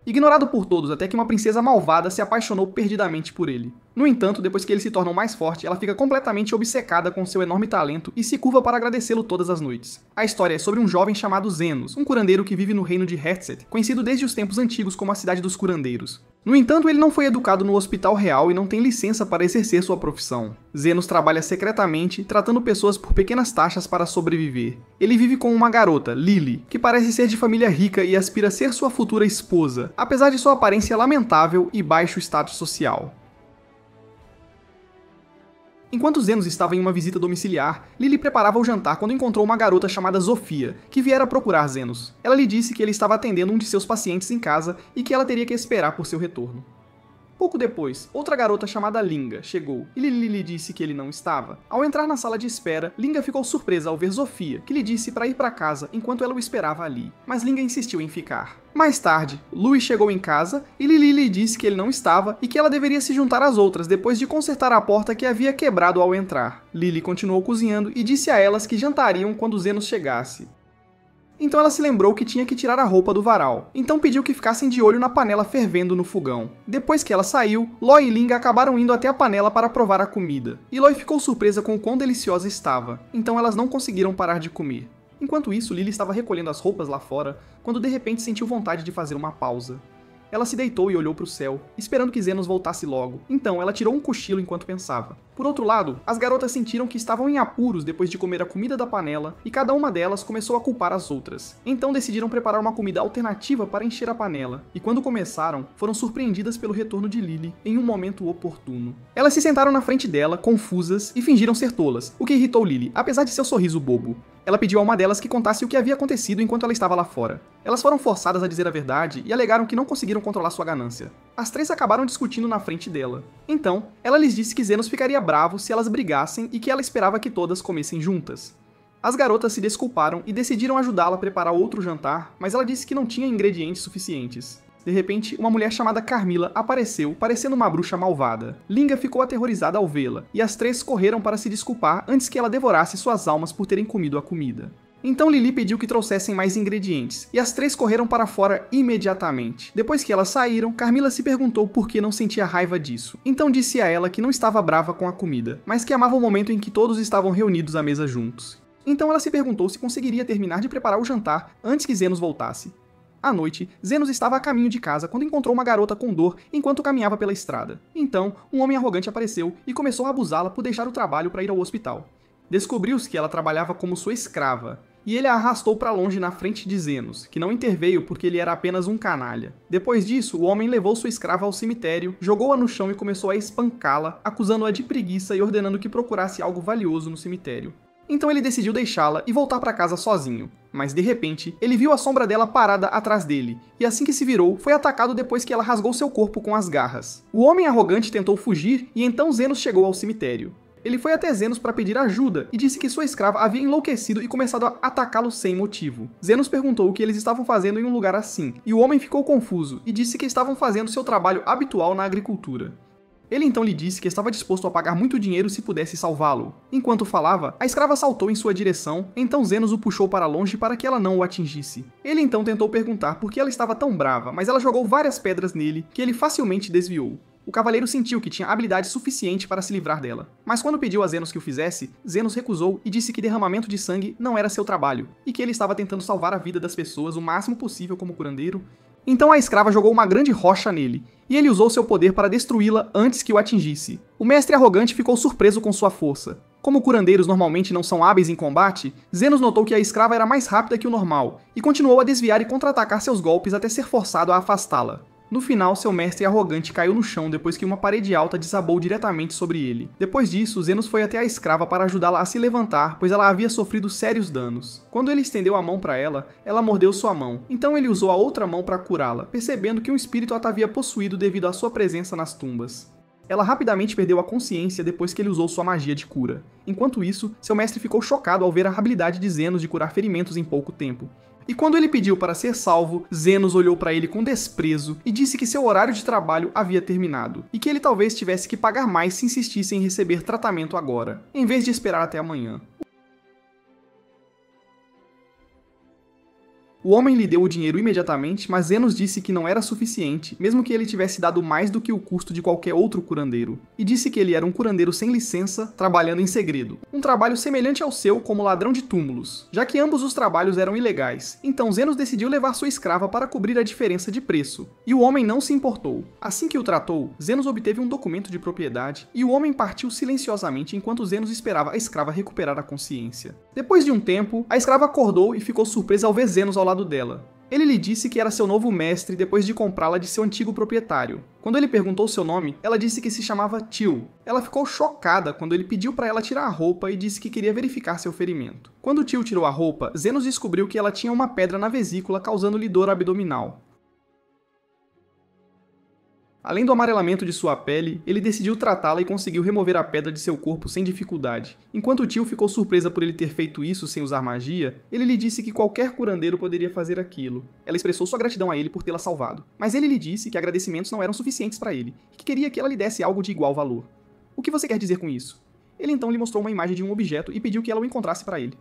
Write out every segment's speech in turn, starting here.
ignorado por todos até que uma princesa malvada se apaixonou perdidamente por ele. No entanto, depois que eles se tornam mais forte, ela fica completamente obcecada com seu enorme talento e se curva para agradecê-lo todas as noites. A história é sobre um jovem chamado Zenos, um curandeiro que vive no reino de Herzet, conhecido desde os tempos antigos como a cidade dos curandeiros. No entanto, ele não foi educado no hospital real e não tem licença para exercer sua profissão. Zenos trabalha secretamente, tratando pessoas por pequenas taxas para sobreviver. Ele vive com uma garota, Lily, que parece ser de família rica e aspira a ser sua futura esposa, apesar de sua aparência lamentável e baixo status social. Enquanto Zenos estava em uma visita domiciliar, Lily preparava o jantar quando encontrou uma garota chamada Zofia, que viera procurar Zenos. Ela lhe disse que ele estava atendendo um de seus pacientes em casa e que ela teria que esperar por seu retorno. Pouco depois, outra garota chamada Linga chegou e Lily lhe disse que ele não estava. Ao entrar na sala de espera, Linga ficou surpresa ao ver Zofia, que lhe disse para ir para casa enquanto ela o esperava ali, mas Linga insistiu em ficar. Mais tarde, Louis chegou em casa e Lily lhe disse que ele não estava e que ela deveria se juntar às outras depois de consertar a porta que havia quebrado ao entrar. Lily continuou cozinhando e disse a elas que jantariam quando Zenos chegasse. Então ela se lembrou que tinha que tirar a roupa do varal, então pediu que ficassem de olho na panela fervendo no fogão. Depois que ela saiu, Loi e Linga acabaram indo até a panela para provar a comida, e Loi ficou surpresa com o quão deliciosa estava, então elas não conseguiram parar de comer. Enquanto isso, Lily estava recolhendo as roupas lá fora, quando de repente sentiu vontade de fazer uma pausa. Ela se deitou e olhou para o céu, esperando que Zenos voltasse logo. Então, ela tirou um cochilo enquanto pensava. Por outro lado, as garotas sentiram que estavam em apuros depois de comer a comida da panela, e cada uma delas começou a culpar as outras. Então decidiram preparar uma comida alternativa para encher a panela, e quando começaram, foram surpreendidas pelo retorno de Lily em um momento oportuno. Elas se sentaram na frente dela, confusas, e fingiram ser tolas, o que irritou Lily, apesar de seu sorriso bobo. Ela pediu a uma delas que contasse o que havia acontecido enquanto ela estava lá fora. Elas foram forçadas a dizer a verdade e alegaram que não conseguiram controlar sua ganância. As três acabaram discutindo na frente dela. Então, ela lhes disse que Zenos ficaria bravo se elas brigassem e que ela esperava que todas comessem juntas. As garotas se desculparam e decidiram ajudá-la a preparar outro jantar, mas ela disse que não tinha ingredientes suficientes. De repente, uma mulher chamada Carmila apareceu, parecendo uma bruxa malvada. Linga ficou aterrorizada ao vê-la, e as três correram para se desculpar antes que ela devorasse suas almas por terem comido a comida. Então Lily pediu que trouxessem mais ingredientes, e as três correram para fora imediatamente. Depois que elas saíram, Carmila se perguntou por que não sentia raiva disso. Então disse a ela que não estava brava com a comida, mas que amava o momento em que todos estavam reunidos à mesa juntos. Então ela se perguntou se conseguiria terminar de preparar o jantar antes que Zenos voltasse. À noite, Zenos estava a caminho de casa quando encontrou uma garota com dor enquanto caminhava pela estrada. Então, um homem arrogante apareceu e começou a abusá-la por deixar o trabalho para ir ao hospital. Descobriu-se que ela trabalhava como sua escrava, e ele a arrastou para longe na frente de Zenos, que não interveio porque ele era apenas um canalha. Depois disso, o homem levou sua escrava ao cemitério, jogou-a no chão e começou a espancá-la, acusando-a de preguiça e ordenando que procurasse algo valioso no cemitério. Então ele decidiu deixá-la e voltar para casa sozinho. Mas de repente, ele viu a sombra dela parada atrás dele, e assim que se virou, foi atacado depois que ela rasgou seu corpo com as garras. O homem arrogante tentou fugir e então Zenos chegou ao cemitério. Ele foi até Zenos para pedir ajuda e disse que sua escrava havia enlouquecido e começado a atacá-lo sem motivo. Zenos perguntou o que eles estavam fazendo em um lugar assim, e o homem ficou confuso e disse que estavam fazendo seu trabalho habitual na agricultura. Ele então lhe disse que estava disposto a pagar muito dinheiro se pudesse salvá-lo. Enquanto falava, a escrava saltou em sua direção, então Zenos o puxou para longe para que ela não o atingisse. Ele então tentou perguntar por que ela estava tão brava, mas ela jogou várias pedras nele, que ele facilmente desviou. O cavaleiro sentiu que tinha habilidade suficiente para se livrar dela. Mas quando pediu a Zenos que o fizesse, Zenos recusou e disse que derramamento de sangue não era seu trabalho, e que ele estava tentando salvar a vida das pessoas o máximo possível como curandeiro. Então a escrava jogou uma grande rocha nele, e ele usou seu poder para destruí-la antes que o atingisse. O mestre arrogante ficou surpreso com sua força. Como curandeiros normalmente não são hábeis em combate, Zenos notou que a escrava era mais rápida que o normal, e continuou a desviar e contra-atacar seus golpes até ser forçado a afastá-la. No final, seu mestre arrogante caiu no chão depois que uma parede alta desabou diretamente sobre ele. Depois disso, Zenos foi até a escrava para ajudá-la a se levantar, pois ela havia sofrido sérios danos. Quando ele estendeu a mão para ela, ela mordeu sua mão. Então ele usou a outra mão para curá-la, percebendo que um espírito a havia possuído devido à sua presença nas tumbas. Ela rapidamente perdeu a consciência depois que ele usou sua magia de cura. Enquanto isso, seu mestre ficou chocado ao ver a habilidade de Zenos de curar ferimentos em pouco tempo. E quando ele pediu para ser salvo, Zenos olhou para ele com desprezo e disse que seu horário de trabalho havia terminado, e que ele talvez tivesse que pagar mais se insistisse em receber tratamento agora, em vez de esperar até amanhã. O homem lhe deu o dinheiro imediatamente, mas Zenos disse que não era suficiente, mesmo que ele tivesse dado mais do que o custo de qualquer outro curandeiro. E disse que ele era um curandeiro sem licença, trabalhando em segredo. Um trabalho semelhante ao seu como ladrão de túmulos, já que ambos os trabalhos eram ilegais. Então Zenos decidiu levar sua escrava para cobrir a diferença de preço. E o homem não se importou. Assim que o tratou, Zenos obteve um documento de propriedade e o homem partiu silenciosamente enquanto Zenos esperava a escrava recuperar a consciência. Depois de um tempo, a escrava acordou e ficou surpresa ao ver Zenos ao lado dela. Ele lhe disse que era seu novo mestre depois de comprá-la de seu antigo proprietário. Quando ele perguntou seu nome, ela disse que se chamava Till. Ela ficou chocada quando ele pediu para ela tirar a roupa e disse que queria verificar seu ferimento. Quando Till tirou a roupa, Zenos descobriu que ela tinha uma pedra na vesícula causando-lhe dor abdominal. Além do amarelamento de sua pele, ele decidiu tratá-la e conseguiu remover a pedra de seu corpo sem dificuldade. Enquanto Till ficou surpresa por ele ter feito isso sem usar magia, ele lhe disse que qualquer curandeiro poderia fazer aquilo. Ela expressou sua gratidão a ele por tê-la salvado, mas ele lhe disse que agradecimentos não eram suficientes para ele, e que queria que ela lhe desse algo de igual valor. O que você quer dizer com isso? Ele então lhe mostrou uma imagem de um objeto e pediu que ela o encontrasse para ele.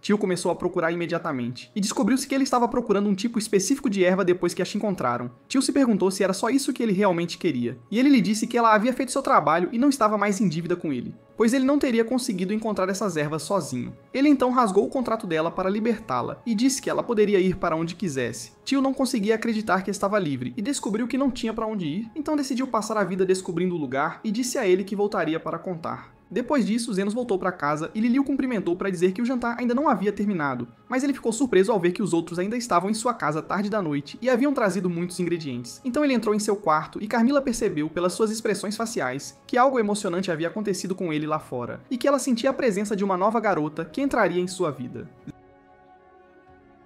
Till começou a procurar imediatamente, e descobriu-se que ele estava procurando um tipo específico de erva depois que as encontraram. Till se perguntou se era só isso que ele realmente queria, e ele lhe disse que ela havia feito seu trabalho e não estava mais em dívida com ele, pois ele não teria conseguido encontrar essas ervas sozinho. Ele então rasgou o contrato dela para libertá-la, e disse que ela poderia ir para onde quisesse. Till não conseguia acreditar que estava livre, e descobriu que não tinha para onde ir, então decidiu passar a vida descobrindo o lugar, e disse a ele que voltaria para contar. Depois disso, Zenos voltou para casa e Lili o cumprimentou para dizer que o jantar ainda não havia terminado, mas ele ficou surpreso ao ver que os outros ainda estavam em sua casa tarde da noite e haviam trazido muitos ingredientes. Então ele entrou em seu quarto e Carmila percebeu pelas suas expressões faciais que algo emocionante havia acontecido com ele lá fora, e que ela sentia a presença de uma nova garota que entraria em sua vida.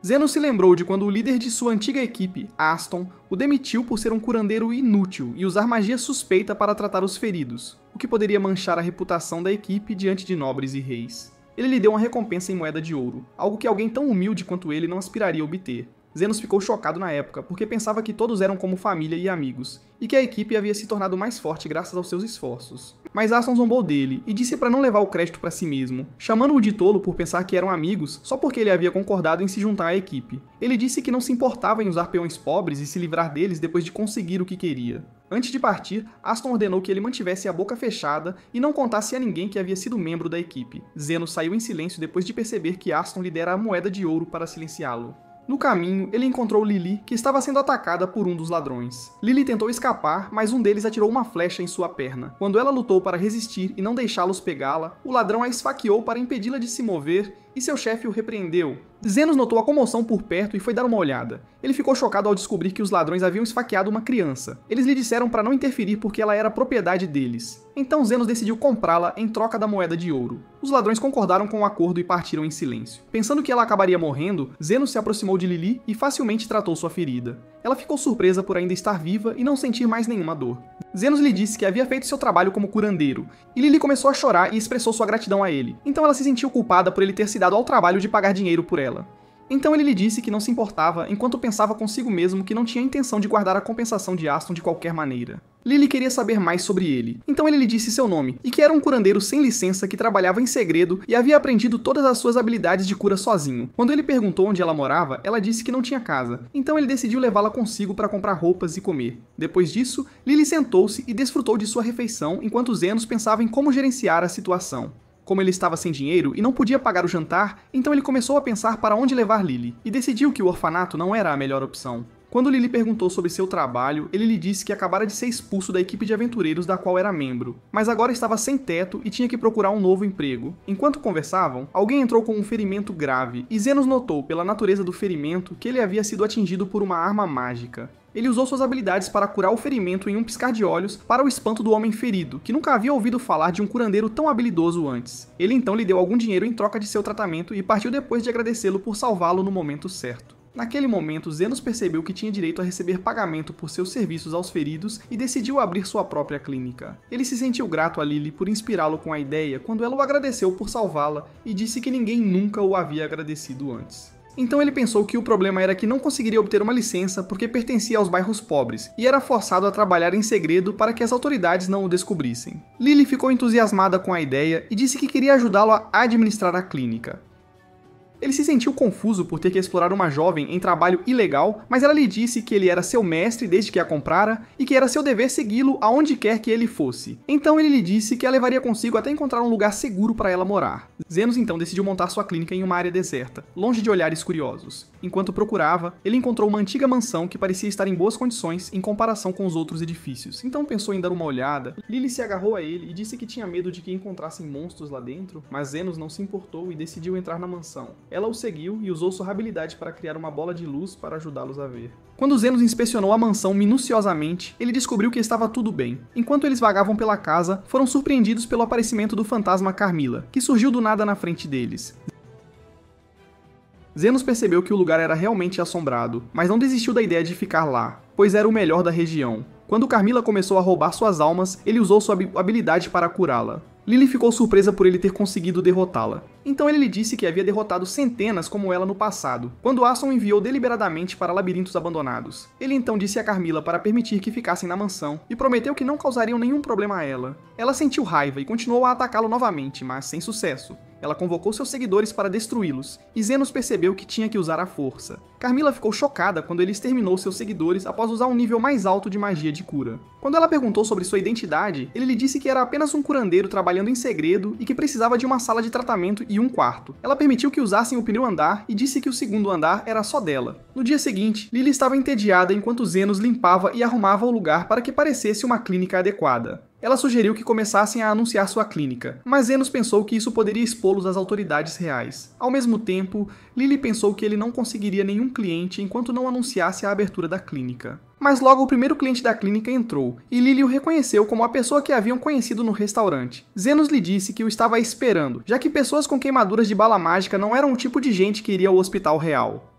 Zenos se lembrou de quando o líder de sua antiga equipe, Aston, o demitiu por ser um curandeiro inútil e usar magia suspeita para tratar os feridos, o que poderia manchar a reputação da equipe diante de nobres e reis. Ele lhe deu uma recompensa em moeda de ouro, algo que alguém tão humilde quanto ele não aspiraria a obter. Zenos ficou chocado na época, porque pensava que todos eram como família e amigos, e que a equipe havia se tornado mais forte graças aos seus esforços. Mas Aston zombou dele, e disse para não levar o crédito para si mesmo, chamando-o de tolo por pensar que eram amigos só porque ele havia concordado em se juntar à equipe. Ele disse que não se importava em usar peões pobres e se livrar deles depois de conseguir o que queria. Antes de partir, Aston ordenou que ele mantivesse a boca fechada e não contasse a ninguém que havia sido membro da equipe. Zenos saiu em silêncio depois de perceber que Aston lhe dera a moeda de ouro para silenciá-lo. No caminho, ele encontrou Lili, que estava sendo atacada por um dos ladrões. Lili tentou escapar, mas um deles atirou uma flecha em sua perna. Quando ela lutou para resistir e não deixá-los pegá-la, o ladrão a esfaqueou para impedi-la de se mover e seu chefe o repreendeu. Zenos notou a comoção por perto e foi dar uma olhada. Ele ficou chocado ao descobrir que os ladrões haviam esfaqueado uma criança. Eles lhe disseram para não interferir porque ela era propriedade deles. Então Zenos decidiu comprá-la em troca da moeda de ouro. Os ladrões concordaram com o acordo e partiram em silêncio. Pensando que ela acabaria morrendo, Zenos se aproximou de Lili e facilmente tratou sua ferida. Ela ficou surpresa por ainda estar viva e não sentir mais nenhuma dor. Zenos lhe disse que havia feito seu trabalho como curandeiro, e Lili começou a chorar e expressou sua gratidão a ele. Então ela se sentiu culpada por ele ter se dado ao trabalho de pagar dinheiro por ela. Então ele lhe disse que não se importava, enquanto pensava consigo mesmo que não tinha intenção de guardar a compensação de Aston de qualquer maneira. Lili queria saber mais sobre ele, então ele lhe disse seu nome, e que era um curandeiro sem licença que trabalhava em segredo e havia aprendido todas as suas habilidades de cura sozinho. Quando ele perguntou onde ela morava, ela disse que não tinha casa, então ele decidiu levá-la consigo para comprar roupas e comer. Depois disso, Lili sentou-se e desfrutou de sua refeição enquanto Zenos pensava em como gerenciar a situação. Como ele estava sem dinheiro e não podia pagar o jantar, então ele começou a pensar para onde levar Lili, e decidiu que o orfanato não era a melhor opção. Quando Lili perguntou sobre seu trabalho, ele lhe disse que acabara de ser expulso da equipe de aventureiros da qual era membro, mas agora estava sem teto e tinha que procurar um novo emprego. Enquanto conversavam, alguém entrou com um ferimento grave, e Zenos notou pela natureza do ferimento que ele havia sido atingido por uma arma mágica. Ele usou suas habilidades para curar o ferimento em um piscar de olhos para o espanto do homem ferido, que nunca havia ouvido falar de um curandeiro tão habilidoso antes. Ele então lhe deu algum dinheiro em troca de seu tratamento e partiu depois de agradecê-lo por salvá-lo no momento certo. Naquele momento, Zenos percebeu que tinha direito a receber pagamento por seus serviços aos feridos e decidiu abrir sua própria clínica. Ele se sentiu grato a Lili por inspirá-lo com a ideia quando ela o agradeceu por salvá-la e disse que ninguém nunca o havia agradecido antes. Então ele pensou que o problema era que não conseguiria obter uma licença porque pertencia aos bairros pobres e era forçado a trabalhar em segredo para que as autoridades não o descobrissem. Lili ficou entusiasmada com a ideia e disse que queria ajudá-lo a administrar a clínica. Ele se sentiu confuso por ter que explorar uma jovem em trabalho ilegal, mas ela lhe disse que ele era seu mestre desde que a comprara e que era seu dever segui-lo aonde quer que ele fosse. Então ele lhe disse que a levaria consigo até encontrar um lugar seguro para ela morar. Zenos então decidiu montar sua clínica em uma área deserta, longe de olhares curiosos. Enquanto procurava, ele encontrou uma antiga mansão que parecia estar em boas condições em comparação com os outros edifícios. Então pensou em dar uma olhada. Lily se agarrou a ele e disse que tinha medo de que encontrassem monstros lá dentro, mas Zenos não se importou e decidiu entrar na mansão. Ela o seguiu e usou sua habilidade para criar uma bola de luz para ajudá-los a ver. Quando Zenos inspecionou a mansão minuciosamente, ele descobriu que estava tudo bem. Enquanto eles vagavam pela casa, foram surpreendidos pelo aparecimento do fantasma Carmilla, que surgiu do nada na frente deles. Zenos percebeu que o lugar era realmente assombrado, mas não desistiu da ideia de ficar lá, pois era o melhor da região. Quando Carmilla começou a roubar suas almas, ele usou sua habilidade para curá-la. Lily ficou surpresa por ele ter conseguido derrotá-la. Então ele lhe disse que havia derrotado centenas como ela no passado, quando Aston enviou deliberadamente para labirintos abandonados. Ele então disse a Carmilla para permitir que ficassem na mansão, e prometeu que não causariam nenhum problema a ela. Ela sentiu raiva e continuou a atacá-lo novamente, mas sem sucesso. Ela convocou seus seguidores para destruí-los, e Zenos percebeu que tinha que usar a força. Carmilla ficou chocada quando ele exterminou seus seguidores após usar um nível mais alto de magia de cura. Quando ela perguntou sobre sua identidade, ele lhe disse que era apenas um curandeiro trabalhando em segredo e que precisava de uma sala de tratamento e um quarto. Ela permitiu que usassem o primeiro andar e disse que o segundo andar era só dela. No dia seguinte, Lily estava entediada enquanto Zenos limpava e arrumava o lugar para que parecesse uma clínica adequada. Ela sugeriu que começassem a anunciar sua clínica, mas Zenos pensou que isso poderia expô-los às autoridades reais. Ao mesmo tempo, Lily pensou que ele não conseguiria nenhum cliente enquanto não anunciasse a abertura da clínica. Mas logo o primeiro cliente da clínica entrou, e Lily o reconheceu como a pessoa que haviam conhecido no restaurante. Zenos lhe disse que o estava esperando, já que pessoas com queimaduras de bala mágica não eram o tipo de gente que iria ao hospital real.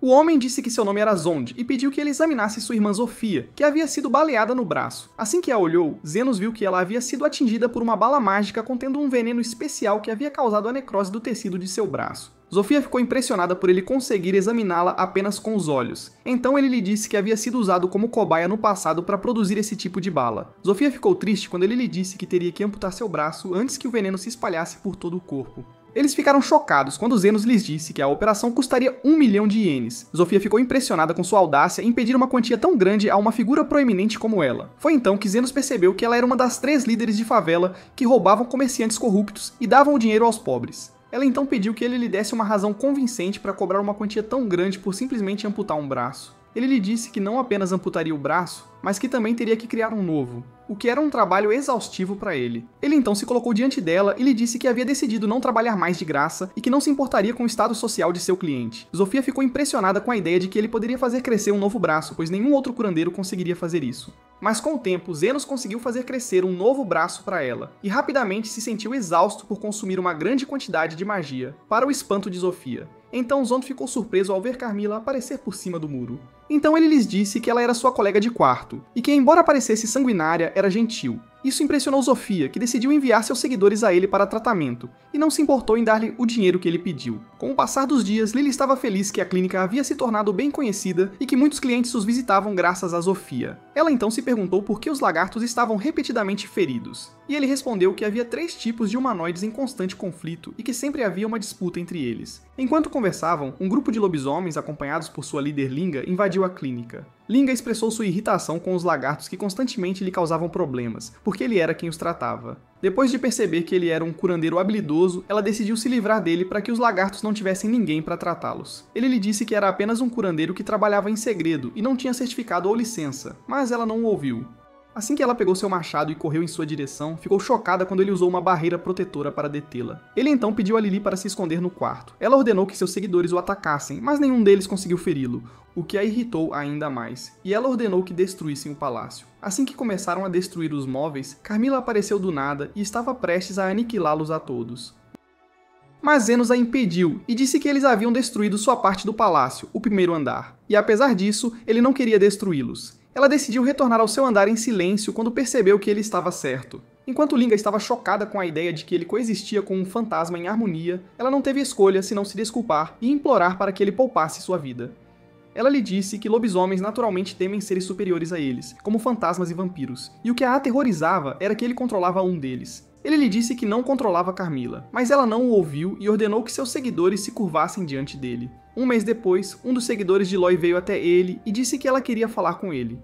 O homem disse que seu nome era Zond e pediu que ele examinasse sua irmã Zofia, que havia sido baleada no braço. Assim que a olhou, Zenos viu que ela havia sido atingida por uma bala mágica contendo um veneno especial que havia causado a necrose do tecido de seu braço. Zofia ficou impressionada por ele conseguir examiná-la apenas com os olhos. Então ele lhe disse que havia sido usado como cobaia no passado para produzir esse tipo de bala. Zofia ficou triste quando ele lhe disse que teria que amputar seu braço antes que o veneno se espalhasse por todo o corpo. Eles ficaram chocados quando Zenos lhes disse que a operação custaria 1 milhão de ienes. Zofia ficou impressionada com sua audácia em pedir uma quantia tão grande a uma figura proeminente como ela. Foi então que Zenos percebeu que ela era uma das 3 líderes de favela que roubavam comerciantes corruptos e davam o dinheiro aos pobres. Ela então pediu que ele lhe desse uma razão convincente para cobrar uma quantia tão grande por simplesmente amputar um braço. Ele lhe disse que não apenas amputaria o braço, mas que também teria que criar um novo, o que era um trabalho exaustivo para ele. Ele então se colocou diante dela e lhe disse que havia decidido não trabalhar mais de graça e que não se importaria com o estado social de seu cliente. Zofia ficou impressionada com a ideia de que ele poderia fazer crescer um novo braço, pois nenhum outro curandeiro conseguiria fazer isso. Mas com o tempo, Zenos conseguiu fazer crescer um novo braço para ela, e rapidamente se sentiu exausto por consumir uma grande quantidade de magia, para o espanto de Zofia. Então Zond ficou surpreso ao ver Carmilla aparecer por cima do muro. Então ele lhes disse que ela era sua colega de quarto, e que embora parecesse sanguinária, era gentil. Isso impressionou Zofia, que decidiu enviar seus seguidores a ele para tratamento, e não se importou em dar-lhe o dinheiro que ele pediu. Com o passar dos dias, Lily estava feliz que a clínica havia se tornado bem conhecida e que muitos clientes os visitavam graças a Zofia. Ela então se perguntou por que os lagartos estavam repetidamente feridos, e ele respondeu que havia 3 tipos de humanoides em constante conflito e que sempre havia uma disputa entre eles. Enquanto conversavam, um grupo de lobisomens, acompanhados por sua líder Linga, invadiu a clínica. Linga expressou sua irritação com os lagartos que constantemente lhe causavam problemas, porque ele era quem os tratava. Depois de perceber que ele era um curandeiro habilidoso, ela decidiu se livrar dele para que os lagartos não tivessem ninguém para tratá-los. Ele lhe disse que era apenas um curandeiro que trabalhava em segredo e não tinha certificado ou licença, mas ela não o ouviu. Assim que ela pegou seu machado e correu em sua direção, ficou chocada quando ele usou uma barreira protetora para detê-la. Ele então pediu a Lily para se esconder no quarto. Ela ordenou que seus seguidores o atacassem, mas nenhum deles conseguiu feri-lo, o que a irritou ainda mais, e ela ordenou que destruíssem o palácio. Assim que começaram a destruir os móveis, Carmilla apareceu do nada e estava prestes a aniquilá-los a todos. Mas Zenos a impediu e disse que eles haviam destruído sua parte do palácio, o primeiro andar, e apesar disso, ele não queria destruí-los. Ela decidiu retornar ao seu andar em silêncio quando percebeu que ele estava certo. Enquanto Linga estava chocada com a ideia de que ele coexistia com um fantasma em harmonia, ela não teve escolha senão se desculpar e implorar para que ele poupasse sua vida. Ela lhe disse que lobisomens naturalmente temem seres superiores a eles, como fantasmas e vampiros, e o que a aterrorizava era que ele controlava um deles. Ele lhe disse que não controlava Carmilla, mas ela não o ouviu e ordenou que seus seguidores se curvassem diante dele. Um mês depois, um dos seguidores de Loy veio até ele e disse que ela queria falar com ele.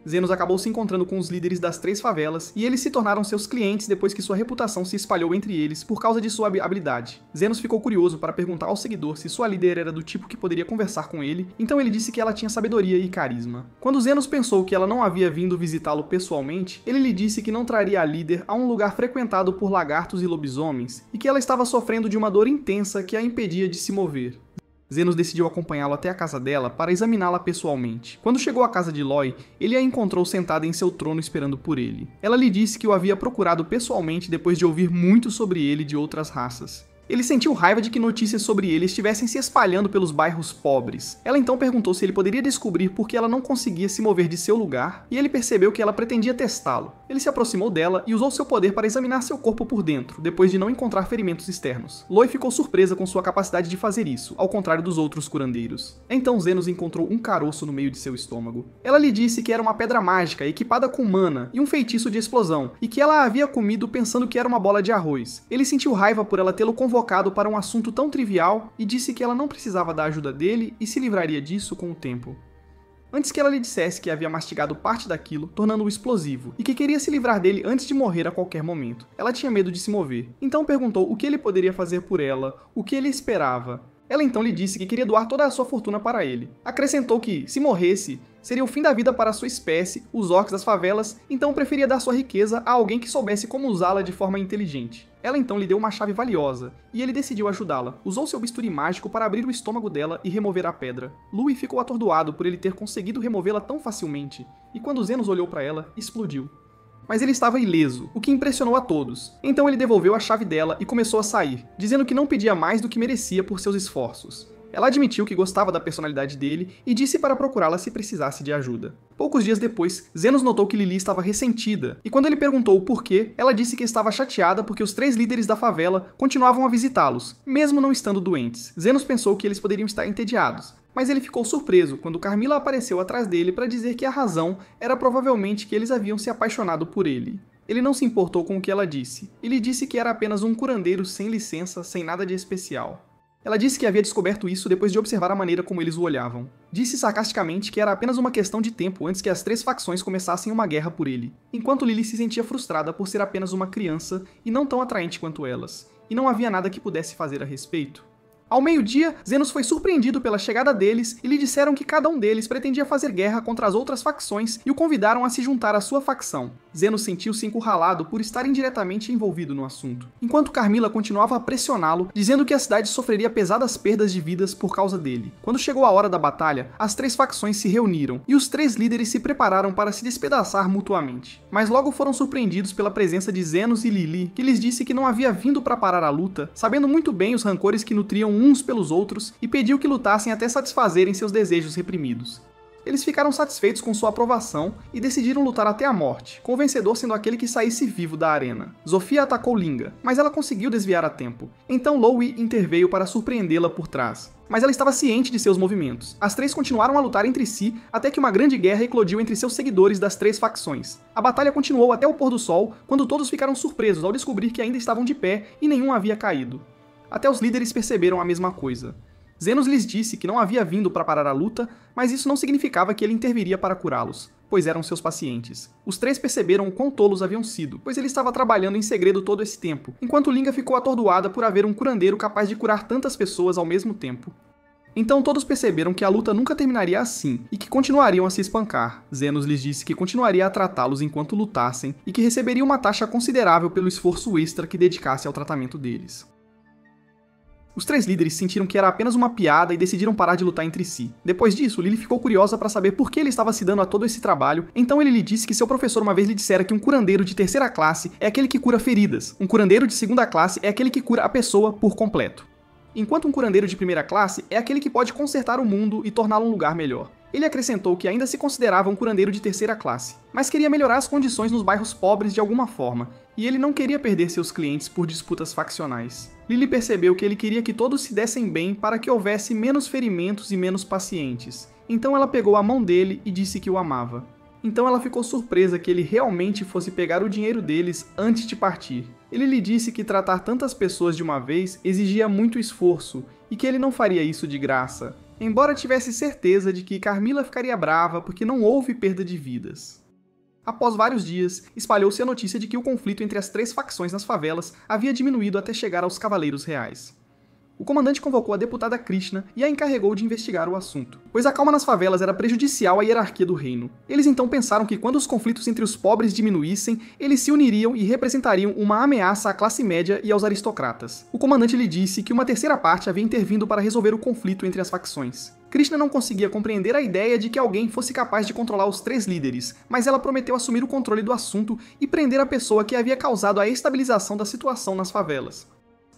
Zenos acabou se encontrando com os líderes das 3 favelas e eles se tornaram seus clientes depois que sua reputação se espalhou entre eles por causa de sua habilidade. Zenos ficou curioso para perguntar ao seguidor se sua líder era do tipo que poderia conversar com ele, então ele disse que ela tinha sabedoria e carisma. Quando Zenos pensou que ela não havia vindo visitá-lo pessoalmente, ele lhe disse que não traria a líder a um lugar frequentado por lagartos e lobisomens e que ela estava sofrendo de uma dor intensa que a impedia de se mover. Zenos decidiu acompanhá-lo até a casa dela para examiná-la pessoalmente. Quando chegou à casa de Loy, ele a encontrou sentada em seu trono esperando por ele. Ela lhe disse que o havia procurado pessoalmente depois de ouvir muito sobre ele de outras raças. Ele sentiu raiva de que notícias sobre ele estivessem se espalhando pelos bairros pobres. Ela então perguntou se ele poderia descobrir por que ela não conseguia se mover de seu lugar, e ele percebeu que ela pretendia testá-lo. Ele se aproximou dela e usou seu poder para examinar seu corpo por dentro, depois de não encontrar ferimentos externos. Loy ficou surpresa com sua capacidade de fazer isso, ao contrário dos outros curandeiros. Então Zenos encontrou um caroço no meio de seu estômago. Ela lhe disse que era uma pedra mágica equipada com mana e um feitiço de explosão, e que ela a havia comido pensando que era uma bola de arroz. Ele sentiu raiva por ela tê-lo convocado para um assunto tão trivial e disse que ela não precisava da ajuda dele e se livraria disso com o tempo. Antes que ela lhe dissesse que havia mastigado parte daquilo, tornando-o explosivo, e que queria se livrar dele antes de morrer a qualquer momento. Ela tinha medo de se mover. Então perguntou o que ele poderia fazer por ela, o que ele esperava. Ela então lhe disse que queria doar toda a sua fortuna para ele. Acrescentou que, se morresse, seria o fim da vida para a sua espécie, os orcs das favelas, então preferia dar sua riqueza a alguém que soubesse como usá-la de forma inteligente. Ela então lhe deu uma chave valiosa, e ele decidiu ajudá-la. Usou seu bisturi mágico para abrir o estômago dela e remover a pedra. Louis ficou atordoado por ele ter conseguido removê-la tão facilmente, e quando Zenos olhou para ela, explodiu. Mas ele estava ileso, o que impressionou a todos. Então ele devolveu a chave dela e começou a sair, dizendo que não pedia mais do que merecia por seus esforços. Ela admitiu que gostava da personalidade dele e disse para procurá-la se precisasse de ajuda. Poucos dias depois, Zenos notou que Lili estava ressentida, e quando ele perguntou o porquê, ela disse que estava chateada porque os 3 líderes da favela continuavam a visitá-los, mesmo não estando doentes. Zenos pensou que eles poderiam estar entediados, mas ele ficou surpreso quando Carmilla apareceu atrás dele para dizer que a razão era provavelmente que eles haviam se apaixonado por ele. Ele não se importou com o que ela disse. Ele disse que era apenas um curandeiro sem licença, sem nada de especial. Ela disse que havia descoberto isso depois de observar a maneira como eles o olhavam. Disse sarcasticamente que era apenas uma questão de tempo antes que as 3 facções começassem uma guerra por ele, enquanto Lily se sentia frustrada por ser apenas uma criança e não tão atraente quanto elas, e não havia nada que pudesse fazer a respeito. Ao meio-dia, Zenos foi surpreendido pela chegada deles e lhe disseram que cada um deles pretendia fazer guerra contra as outras facções e o convidaram a se juntar à sua facção. Zenos sentiu-se encurralado por estar indiretamente envolvido no assunto, enquanto Carmilla continuava a pressioná-lo, dizendo que a cidade sofreria pesadas perdas de vidas por causa dele. Quando chegou a hora da batalha, as 3 facções se reuniram e os 3 líderes se prepararam para se despedaçar mutuamente. Mas logo foram surpreendidos pela presença de Zenos e Lily, que lhes disse que não havia vindo para parar a luta, sabendo muito bem os rancores que nutriam uns pelos outros, e pediu que lutassem até satisfazerem seus desejos reprimidos. Eles ficaram satisfeitos com sua aprovação e decidiram lutar até a morte, com o vencedor sendo aquele que saísse vivo da arena. Zofia atacou Linga, mas ela conseguiu desviar a tempo. Então Louis interveio para surpreendê-la por trás. Mas ela estava ciente de seus movimentos. As 3 continuaram a lutar entre si até que uma grande guerra eclodiu entre seus seguidores das 3 facções. A batalha continuou até o pôr do sol, quando todos ficaram surpresos ao descobrir que ainda estavam de pé e nenhum havia caído. Até os líderes perceberam a mesma coisa. Zenos lhes disse que não havia vindo para parar a luta, mas isso não significava que ele interviria para curá-los, pois eram seus pacientes. Os 3 perceberam o quão tolos haviam sido, pois ele estava trabalhando em segredo todo esse tempo, enquanto Linga ficou atordoada por haver um curandeiro capaz de curar tantas pessoas ao mesmo tempo. Então todos perceberam que a luta nunca terminaria assim, e que continuariam a se espancar. Zenos lhes disse que continuaria a tratá-los enquanto lutassem, e que receberia uma taxa considerável pelo esforço extra que dedicasse ao tratamento deles. Os 3 líderes sentiram que era apenas uma piada e decidiram parar de lutar entre si. Depois disso, Lily ficou curiosa para saber por que ele estava se dando a todo esse trabalho, então ele lhe disse que seu professor uma vez lhe dissera que um curandeiro de 3ª classe é aquele que cura feridas, um curandeiro de 2ª classe é aquele que cura a pessoa por completo. Enquanto um curandeiro de 1ª classe é aquele que pode consertar o mundo e torná-lo um lugar melhor. Ele acrescentou que ainda se considerava um curandeiro de 3ª classe, mas queria melhorar as condições nos bairros pobres de alguma forma, e ele não queria perder seus clientes por disputas faccionais. Lily percebeu que ele queria que todos se dessem bem para que houvesse menos ferimentos e menos pacientes, então ela pegou a mão dele e disse que o amava. Então ela ficou surpresa que ele realmente fosse pegar o dinheiro deles antes de partir. Ele lhe disse que tratar tantas pessoas de uma vez exigia muito esforço e que ele não faria isso de graça, embora tivesse certeza de que Carmila ficaria brava porque não houve perda de vidas. Após vários dias, espalhou-se a notícia de que o conflito entre as 3 facções nas favelas havia diminuído até chegar aos Cavaleiros Reais. O comandante convocou a deputada Krishna e a encarregou de investigar o assunto, pois a calma nas favelas era prejudicial à hierarquia do reino. Eles então pensaram que quando os conflitos entre os pobres diminuíssem, eles se uniriam e representariam uma ameaça à classe média e aos aristocratas. O comandante lhe disse que uma terceira parte havia intervindo para resolver o conflito entre as facções. Krishna não conseguia compreender a ideia de que alguém fosse capaz de controlar os 3 líderes, mas ela prometeu assumir o controle do assunto e prender a pessoa que havia causado a estabilização da situação nas favelas.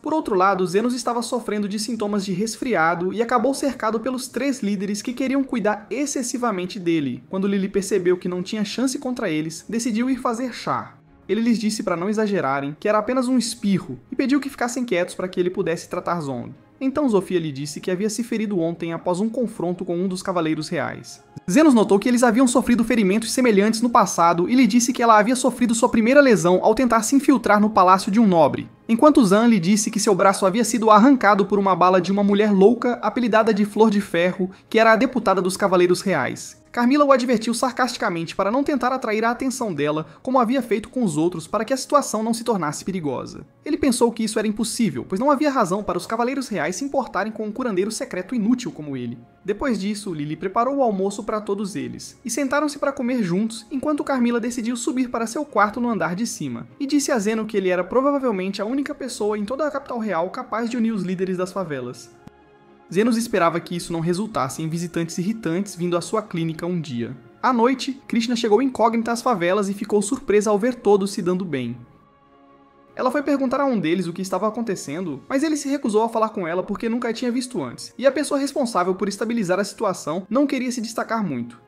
Por outro lado, Zenos estava sofrendo de sintomas de resfriado e acabou cercado pelos 3 líderes que queriam cuidar excessivamente dele. Quando Lily percebeu que não tinha chance contra eles, decidiu ir fazer chá. Ele lhes disse para não exagerarem, que era apenas um espirro, e pediu que ficassem quietos para que ele pudesse tratar Zong. Então Zofia lhe disse que havia se ferido ontem após um confronto com um dos Cavaleiros Reais. Zenos notou que eles haviam sofrido ferimentos semelhantes no passado e lhe disse que ela havia sofrido sua primeira lesão ao tentar se infiltrar no palácio de um nobre, enquanto Zan lhe disse que seu braço havia sido arrancado por uma bala de uma mulher louca apelidada de Flor de Ferro, que era a deputada dos Cavaleiros Reais. Carmila o advertiu sarcasticamente para não tentar atrair a atenção dela, como havia feito com os outros para que a situação não se tornasse perigosa. Ele pensou que isso era impossível, pois não havia razão para os Cavaleiros Reais se importarem com um curandeiro secreto inútil como ele. Depois disso, Lily preparou o almoço para todos eles, e sentaram-se para comer juntos, enquanto Carmila decidiu subir para seu quarto no andar de cima, e disse a Zeno que ele era provavelmente a única pessoa em toda a capital real capaz de unir os líderes das favelas. Zenos esperava que isso não resultasse em visitantes irritantes vindo à sua clínica um dia. À noite, Krishna chegou incógnita às favelas e ficou surpresa ao ver todos se dando bem. Ela foi perguntar a um deles o que estava acontecendo, mas ele se recusou a falar com ela porque nunca a tinha visto antes, e a pessoa responsável por estabilizar a situação não queria se destacar muito.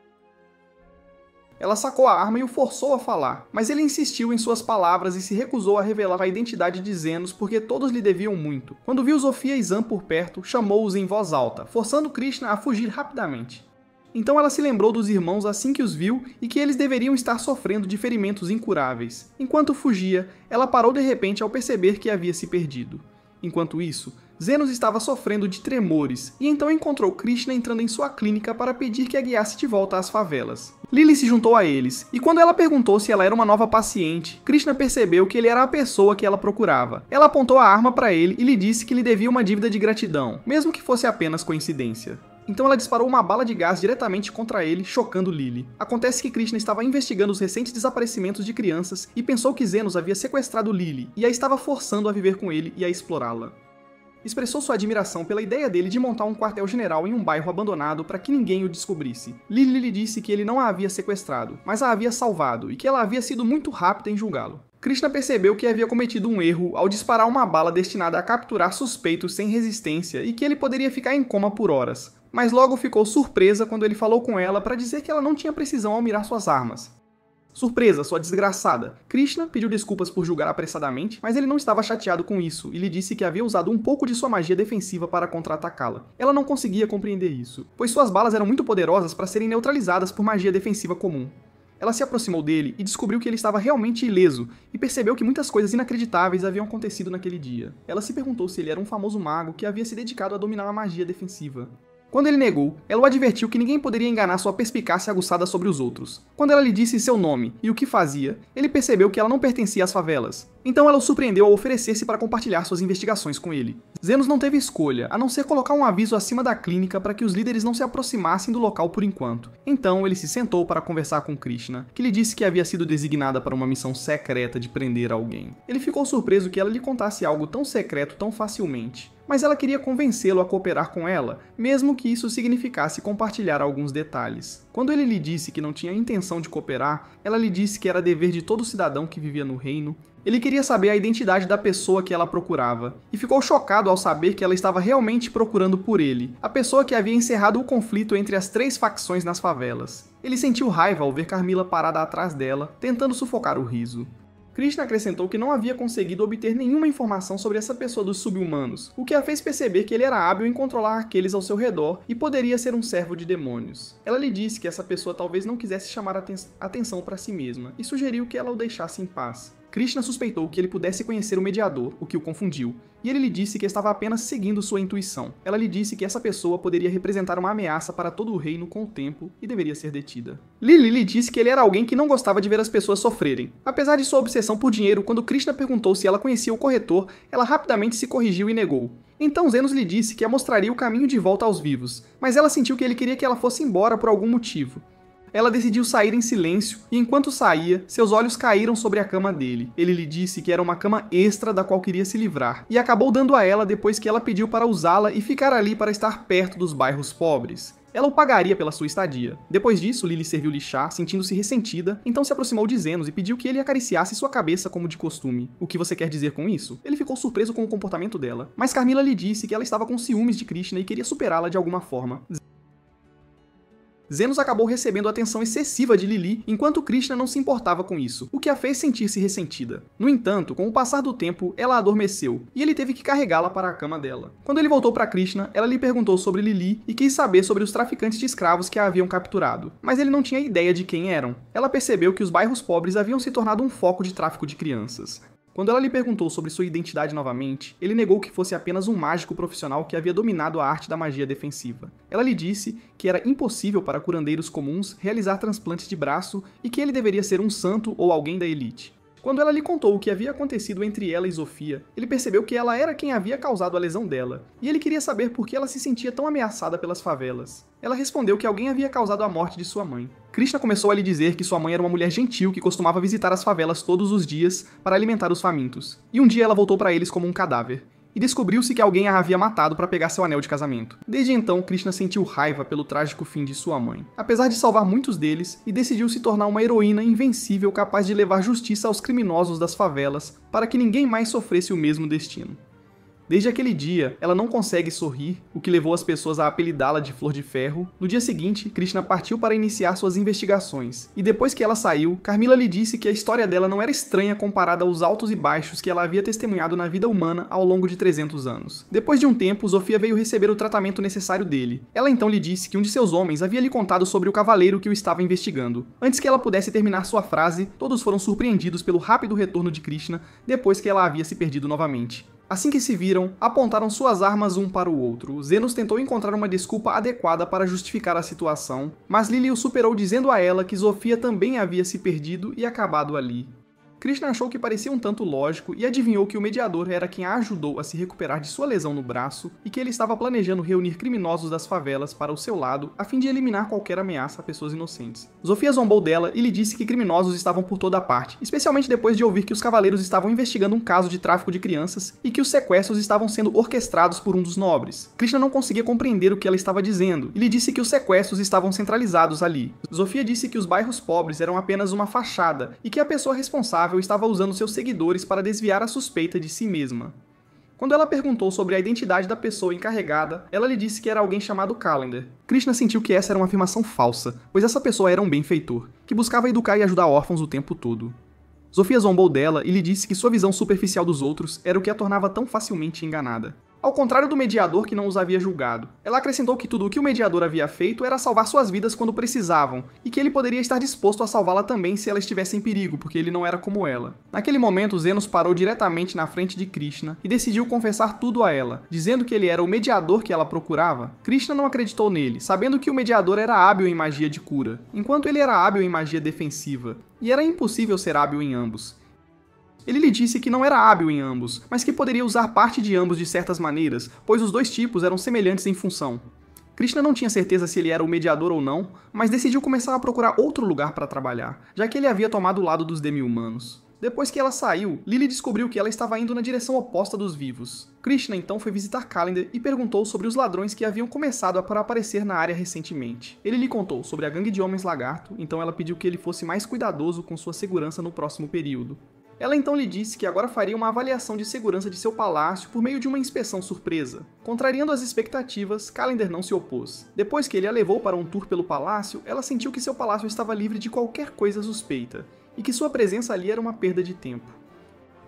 Ela sacou a arma e o forçou a falar, mas ele insistiu em suas palavras e se recusou a revelar a identidade de Zenos porque todos lhe deviam muito. Quando viu Zofia e Zan por perto, chamou-os em voz alta, forçando Krishna a fugir rapidamente. Então ela se lembrou dos irmãos assim que os viu e que eles deveriam estar sofrendo de ferimentos incuráveis. Enquanto fugia, ela parou de repente ao perceber que havia se perdido. Enquanto isso, Zenos estava sofrendo de tremores, e então encontrou Krishna entrando em sua clínica para pedir que a guiasse de volta às favelas. Lily se juntou a eles, e quando ela perguntou se ela era uma nova paciente, Krishna percebeu que ele era a pessoa que ela procurava. Ela apontou a arma para ele e lhe disse que lhe devia uma dívida de gratidão, mesmo que fosse apenas coincidência. Então ela disparou uma bala de gás diretamente contra ele, chocando Lily. Acontece que Krishna estava investigando os recentes desaparecimentos de crianças e pensou que Zenos havia sequestrado Lily e a estava forçando a viver com ele e a explorá-la. Expressou sua admiração pela ideia dele de montar um quartel-general em um bairro abandonado para que ninguém o descobrisse. Lily lhe disse que ele não a havia sequestrado, mas a havia salvado e que ela havia sido muito rápida em julgá-lo. Krishna percebeu que havia cometido um erro ao disparar uma bala destinada a capturar suspeitos sem resistência e que ele poderia ficar em coma por horas. Mas logo ficou surpresa quando ele falou com ela para dizer que ela não tinha precisão ao mirar suas armas. Surpresa, sua desgraçada! Krishna pediu desculpas por julgar apressadamente, mas ele não estava chateado com isso e lhe disse que havia usado um pouco de sua magia defensiva para contra-atacá-la. Ela não conseguia compreender isso, pois suas balas eram muito poderosas para serem neutralizadas por magia defensiva comum. Ela se aproximou dele e descobriu que ele estava realmente ileso, e percebeu que muitas coisas inacreditáveis haviam acontecido naquele dia. Ela se perguntou se ele era um famoso mago que havia se dedicado a dominar a magia defensiva. Quando ele negou, ela o advertiu que ninguém poderia enganar sua perspicácia aguçada sobre os outros. Quando ela lhe disse seu nome e o que fazia, ele percebeu que ela não pertencia às favelas. Então ela o surpreendeu ao oferecer-se para compartilhar suas investigações com ele. Zenos não teve escolha, a não ser colocar um aviso acima da clínica para que os líderes não se aproximassem do local por enquanto. Então ele se sentou para conversar com Krishna, que lhe disse que havia sido designada para uma missão secreta de prender alguém. Ele ficou surpreso que ela lhe contasse algo tão secreto tão facilmente. Mas ela queria convencê-lo a cooperar com ela, mesmo que isso significasse compartilhar alguns detalhes. Quando ele lhe disse que não tinha intenção de cooperar, ela lhe disse que era dever de todo cidadão que vivia no reino. Ele queria saber a identidade da pessoa que ela procurava, e ficou chocado ao saber que ela estava realmente procurando por ele, a pessoa que havia encerrado o conflito entre as 3 facções nas favelas. Ele sentiu raiva ao ver Carmila parada atrás dela, tentando sufocar o riso. Krishna acrescentou que não havia conseguido obter nenhuma informação sobre essa pessoa dos sub-humanos, o que a fez perceber que ele era hábil em controlar aqueles ao seu redor e poderia ser um servo de demônios. Ela lhe disse que essa pessoa talvez não quisesse chamar atenção para si mesma e sugeriu que ela o deixasse em paz. Krishna suspeitou que ele pudesse conhecer o mediador, o que o confundiu, e ele lhe disse que estava apenas seguindo sua intuição. Ela lhe disse que essa pessoa poderia representar uma ameaça para todo o reino com o tempo e deveria ser detida. Lily lhe disse que ele era alguém que não gostava de ver as pessoas sofrerem. Apesar de sua obsessão por dinheiro, quando Krishna perguntou se ela conhecia o corretor, ela rapidamente se corrigiu e negou. Então Zenos lhe disse que a mostraria o caminho de volta aos vivos, mas ela sentiu que ele queria que ela fosse embora por algum motivo. Ela decidiu sair em silêncio, e enquanto saía, seus olhos caíram sobre a cama dele. Ele lhe disse que era uma cama extra da qual queria se livrar, e acabou dando a ela depois que ela pediu para usá-la e ficar ali para estar perto dos bairros pobres. Ela o pagaria pela sua estadia. Depois disso, Lily serviu-lhe chá, sentindo-se ressentida, então se aproximou de Zenos e pediu que ele acariciasse sua cabeça como de costume. O que você quer dizer com isso? Ele ficou surpreso com o comportamento dela, mas Carmila lhe disse que ela estava com ciúmes de Krishna e queria superá-la de alguma forma. Zenos acabou recebendo atenção excessiva de Lily, enquanto Krishna não se importava com isso, o que a fez sentir-se ressentida. No entanto, com o passar do tempo, ela adormeceu, e ele teve que carregá-la para a cama dela. Quando ele voltou para Krishna, ela lhe perguntou sobre Lily e quis saber sobre os traficantes de escravos que a haviam capturado, mas ele não tinha ideia de quem eram. Ela percebeu que os bairros pobres haviam se tornado um foco de tráfico de crianças. Quando ela lhe perguntou sobre sua identidade novamente, ele negou que fosse apenas um mágico profissional que havia dominado a arte da magia defensiva. Ela lhe disse que era impossível para curandeiros comuns realizar transplantes de braço e que ele deveria ser um santo ou alguém da elite. Quando ela lhe contou o que havia acontecido entre ela e Zofia, ele percebeu que ela era quem havia causado a lesão dela, e ele queria saber por que ela se sentia tão ameaçada pelas favelas. Ela respondeu que alguém havia causado a morte de sua mãe. Krishna começou a lhe dizer que sua mãe era uma mulher gentil que costumava visitar as favelas todos os dias para alimentar os famintos. E um dia ela voltou para eles como um cadáver. E descobriu-se que alguém a havia matado para pegar seu anel de casamento. Desde então, Krishna sentiu raiva pelo trágico fim de sua mãe, apesar de salvar muitos deles, e decidiu se tornar uma heroína invencível capaz de levar justiça aos criminosos das favelas para que ninguém mais sofresse o mesmo destino. Desde aquele dia, ela não consegue sorrir, o que levou as pessoas a apelidá-la de Flor de Ferro. No dia seguinte, Krishna partiu para iniciar suas investigações, e depois que ela saiu, Carmila lhe disse que a história dela não era estranha comparada aos altos e baixos que ela havia testemunhado na vida humana ao longo de 300 anos. Depois de um tempo, Zofia veio receber o tratamento necessário dele. Ela então lhe disse que um de seus homens havia lhe contado sobre o cavaleiro que o estava investigando. Antes que ela pudesse terminar sua frase, todos foram surpreendidos pelo rápido retorno de Krishna depois que ela havia se perdido novamente. Assim que se viram, apontaram suas armas um para o outro. Zenos tentou encontrar uma desculpa adequada para justificar a situação, mas Lily o superou dizendo a ela que Zofia também havia se perdido e acabado ali. Krishna achou que parecia um tanto lógico e adivinhou que o mediador era quem a ajudou a se recuperar de sua lesão no braço e que ele estava planejando reunir criminosos das favelas para o seu lado a fim de eliminar qualquer ameaça a pessoas inocentes. Zofia zombou dela e lhe disse que criminosos estavam por toda a parte, especialmente depois de ouvir que os cavaleiros estavam investigando um caso de tráfico de crianças e que os sequestros estavam sendo orquestrados por um dos nobres. Krishna não conseguia compreender o que ela estava dizendo e lhe disse que os sequestros estavam centralizados ali. Zofia disse que os bairros pobres eram apenas uma fachada e que a pessoa responsável estava usando seus seguidores para desviar a suspeita de si mesma. Quando ela perguntou sobre a identidade da pessoa encarregada, ela lhe disse que era alguém chamado Calendar. Krishna sentiu que essa era uma afirmação falsa, pois essa pessoa era um benfeitor, que buscava educar e ajudar órfãos o tempo todo. Zofia zombou dela e lhe disse que sua visão superficial dos outros era o que a tornava tão facilmente enganada. Ao contrário do mediador que não os havia julgado, ela acrescentou que tudo o que o mediador havia feito era salvar suas vidas quando precisavam, e que ele poderia estar disposto a salvá-la também se ela estivesse em perigo, porque ele não era como ela. Naquele momento, Zenos parou diretamente na frente de Krishna e decidiu confessar tudo a ela, dizendo que ele era o mediador que ela procurava. Krishna não acreditou nele, sabendo que o mediador era hábil em magia de cura, enquanto ele era hábil em magia defensiva, e era impossível ser hábil em ambos. Ele lhe disse que não era hábil em ambos, mas que poderia usar parte de ambos de certas maneiras, pois os dois tipos eram semelhantes em função. Krishna não tinha certeza se ele era o mediador ou não, mas decidiu começar a procurar outro lugar para trabalhar, já que ele havia tomado o lado dos demi-humanos. Depois que ela saiu, Lily descobriu que ela estava indo na direção oposta dos vivos. Krishna então foi visitar Calendar e perguntou sobre os ladrões que haviam começado a aparecer na área recentemente. Ele lhe contou sobre a gangue de homens lagarto, então ela pediu que ele fosse mais cuidadoso com sua segurança no próximo período. Ela então lhe disse que agora faria uma avaliação de segurança de seu palácio por meio de uma inspeção surpresa. Contrariando as expectativas, Calendar não se opôs. Depois que ele a levou para um tour pelo palácio, ela sentiu que seu palácio estava livre de qualquer coisa suspeita. e que sua presença ali era uma perda de tempo.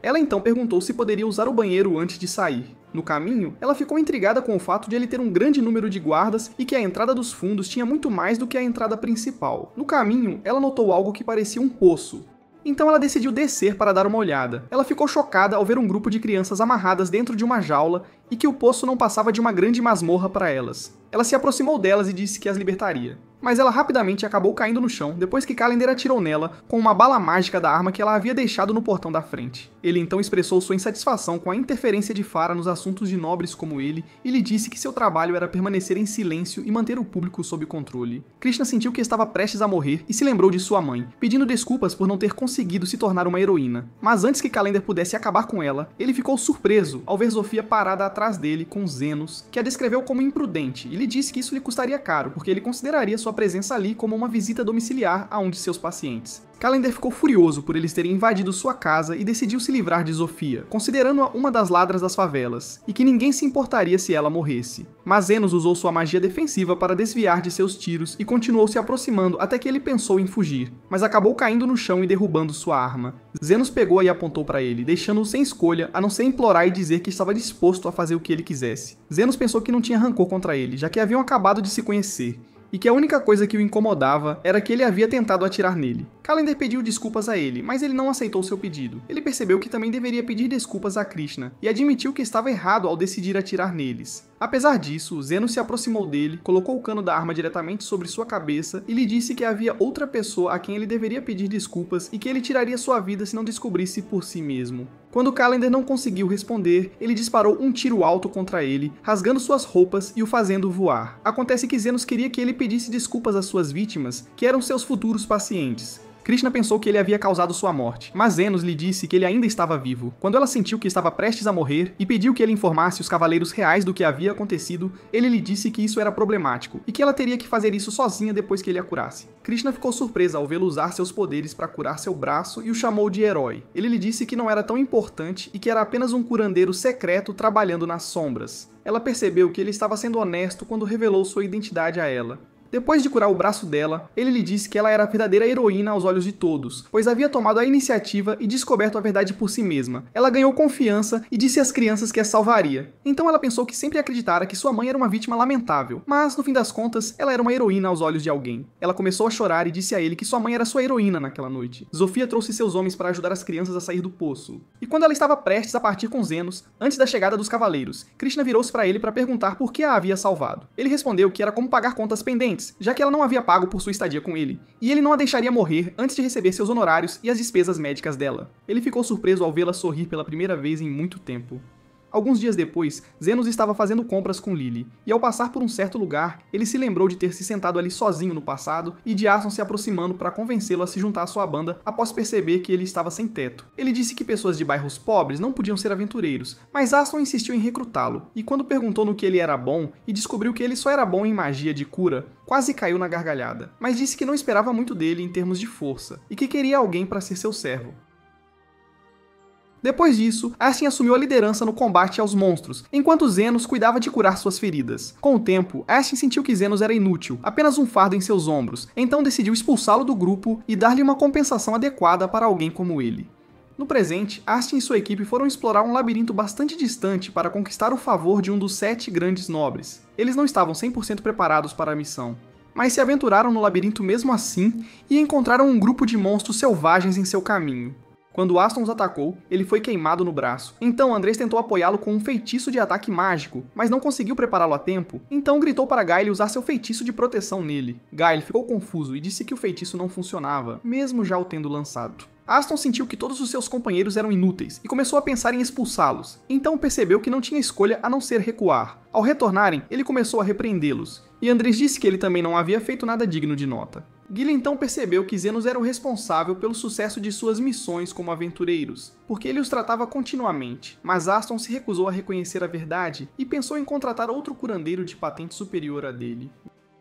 Ela então perguntou se poderia usar o banheiro antes de sair. No caminho, ela ficou intrigada com o fato de ele ter um grande número de guardas e que a entrada dos fundos tinha muito mais do que a entrada principal. No caminho, ela notou algo que parecia um poço. Então ela decidiu descer para dar uma olhada. Ela ficou chocada ao ver um grupo de crianças amarradas dentro de uma jaula e que o poço não passava de uma grande masmorra para elas. Ela se aproximou delas e disse que as libertaria. Mas ela rapidamente acabou caindo no chão depois que Calendar atirou nela com uma bala mágica da arma que ela havia deixado no portão da frente. Ele então expressou sua insatisfação com a interferência de Farah nos assuntos de nobres como ele e lhe disse que seu trabalho era permanecer em silêncio e manter o público sob controle. Krishna sentiu que estava prestes a morrer e se lembrou de sua mãe, pedindo desculpas por não ter conseguido se tornar uma heroína. Mas antes que Calendar pudesse acabar com ela, ele ficou surpreso ao ver Zofia parada atrás dele com Zenos, que a descreveu como imprudente e lhe disse que isso lhe custaria caro, porque ele consideraria sua presença ali como uma visita domiciliar a um de seus pacientes. Calendar ficou furioso por eles terem invadido sua casa e decidiu se livrar de Zofia, considerando-a uma das ladras das favelas, e que ninguém se importaria se ela morresse. Mas Zenos usou sua magia defensiva para desviar de seus tiros e continuou se aproximando até que ele pensou em fugir, mas acabou caindo no chão e derrubando sua arma. Zenos pegou e apontou para ele, deixando-o sem escolha a não ser implorar e dizer que estava disposto a fazer o que ele quisesse. Zenos pensou que não tinha rancor contra ele, já que haviam acabado de se conhecer, e que a única coisa que o incomodava era que ele havia tentado atirar nele. Calendar pediu desculpas a ele, mas ele não aceitou seu pedido. Ele percebeu que também deveria pedir desculpas a Krishna, e admitiu que estava errado ao decidir atirar neles. Apesar disso, Zenos se aproximou dele, colocou o cano da arma diretamente sobre sua cabeça e lhe disse que havia outra pessoa a quem ele deveria pedir desculpas e que ele tiraria sua vida se não descobrisse por si mesmo. Quando Calendar não conseguiu responder, ele disparou um tiro alto contra ele, rasgando suas roupas e o fazendo voar. Acontece que Zenos queria que ele pedisse desculpas às suas vítimas, que eram seus futuros pacientes. Krishna pensou que ele havia causado sua morte, mas Zenos lhe disse que ele ainda estava vivo. Quando ela sentiu que estava prestes a morrer e pediu que ele informasse os cavaleiros reais do que havia acontecido, ele lhe disse que isso era problemático e que ela teria que fazer isso sozinha depois que ele a curasse. Krishna ficou surpresa ao vê-lo usar seus poderes para curar seu braço e o chamou de herói. Ele lhe disse que não era tão importante e que era apenas um curandeiro secreto trabalhando nas sombras. Ela percebeu que ele estava sendo honesto quando revelou sua identidade a ela. Depois de curar o braço dela, ele lhe disse que ela era a verdadeira heroína aos olhos de todos, pois havia tomado a iniciativa e descoberto a verdade por si mesma. Ela ganhou confiança e disse às crianças que as salvaria. Então ela pensou que sempre acreditara que sua mãe era uma vítima lamentável, mas no fim das contas, ela era uma heroína aos olhos de alguém. Ela começou a chorar e disse a ele que sua mãe era sua heroína naquela noite. Zofia trouxe seus homens para ajudar as crianças a sair do poço. E quando ela estava prestes a partir com Zenos, antes da chegada dos cavaleiros, Krishna virou-se para ele para perguntar por que a havia salvado. Ele respondeu que era como pagar contas pendentes, já que ela não havia pago por sua estadia com ele, e ele não a deixaria morrer antes de receber seus honorários e as despesas médicas dela. Ele ficou surpreso ao vê-la sorrir pela primeira vez em muito tempo. Alguns dias depois, Zenos estava fazendo compras com Lily, e ao passar por um certo lugar, ele se lembrou de ter se sentado ali sozinho no passado e de Aston se aproximando para convencê-lo a se juntar à sua banda após perceber que ele estava sem teto. Ele disse que pessoas de bairros pobres não podiam ser aventureiros, mas Aston insistiu em recrutá-lo, e quando perguntou no que ele era bom e descobriu que ele só era bom em magia de cura, quase caiu na gargalhada, mas disse que não esperava muito dele em termos de força, e que queria alguém para ser seu servo. Depois disso, Astin assumiu a liderança no combate aos monstros, enquanto Zenos cuidava de curar suas feridas. Com o tempo, Astin sentiu que Zenos era inútil, apenas um fardo em seus ombros, então decidiu expulsá-lo do grupo e dar-lhe uma compensação adequada para alguém como ele. No presente, Astin e sua equipe foram explorar um labirinto bastante distante para conquistar o favor de um dos 7 grandes nobres. Eles não estavam 100% preparados para a missão, mas se aventuraram no labirinto mesmo assim e encontraram um grupo de monstros selvagens em seu caminho. Quando Aston os atacou, ele foi queimado no braço. Então Andrés tentou apoiá-lo com um feitiço de ataque mágico, mas não conseguiu prepará-lo a tempo, então gritou para Gael usar seu feitiço de proteção nele. Gael ficou confuso e disse que o feitiço não funcionava, mesmo já o tendo lançado. Aston sentiu que todos os seus companheiros eram inúteis e começou a pensar em expulsá-los, então percebeu que não tinha escolha a não ser recuar. Ao retornarem, ele começou a repreendê-los, e Andrés disse que ele também não havia feito nada digno de nota. Gil então percebeu que Zenos era o responsável pelo sucesso de suas missões como aventureiros, porque ele os tratava continuamente, mas Aston se recusou a reconhecer a verdade e pensou em contratar outro curandeiro de patente superior a dele.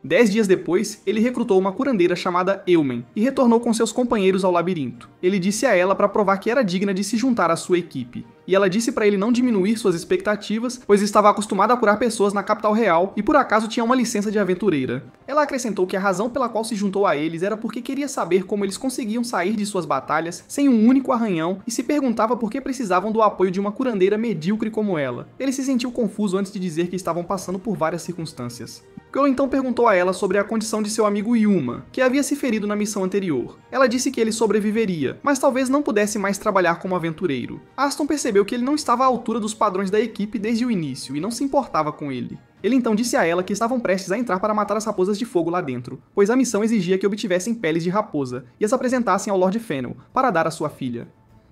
10 dias depois, ele recrutou uma curandeira chamada Eumen e retornou com seus companheiros ao labirinto. Ele disse a ela para provar que era digna de se juntar à sua equipe. E ela disse para ele não diminuir suas expectativas, pois estava acostumada a curar pessoas na capital real e por acaso tinha uma licença de aventureira. Ela acrescentou que a razão pela qual se juntou a eles era porque queria saber como eles conseguiam sair de suas batalhas sem um único arranhão e se perguntava por que precisavam do apoio de uma curandeira medíocre como ela. Ele se sentiu confuso antes de dizer que estavam passando por várias circunstâncias. Girl então perguntou a ela sobre a condição de seu amigo Yuma, que havia se ferido na missão anterior. Ela disse que ele sobreviveria, mas talvez não pudesse mais trabalhar como aventureiro. Aston percebeu que ele não estava à altura dos padrões da equipe desde o início e não se importava com ele. Ele então disse a ela que estavam prestes a entrar para matar as raposas de fogo lá dentro, pois a missão exigia que obtivessem peles de raposa e as apresentassem ao Lord Fennel, para dar à sua filha.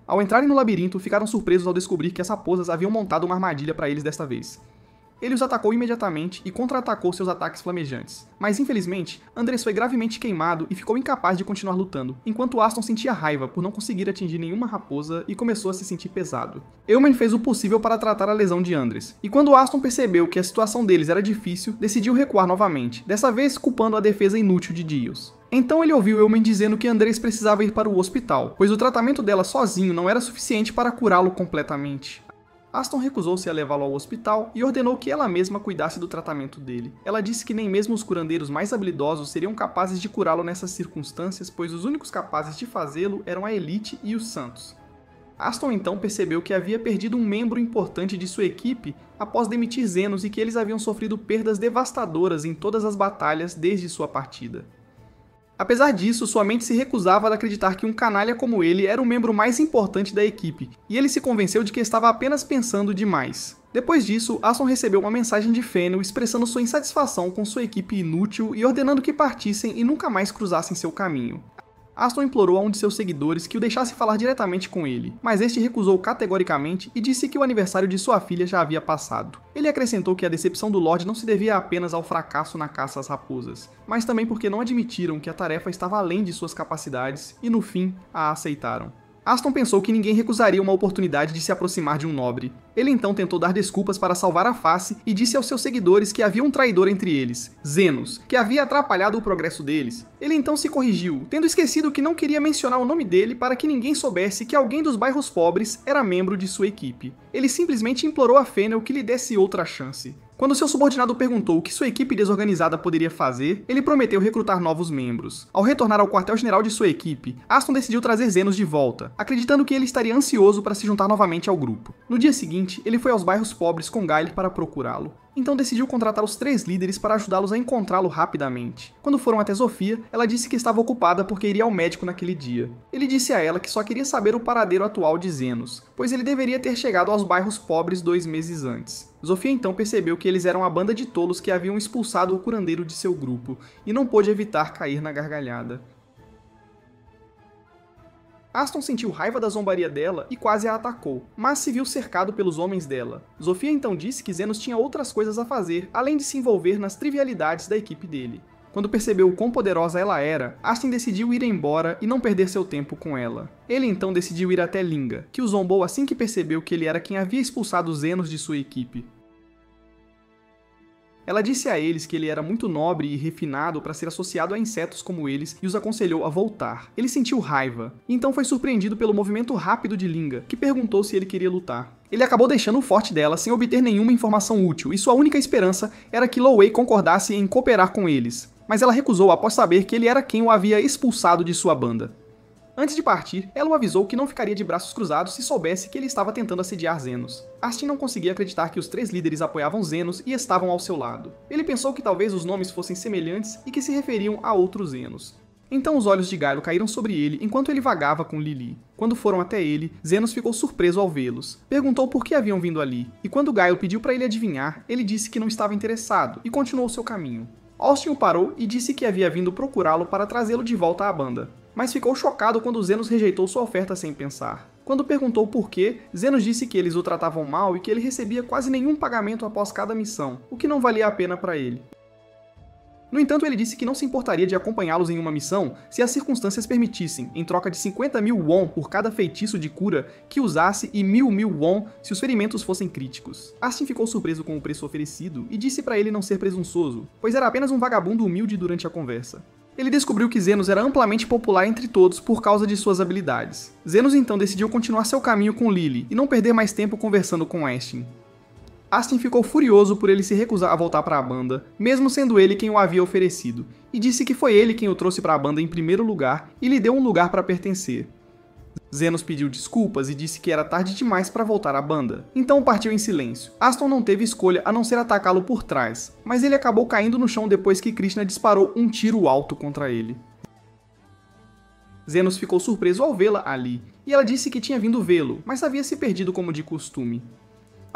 Ao entrarem no labirinto, ficaram surpresos ao descobrir que as raposas haviam montado uma armadilha para eles desta vez. Ele os atacou imediatamente e contra-atacou seus ataques flamejantes. Mas infelizmente, Andrés foi gravemente queimado e ficou incapaz de continuar lutando, enquanto Aston sentia raiva por não conseguir atingir nenhuma raposa e começou a se sentir pesado. Eumen fez o possível para tratar a lesão de Andrés, e quando Aston percebeu que a situação deles era difícil, decidiu recuar novamente, dessa vez culpando a defesa inútil de Giles. Então ele ouviu Eumen dizendo que Andrés precisava ir para o hospital, pois o tratamento dela sozinho não era suficiente para curá-lo completamente. Aston recusou-se a levá-lo ao hospital e ordenou que ela mesma cuidasse do tratamento dele. Ela disse que nem mesmo os curandeiros mais habilidosos seriam capazes de curá-lo nessas circunstâncias, pois os únicos capazes de fazê-lo eram a elite e os santos. Aston então percebeu que havia perdido um membro importante de sua equipe após demitir Zenos e que eles haviam sofrido perdas devastadoras em todas as batalhas desde sua partida. Apesar disso, sua mente se recusava a acreditar que um canalha como ele era o membro mais importante da equipe, e ele se convenceu de que estava apenas pensando demais. Depois disso, Aston recebeu uma mensagem de Fennel expressando sua insatisfação com sua equipe inútil e ordenando que partissem e nunca mais cruzassem seu caminho. Aston implorou a um de seus seguidores que o deixasse falar diretamente com ele, mas este recusou categoricamente e disse que o aniversário de sua filha já havia passado. Ele acrescentou que a decepção do Lorde não se devia apenas ao fracasso na caça às raposas, mas também porque não admitiram que a tarefa estava além de suas capacidades e, no fim, a aceitaram. Aston pensou que ninguém recusaria uma oportunidade de se aproximar de um nobre. Ele então tentou dar desculpas para salvar a face e disse aos seus seguidores que havia um traidor entre eles, Zenos, que havia atrapalhado o progresso deles. Ele então se corrigiu, tendo esquecido que não queria mencionar o nome dele para que ninguém soubesse que alguém dos bairros pobres era membro de sua equipe. Ele simplesmente implorou a Fennel que lhe desse outra chance. Quando seu subordinado perguntou o que sua equipe desorganizada poderia fazer, ele prometeu recrutar novos membros. Ao retornar ao quartel-general de sua equipe, Aston decidiu trazer Zenos de volta, acreditando que ele estaria ansioso para se juntar novamente ao grupo. No dia seguinte, ele foi aos bairros pobres com Gael para procurá-lo. Então decidiu contratar os 3 líderes para ajudá-los a encontrá-lo rapidamente. Quando foram até Zofia, ela disse que estava ocupada porque iria ao médico naquele dia. Ele disse a ela que só queria saber o paradeiro atual de Zenos, pois ele deveria ter chegado aos bairros pobres 2 meses antes. Zofia então percebeu que eles eram a banda de tolos que haviam expulsado o curandeiro de seu grupo, e não pôde evitar cair na gargalhada. Aston sentiu raiva da zombaria dela e quase a atacou, mas se viu cercado pelos homens dela. Zofia então disse que Zenos tinha outras coisas a fazer, além de se envolver nas trivialidades da equipe dele. Quando percebeu o quão poderosa ela era, Aston decidiu ir embora e não perder seu tempo com ela. Ele então decidiu ir até Linga, que o zombou assim que percebeu que ele era quem havia expulsado Zenos de sua equipe. Ela disse a eles que ele era muito nobre e refinado para ser associado a insetos como eles e os aconselhou a voltar. Ele sentiu raiva, e então foi surpreendido pelo movimento rápido de Linga, que perguntou se ele queria lutar. Ele acabou deixando o forte dela sem obter nenhuma informação útil, e sua única esperança era que Lowey concordasse em cooperar com eles. Mas ela recusou após saber que ele era quem o havia expulsado de sua banda. Antes de partir, ela o avisou que não ficaria de braços cruzados se soubesse que ele estava tentando assediar Zenos. Astin não conseguia acreditar que os 3 líderes apoiavam Zenos e estavam ao seu lado. Ele pensou que talvez os nomes fossem semelhantes e que se referiam a outros Zenos. Então os olhos de Gael caíram sobre ele enquanto ele vagava com Lily. Quando foram até ele, Zenos ficou surpreso ao vê-los. Perguntou por que haviam vindo ali, e quando Gael pediu para ele adivinhar, ele disse que não estava interessado e continuou seu caminho. Austin o parou e disse que havia vindo procurá-lo para trazê-lo de volta à banda. Mas ficou chocado quando Zenos rejeitou sua oferta sem pensar. Quando perguntou por quê, Zenos disse que eles o tratavam mal e que ele recebia quase nenhum pagamento após cada missão, o que não valia a pena para ele. No entanto, ele disse que não se importaria de acompanhá-los em uma missão se as circunstâncias permitissem, em troca de 50.000 won por cada feitiço de cura que usasse e 1.000 won se os ferimentos fossem críticos. Astin ficou surpreso com o preço oferecido e disse para ele não ser presunçoso, pois era apenas um vagabundo humilde durante a conversa. Ele descobriu que Zenos era amplamente popular entre todos por causa de suas habilidades. Zenos então decidiu continuar seu caminho com Lily e não perder mais tempo conversando com Astin. Astin ficou furioso por ele se recusar a voltar para a banda, mesmo sendo ele quem o havia oferecido, e disse que foi ele quem o trouxe para a banda em primeiro lugar e lhe deu um lugar para pertencer. Zenos pediu desculpas e disse que era tarde demais para voltar à banda, então partiu em silêncio. Aston não teve escolha a não ser atacá-lo por trás, mas ele acabou caindo no chão depois que Krishna disparou um tiro alto contra ele. Zenos ficou surpreso ao vê-la ali, e ela disse que tinha vindo vê-lo, mas havia se perdido como de costume.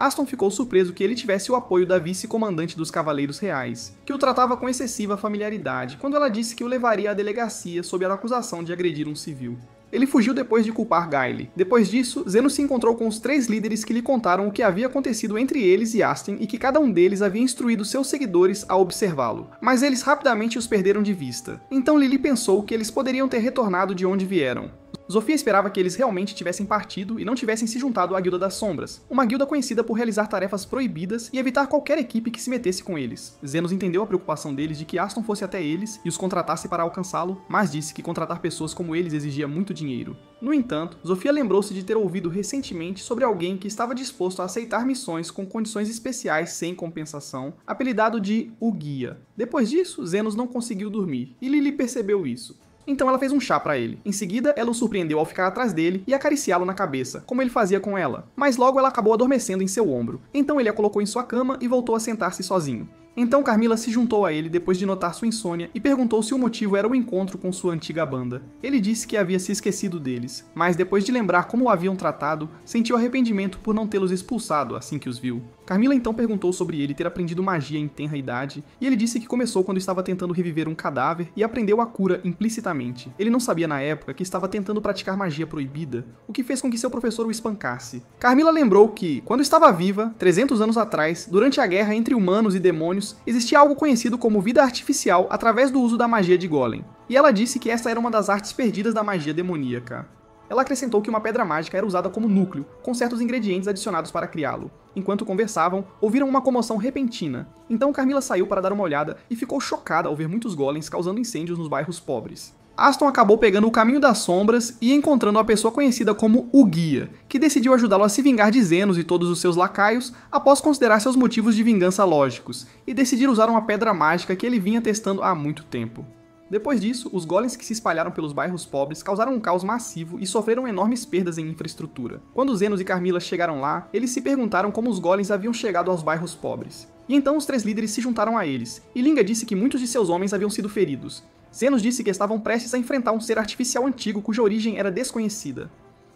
Aston ficou surpreso que ele tivesse o apoio da vice-comandante dos Cavaleiros Reais, que o tratava com excessiva familiaridade quando ela disse que o levaria à delegacia sob a acusação de agredir um civil. Ele fugiu depois de culpar Gaile. Depois disso, Zenos se encontrou com os 3 líderes que lhe contaram o que havia acontecido entre eles e Astin e que cada um deles havia instruído seus seguidores a observá-lo, mas eles rapidamente os perderam de vista. Então Lily pensou que eles poderiam ter retornado de onde vieram. Zofia esperava que eles realmente tivessem partido e não tivessem se juntado à Guilda das Sombras, uma guilda conhecida por realizar tarefas proibidas e evitar qualquer equipe que se metesse com eles. Zenos entendeu a preocupação deles de que Aston fosse até eles e os contratasse para alcançá-lo, mas disse que contratar pessoas como eles exigia muito dinheiro. No entanto, Zofia lembrou-se de ter ouvido recentemente sobre alguém que estava disposto a aceitar missões com condições especiais sem compensação, apelidado de O Guia. Depois disso, Zenos não conseguiu dormir, e Lily percebeu isso. Então ela fez um chá pra ele. Em seguida, ela o surpreendeu ao ficar atrás dele e acariciá-lo na cabeça, como ele fazia com ela. Mas logo ela acabou adormecendo em seu ombro. Então ele a colocou em sua cama e voltou a sentar-se sozinho. Então Carmilla se juntou a ele depois de notar sua insônia e perguntou se o motivo era o encontro com sua antiga banda. Ele disse que havia se esquecido deles, mas depois de lembrar como o haviam tratado, sentiu arrependimento por não tê-los expulsado assim que os viu. Carmilla então perguntou sobre ele ter aprendido magia em tenra idade, e ele disse que começou quando estava tentando reviver um cadáver e aprendeu a cura implicitamente. Ele não sabia na época que estava tentando praticar magia proibida, o que fez com que seu professor o espancasse. Carmilla lembrou que, quando estava viva, 300 anos atrás, durante a guerra entre humanos e demônios, existia algo conhecido como vida artificial através do uso da magia de Golem, e ela disse que essa era uma das artes perdidas da magia demoníaca. Ela acrescentou que uma pedra mágica era usada como núcleo, com certos ingredientes adicionados para criá-lo. Enquanto conversavam, ouviram uma comoção repentina. Então Carmilla saiu para dar uma olhada e ficou chocada ao ver muitos golems causando incêndios nos bairros pobres. Aston acabou pegando o caminho das sombras e encontrando uma pessoa conhecida como O Guia, que decidiu ajudá-lo a se vingar de Zenos e todos os seus lacaios após considerar seus motivos de vingança lógicos, e decidir usar uma pedra mágica que ele vinha testando há muito tempo. Depois disso, os golems que se espalharam pelos bairros pobres causaram um caos massivo e sofreram enormes perdas em infraestrutura. Quando Zenos e Carmilla chegaram lá, eles se perguntaram como os golems haviam chegado aos bairros pobres. E então os 3 líderes se juntaram a eles, e Linga disse que muitos de seus homens haviam sido feridos. Zenos disse que estavam prestes a enfrentar um ser artificial antigo cuja origem era desconhecida.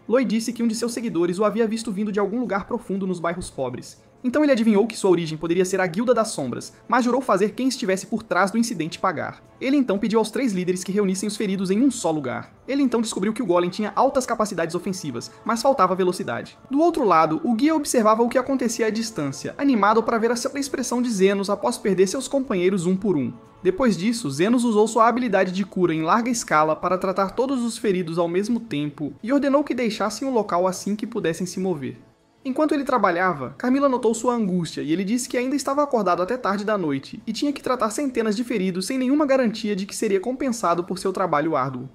Loi disse que um de seus seguidores o havia visto vindo de algum lugar profundo nos bairros pobres. Então ele adivinhou que sua origem poderia ser a Guilda das Sombras, mas jurou fazer quem estivesse por trás do incidente pagar. Ele então pediu aos 3 líderes que reunissem os feridos em um só lugar. Ele então descobriu que o Golem tinha altas capacidades ofensivas, mas faltava velocidade. Do outro lado, o guia observava o que acontecia à distância, animado para ver a expressão de Zenos após perder seus companheiros um por um. Depois disso, Zenos usou sua habilidade de cura em larga escala para tratar todos os feridos ao mesmo tempo e ordenou que deixassem o local assim que pudessem se mover. Enquanto ele trabalhava, Carmilla notou sua angústia e ele disse que ainda estava acordado até tarde da noite e tinha que tratar centenas de feridos sem nenhuma garantia de que seria compensado por seu trabalho árduo.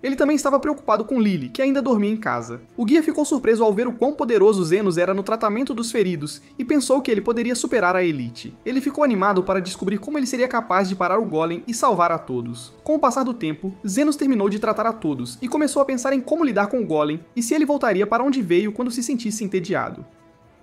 Ele também estava preocupado com Lily, que ainda dormia em casa. O guia ficou surpreso ao ver o quão poderoso Zenos era no tratamento dos feridos e pensou que ele poderia superar a elite. Ele ficou animado para descobrir como ele seria capaz de parar o Golem e salvar a todos. Com o passar do tempo, Zenos terminou de tratar a todos e começou a pensar em como lidar com o Golem e se ele voltaria para onde veio quando se sentisse entediado.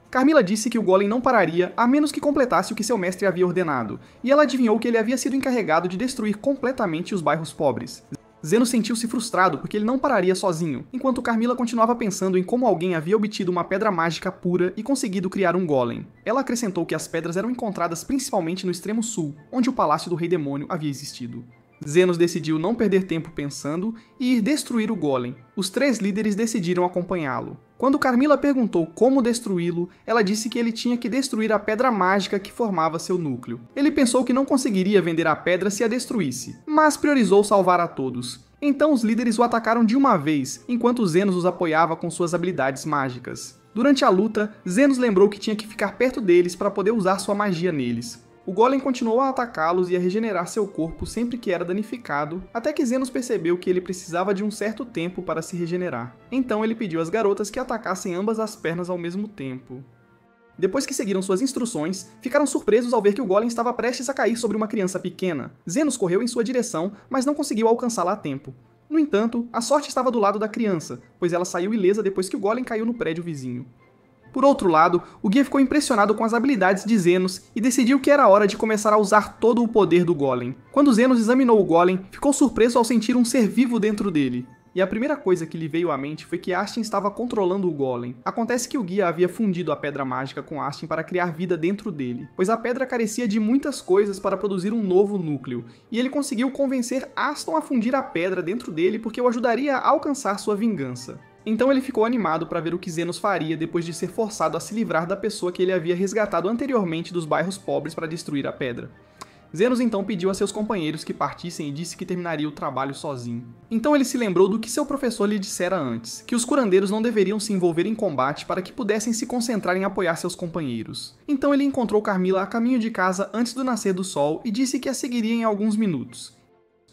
Carmilla disse que o Golem não pararia a menos que completasse o que seu mestre havia ordenado, e ela adivinhou que ele havia sido encarregado de destruir completamente os bairros pobres. Zenos sentiu-se frustrado porque ele não pararia sozinho, enquanto Carmilla continuava pensando em como alguém havia obtido uma pedra mágica pura e conseguido criar um golem. Ela acrescentou que as pedras eram encontradas principalmente no extremo sul, onde o palácio do Rei Demônio havia existido. Zenos decidiu não perder tempo pensando e ir destruir o golem. Os 3 líderes decidiram acompanhá-lo. Quando Carmilla perguntou como destruí-lo, ela disse que ele tinha que destruir a pedra mágica que formava seu núcleo. Ele pensou que não conseguiria vender a pedra se a destruísse, mas priorizou salvar a todos. Então os líderes o atacaram de uma vez, enquanto Zenos os apoiava com suas habilidades mágicas. Durante a luta, Zenos lembrou que tinha que ficar perto deles para poder usar sua magia neles. O golem continuou a atacá-los e a regenerar seu corpo sempre que era danificado, até que Zenos percebeu que ele precisava de um certo tempo para se regenerar. Então ele pediu às garotas que atacassem ambas as pernas ao mesmo tempo. Depois que seguiram suas instruções, ficaram surpresos ao ver que o golem estava prestes a cair sobre uma criança pequena. Zenos correu em sua direção, mas não conseguiu alcançá-la a tempo. No entanto, a sorte estava do lado da criança, pois ela saiu ilesa depois que o golem caiu no prédio vizinho. Por outro lado, o guia ficou impressionado com as habilidades de Zenos e decidiu que era hora de começar a usar todo o poder do golem. Quando Zenos examinou o golem, ficou surpreso ao sentir um ser vivo dentro dele. E a primeira coisa que lhe veio à mente foi que Astin estava controlando o golem. Acontece que o guia havia fundido a pedra mágica com Astin para criar vida dentro dele, pois a pedra carecia de muitas coisas para produzir um novo núcleo, e ele conseguiu convencer Aston a fundir a pedra dentro dele porque o ajudaria a alcançar sua vingança. Então ele ficou animado para ver o que Zenos faria depois de ser forçado a se livrar da pessoa que ele havia resgatado anteriormente dos bairros pobres para destruir a pedra. Zenos então pediu a seus companheiros que partissem e disse que terminaria o trabalho sozinho. Então ele se lembrou do que seu professor lhe dissera antes, que os curandeiros não deveriam se envolver em combate para que pudessem se concentrar em apoiar seus companheiros. Então ele encontrou Carmilla a caminho de casa antes do nascer do sol e disse que a seguiria em alguns minutos.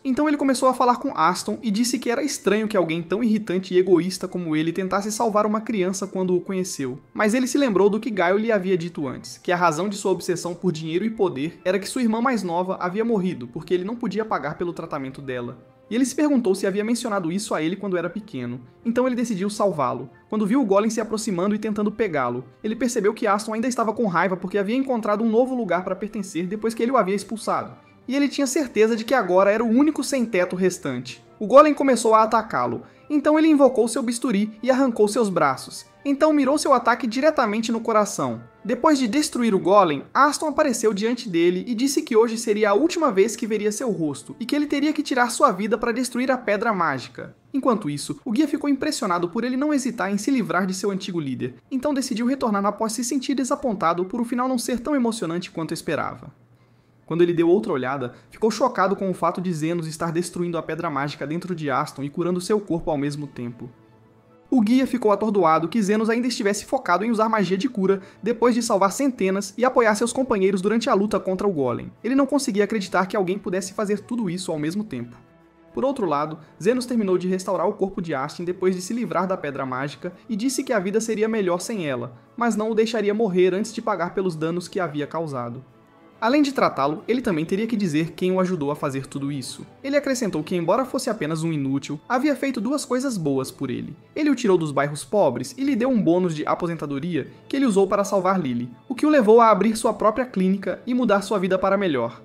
Então ele começou a falar com Aston e disse que era estranho que alguém tão irritante e egoísta como ele tentasse salvar uma criança quando o conheceu. Mas ele se lembrou do que Gaio lhe havia dito antes, que a razão de sua obsessão por dinheiro e poder era que sua irmã mais nova havia morrido porque ele não podia pagar pelo tratamento dela. E ele se perguntou se havia mencionado isso a ele quando era pequeno. Então ele decidiu salvá-lo. Quando viu o golem se aproximando e tentando pegá-lo, ele percebeu que Aston ainda estava com raiva porque havia encontrado um novo lugar para pertencer depois que ele o havia expulsado. E ele tinha certeza de que agora era o único sem-teto restante. O golem começou a atacá-lo, então ele invocou seu bisturi e arrancou seus braços. Então mirou seu ataque diretamente no coração. Depois de destruir o golem, Aston apareceu diante dele e disse que hoje seria a última vez que veria seu rosto, e que ele teria que tirar sua vida para destruir a pedra mágica. Enquanto isso, o guia ficou impressionado por ele não hesitar em se livrar de seu antigo líder, então decidiu retornar após se sentir desapontado por o final não ser tão emocionante quanto esperava. Quando ele deu outra olhada, ficou chocado com o fato de Zenos estar destruindo a pedra mágica dentro de Aston e curando seu corpo ao mesmo tempo. O guia ficou atordoado que Zenos ainda estivesse focado em usar magia de cura depois de salvar centenas e apoiar seus companheiros durante a luta contra o golem. Ele não conseguia acreditar que alguém pudesse fazer tudo isso ao mesmo tempo. Por outro lado, Zenos terminou de restaurar o corpo de Astin depois de se livrar da pedra mágica e disse que a vida seria melhor sem ela, mas não o deixaria morrer antes de pagar pelos danos que havia causado. Além de tratá-lo, ele também teria que dizer quem o ajudou a fazer tudo isso. Ele acrescentou que, embora fosse apenas um inútil, havia feito 2 coisas boas por ele. Ele o tirou dos bairros pobres e lhe deu um bônus de aposentadoria que ele usou para salvar Lily, o que o levou a abrir sua própria clínica e mudar sua vida para melhor.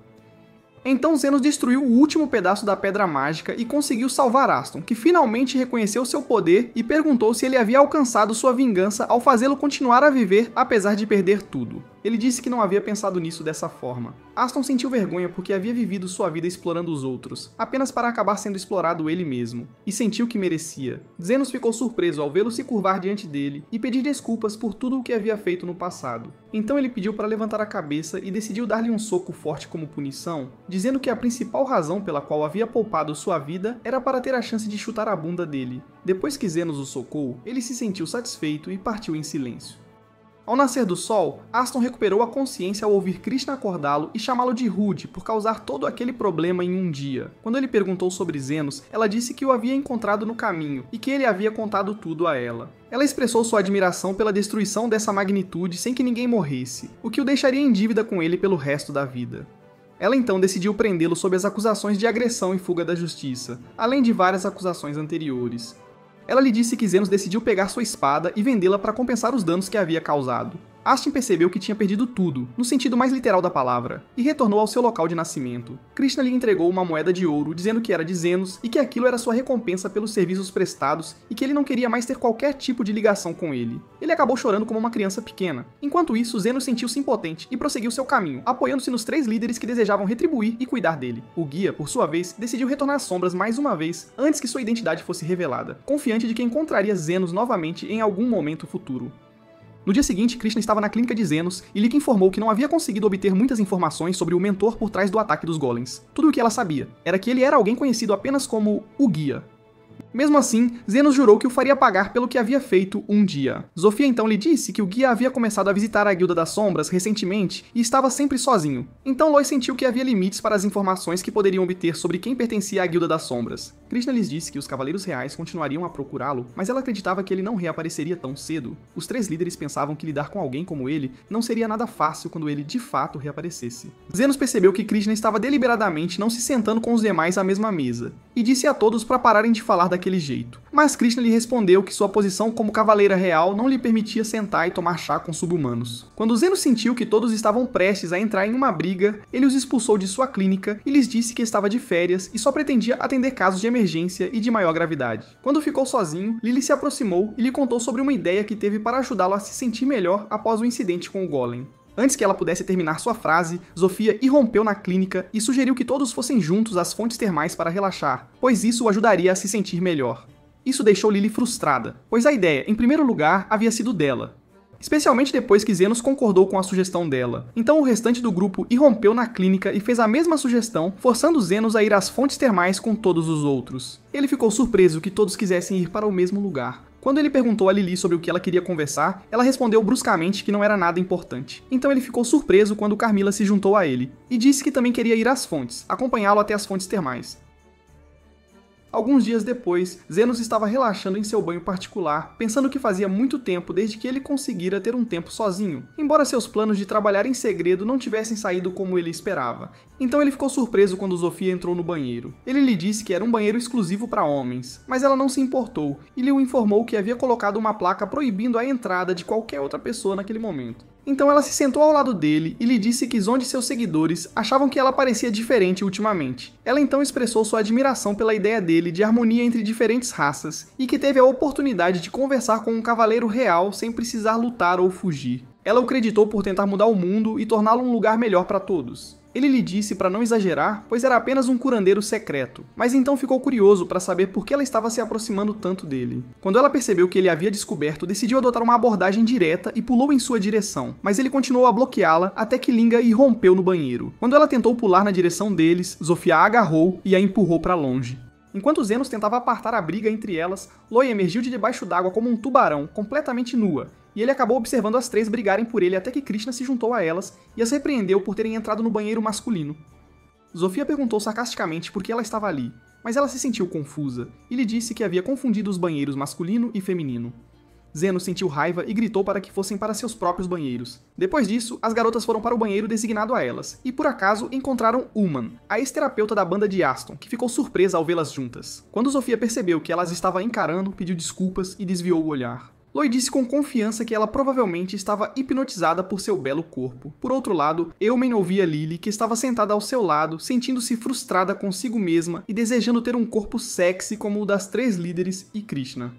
Então Zenos destruiu o último pedaço da pedra mágica e conseguiu salvar Aston, que finalmente reconheceu seu poder e perguntou se ele havia alcançado sua vingança ao fazê-lo continuar a viver apesar de perder tudo. Ele disse que não havia pensado nisso dessa forma. Aston sentiu vergonha porque havia vivido sua vida explorando os outros, apenas para acabar sendo explorado ele mesmo, e sentiu que merecia. Zenos ficou surpreso ao vê-lo se curvar diante dele e pedir desculpas por tudo o que havia feito no passado. Então ele pediu para levantar a cabeça e decidiu dar-lhe um soco forte como punição, dizendo que a principal razão pela qual havia poupado sua vida era para ter a chance de chutar a bunda dele. Depois que Zenos o socou, ele se sentiu satisfeito e partiu em silêncio. Ao nascer do sol, Aston recuperou a consciência ao ouvir Krishna acordá-lo e chamá-lo de rude por causar todo aquele problema em um dia. Quando ele perguntou sobre Zenos, ela disse que o havia encontrado no caminho e que ele havia contado tudo a ela. Ela expressou sua admiração pela destruição dessa magnitude sem que ninguém morresse, o que o deixaria em dívida com ele pelo resto da vida. Ela então decidiu prendê-lo sob as acusações de agressão e fuga da justiça, além de várias acusações anteriores. Ela lhe disse que Zenos decidiu pegar sua espada e vendê-la para compensar os danos que havia causado. Astin percebeu que tinha perdido tudo, no sentido mais literal da palavra, e retornou ao seu local de nascimento. Krishna lhe entregou uma moeda de ouro, dizendo que era de Zenos e que aquilo era sua recompensa pelos serviços prestados e que ele não queria mais ter qualquer tipo de ligação com ele. Ele acabou chorando como uma criança pequena. Enquanto isso, Zenos sentiu-se impotente e prosseguiu seu caminho, apoiando-se nos 3 líderes que desejavam retribuir e cuidar dele. O guia, por sua vez, decidiu retornar às sombras mais uma vez, antes que sua identidade fosse revelada, confiante de que encontraria Zenos novamente em algum momento futuro. No dia seguinte, Krishna estava na clínica de Zenos e Lika informou que não havia conseguido obter muitas informações sobre o mentor por trás do ataque dos golems. Tudo o que ela sabia era que ele era alguém conhecido apenas como o Guia. Mesmo assim, Zenos jurou que o faria pagar pelo que havia feito um dia. Zofia então lhe disse que o guia havia começado a visitar a Guilda das Sombras recentemente e estava sempre sozinho. Então Loi sentiu que havia limites para as informações que poderiam obter sobre quem pertencia à Guilda das Sombras. Krishna lhes disse que os Cavaleiros Reais continuariam a procurá-lo, mas ela acreditava que ele não reapareceria tão cedo. Os 3 líderes pensavam que lidar com alguém como ele não seria nada fácil quando ele de fato reaparecesse. Zenos percebeu que Krishna estava deliberadamente não se sentando com os demais à mesma mesa, e disse a todos para pararem de falar daquele jeito. Mas Krishna lhe respondeu que sua posição como cavaleira real não lhe permitia sentar e tomar chá com sub-humanos. Quando Zenos sentiu que todos estavam prestes a entrar em uma briga, ele os expulsou de sua clínica e lhes disse que estava de férias e só pretendia atender casos de emergência e de maior gravidade. Quando ficou sozinho, Lily se aproximou e lhe contou sobre uma ideia que teve para ajudá-lo a se sentir melhor após o incidente com o Golem. Antes que ela pudesse terminar sua frase, Zofia irrompeu na clínica e sugeriu que todos fossem juntos às fontes termais para relaxar, pois isso o ajudaria a se sentir melhor. Isso deixou Lily frustrada, pois a ideia, em primeiro lugar, havia sido dela. Especialmente depois que Zenos concordou com a sugestão dela. Então o restante do grupo irrompeu na clínica e fez a mesma sugestão, forçando Zenos a ir às fontes termais com todos os outros. Ele ficou surpreso que todos quisessem ir para o mesmo lugar. Quando ele perguntou a Lily sobre o que ela queria conversar, ela respondeu bruscamente que não era nada importante. Então ele ficou surpreso quando Carmilla se juntou a ele, e disse que também queria ir às fontes, acompanhá-lo até as fontes termais. Alguns dias depois, Zenos estava relaxando em seu banho particular, pensando que fazia muito tempo desde que ele conseguira ter um tempo sozinho, embora seus planos de trabalhar em segredo não tivessem saído como ele esperava. Então ele ficou surpreso quando Zofia entrou no banheiro. Ele lhe disse que era um banheiro exclusivo para homens, mas ela não se importou e lhe informou que havia colocado uma placa proibindo a entrada de qualquer outra pessoa naquele momento. Então ela se sentou ao lado dele e lhe disse que Zonde e seus seguidores achavam que ela parecia diferente ultimamente. Ela então expressou sua admiração pela ideia dele de harmonia entre diferentes raças e que teve a oportunidade de conversar com um cavaleiro real sem precisar lutar ou fugir. Ela o creditou por tentar mudar o mundo e torná-lo um lugar melhor para todos. Ele lhe disse para não exagerar, pois era apenas um curandeiro secreto, mas então ficou curioso para saber por que ela estava se aproximando tanto dele. Quando ela percebeu que ele havia descoberto, decidiu adotar uma abordagem direta e pulou em sua direção, mas ele continuou a bloqueá-la até que Linga irrompeu no banheiro. Quando ela tentou pular na direção deles, Zofia a agarrou e a empurrou para longe. Enquanto Zenos tentava apartar a briga entre elas, Loi emergiu de debaixo d'água como um tubarão, completamente nua, e ele acabou observando as 3 brigarem por ele até que Krishna se juntou a elas e as repreendeu por terem entrado no banheiro masculino. Zofia perguntou sarcasticamente por que ela estava ali, mas ela se sentiu confusa, e lhe disse que havia confundido os banheiros masculino e feminino. Zenos sentiu raiva e gritou para que fossem para seus próprios banheiros. Depois disso, as garotas foram para o banheiro designado a elas, e por acaso encontraram Uman, a ex-terapeuta da banda de Aston, que ficou surpresa ao vê-las juntas. Quando Zofia percebeu que elas estavam encarando, pediu desculpas e desviou o olhar. Loi disse com confiança que ela provavelmente estava hipnotizada por seu belo corpo. Por outro lado, Eumen ouvia Lily, que estava sentada ao seu lado, sentindo-se frustrada consigo mesma e desejando ter um corpo sexy como o das 3 líderes e Krishna.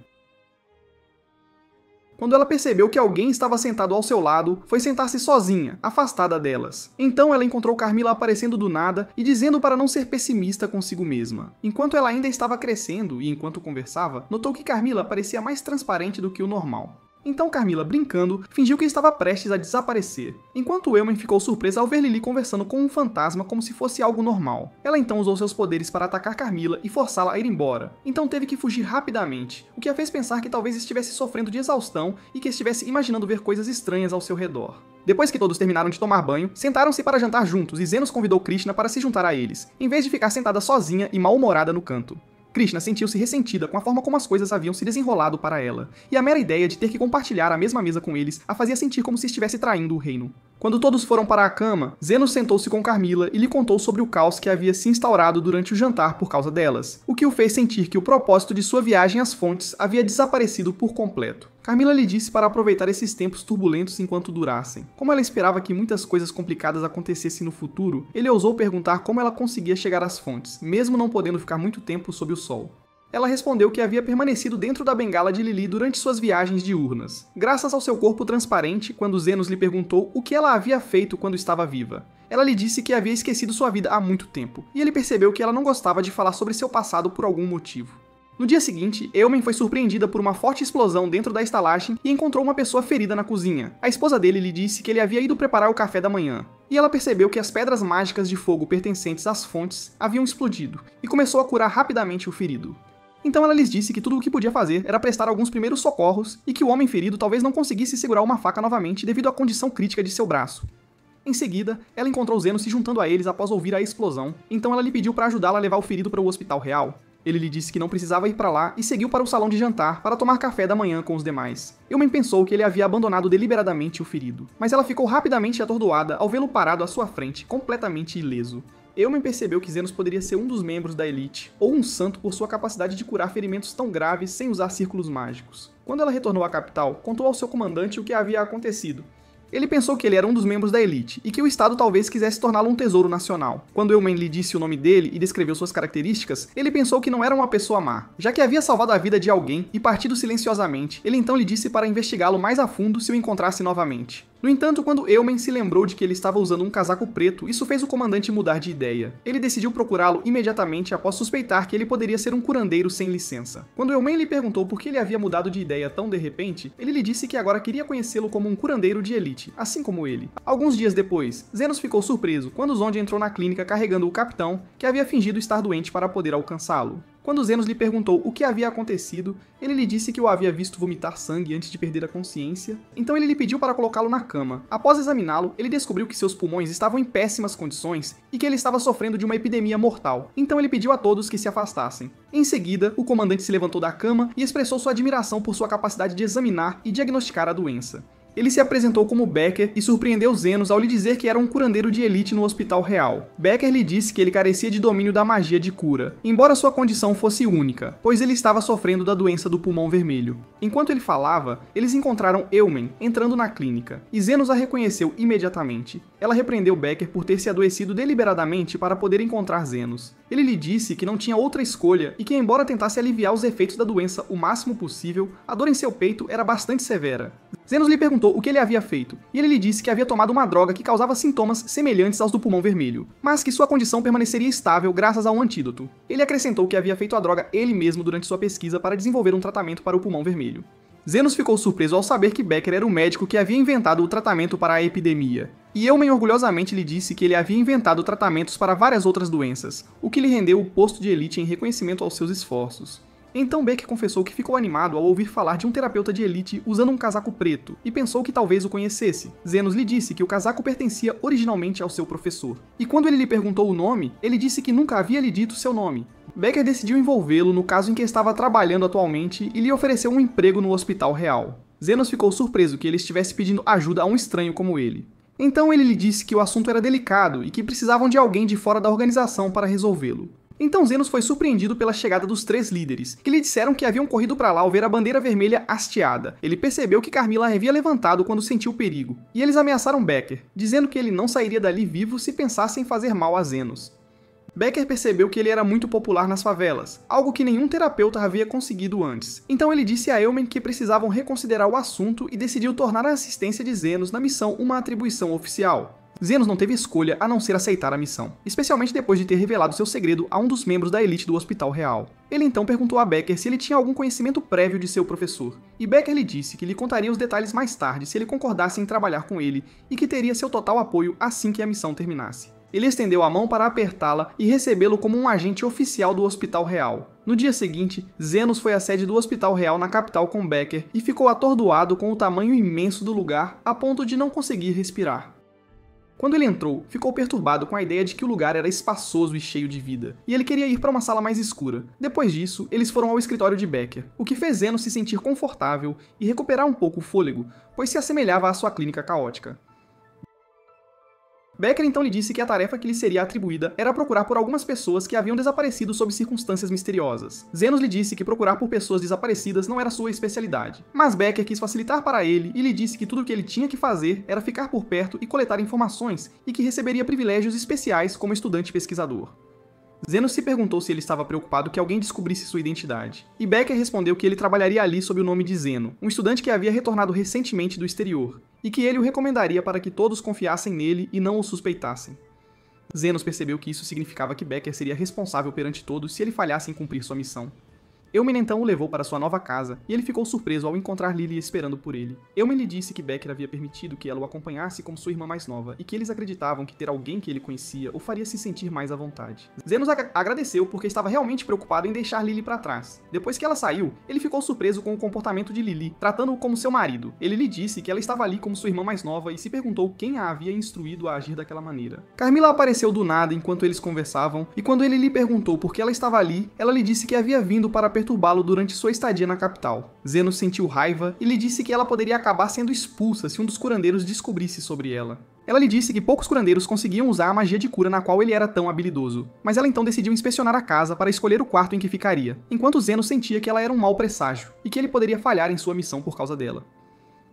Quando ela percebeu que alguém estava sentado ao seu lado, foi sentar-se sozinha, afastada delas. Então ela encontrou Carmilla aparecendo do nada e dizendo para não ser pessimista consigo mesma. Enquanto ela ainda estava crescendo e enquanto conversava, notou que Carmilla parecia mais transparente do que o normal. Então Carmilla, brincando, fingiu que estava prestes a desaparecer, enquanto Eumen ficou surpresa ao ver Lily conversando com um fantasma como se fosse algo normal. Ela então usou seus poderes para atacar Carmilla e forçá-la a ir embora, então teve que fugir rapidamente, o que a fez pensar que talvez estivesse sofrendo de exaustão e que estivesse imaginando ver coisas estranhas ao seu redor. Depois que todos terminaram de tomar banho, sentaram-se para jantar juntos e Zenos convidou Krishna para se juntar a eles, em vez de ficar sentada sozinha e mal-humorada no canto. Krishna sentiu-se ressentida com a forma como as coisas haviam se desenrolado para ela, e a mera ideia de ter que compartilhar a mesma mesa com eles a fazia sentir como se estivesse traindo o reino. Quando todos foram para a cama, Zenos sentou-se com Carmila e lhe contou sobre o caos que havia se instaurado durante o jantar por causa delas, o que o fez sentir que o propósito de sua viagem às fontes havia desaparecido por completo. Carmila lhe disse para aproveitar esses tempos turbulentos enquanto durassem. Como ela esperava que muitas coisas complicadas acontecessem no futuro, ele ousou perguntar como ela conseguia chegar às fontes, mesmo não podendo ficar muito tempo sob o sol. Ela respondeu que havia permanecido dentro da bengala de Lili durante suas viagens diurnas, graças ao seu corpo transparente quando Zenos lhe perguntou o que ela havia feito quando estava viva. Ela lhe disse que havia esquecido sua vida há muito tempo, e ele percebeu que ela não gostava de falar sobre seu passado por algum motivo. No dia seguinte, Eumen foi surpreendida por uma forte explosão dentro da estalagem e encontrou uma pessoa ferida na cozinha. A esposa dele lhe disse que ele havia ido preparar o café da manhã, e ela percebeu que as pedras mágicas de fogo pertencentes às fontes haviam explodido, e começou a curar rapidamente o ferido. Então ela lhes disse que tudo o que podia fazer era prestar alguns primeiros socorros e que o homem ferido talvez não conseguisse segurar uma faca novamente devido à condição crítica de seu braço. Em seguida, ela encontrou Zenos se juntando a eles após ouvir a explosão, então ela lhe pediu para ajudá-la a levar o ferido para o hospital real. Ele lhe disse que não precisava ir para lá e seguiu para o salão de jantar para tomar café da manhã com os demais. Eumen pensou que ele havia abandonado deliberadamente o ferido, mas ela ficou rapidamente atordoada ao vê-lo parado à sua frente, completamente ileso. Eumen percebeu que Zenos poderia ser um dos membros da elite, ou um santo por sua capacidade de curar ferimentos tão graves sem usar círculos mágicos. Quando ela retornou à capital, contou ao seu comandante o que havia acontecido. Ele pensou que ele era um dos membros da elite, e que o Estado talvez quisesse torná-lo um tesouro nacional. Quando Eumen lhe disse o nome dele e descreveu suas características, ele pensou que não era uma pessoa má, já que havia salvado a vida de alguém e partido silenciosamente. Ele então lhe disse para investigá-lo mais a fundo se o encontrasse novamente. No entanto, quando Eumen se lembrou de que ele estava usando um casaco preto, isso fez o comandante mudar de ideia. Ele decidiu procurá-lo imediatamente após suspeitar que ele poderia ser um curandeiro sem licença. Quando Eumen lhe perguntou por que ele havia mudado de ideia tão de repente, ele lhe disse que agora queria conhecê-lo como um curandeiro de elite, assim como ele. Alguns dias depois, Zenos ficou surpreso quando Zonde entrou na clínica carregando o capitão, que havia fingido estar doente para poder alcançá-lo. Quando Zenos lhe perguntou o que havia acontecido, ele lhe disse que o havia visto vomitar sangue antes de perder a consciência, então ele lhe pediu para colocá-lo na cama. Após examiná-lo, ele descobriu que seus pulmões estavam em péssimas condições e que ele estava sofrendo de uma epidemia mortal, então ele pediu a todos que se afastassem. Em seguida, o comandante se levantou da cama e expressou sua admiração por sua capacidade de examinar e diagnosticar a doença. Ele se apresentou como Becker e surpreendeu Zenos ao lhe dizer que era um curandeiro de elite no Hospital Real. Becker lhe disse que ele carecia de domínio da magia de cura, embora sua condição fosse única, pois ele estava sofrendo da doença do pulmão vermelho. Enquanto ele falava, eles encontraram Eumen entrando na clínica, e Zenos a reconheceu imediatamente. Ela repreendeu Becker por ter se adoecido deliberadamente para poder encontrar Zenos. Ele lhe disse que não tinha outra escolha e que, embora tentasse aliviar os efeitos da doença o máximo possível, a dor em seu peito era bastante severa. Zenos lhe perguntou o que ele havia feito, e ele lhe disse que havia tomado uma droga que causava sintomas semelhantes aos do pulmão vermelho, mas que sua condição permaneceria estável graças a um antídoto. Ele acrescentou que havia feito a droga ele mesmo durante sua pesquisa para desenvolver um tratamento para o pulmão vermelho. Zenos ficou surpreso ao saber que Becker era o médico que havia inventado o tratamento para a epidemia, e Eumen orgulhosamente lhe disse que ele havia inventado tratamentos para várias outras doenças, o que lhe rendeu o posto de elite em reconhecimento aos seus esforços. Então Becker confessou que ficou animado ao ouvir falar de um terapeuta de elite usando um casaco preto, e pensou que talvez o conhecesse. Zenos lhe disse que o casaco pertencia originalmente ao seu professor. E quando ele lhe perguntou o nome, ele disse que nunca havia lhe dito seu nome. Becker decidiu envolvê-lo no caso em que estava trabalhando atualmente e lhe ofereceu um emprego no Hospital Real. Zenos ficou surpreso que ele estivesse pedindo ajuda a um estranho como ele. Então ele lhe disse que o assunto era delicado e que precisavam de alguém de fora da organização para resolvê-lo. Então Zenos foi surpreendido pela chegada dos 3 líderes, que lhe disseram que haviam corrido para lá ao ver a bandeira vermelha hasteada. Ele percebeu que Carmila havia levantado quando sentiu o perigo, e eles ameaçaram Becker, dizendo que ele não sairia dali vivo se pensasse em fazer mal a Zenos. Becker percebeu que ele era muito popular nas favelas, algo que nenhum terapeuta havia conseguido antes. Então ele disse a Eumen que precisavam reconsiderar o assunto e decidiu tornar a assistência de Zenos na missão uma atribuição oficial. Zenos não teve escolha a não ser aceitar a missão, especialmente depois de ter revelado seu segredo a um dos membros da elite do Hospital Real. Ele então perguntou a Becker se ele tinha algum conhecimento prévio de seu professor, e Becker lhe disse que lhe contaria os detalhes mais tarde se ele concordasse em trabalhar com ele e que teria seu total apoio assim que a missão terminasse. Ele estendeu a mão para apertá-la e recebê-lo como um agente oficial do Hospital Real. No dia seguinte, Zenos foi à sede do Hospital Real na capital com Becker e ficou atordoado com o tamanho imenso do lugar a ponto de não conseguir respirar. Quando ele entrou, ficou perturbado com a ideia de que o lugar era espaçoso e cheio de vida, e ele queria ir para uma sala mais escura. Depois disso, eles foram ao escritório de Becker, o que fez Zenos se sentir confortável e recuperar um pouco o fôlego, pois se assemelhava à sua clínica caótica. Becker então lhe disse que a tarefa que lhe seria atribuída era procurar por algumas pessoas que haviam desaparecido sob circunstâncias misteriosas. Zenos lhe disse que procurar por pessoas desaparecidas não era sua especialidade, mas Becker quis facilitar para ele e lhe disse que tudo o que ele tinha que fazer era ficar por perto e coletar informações e que receberia privilégios especiais como estudante pesquisador. Zenos se perguntou se ele estava preocupado que alguém descobrisse sua identidade, e Becker respondeu que ele trabalharia ali sob o nome de Zeno, um estudante que havia retornado recentemente do exterior, e que ele o recomendaria para que todos confiassem nele e não o suspeitassem. Zenos percebeu que isso significava que Becker seria responsável perante todos se ele falhasse em cumprir sua missão. Eumen então o levou para sua nova casa, e ele ficou surpreso ao encontrar Lily esperando por ele. Eumen lhe disse que Becker havia permitido que ela o acompanhasse como sua irmã mais nova, e que eles acreditavam que ter alguém que ele conhecia o faria se sentir mais à vontade. Zenos agradeceu porque estava realmente preocupado em deixar Lily para trás. Depois que ela saiu, ele ficou surpreso com o comportamento de Lily, tratando-o como seu marido. Ele lhe disse que ela estava ali como sua irmã mais nova e se perguntou quem a havia instruído a agir daquela maneira. Carmilla apareceu do nada enquanto eles conversavam, e quando ele lhe perguntou por que ela estava ali, ela lhe disse que havia vindo para perturbá-lo durante sua estadia na capital. Zenos sentiu raiva e lhe disse que ela poderia acabar sendo expulsa se um dos curandeiros descobrisse sobre ela. Ela lhe disse que poucos curandeiros conseguiam usar a magia de cura na qual ele era tão habilidoso, mas ela então decidiu inspecionar a casa para escolher o quarto em que ficaria, enquanto Zenos sentia que ela era um mau presságio e que ele poderia falhar em sua missão por causa dela.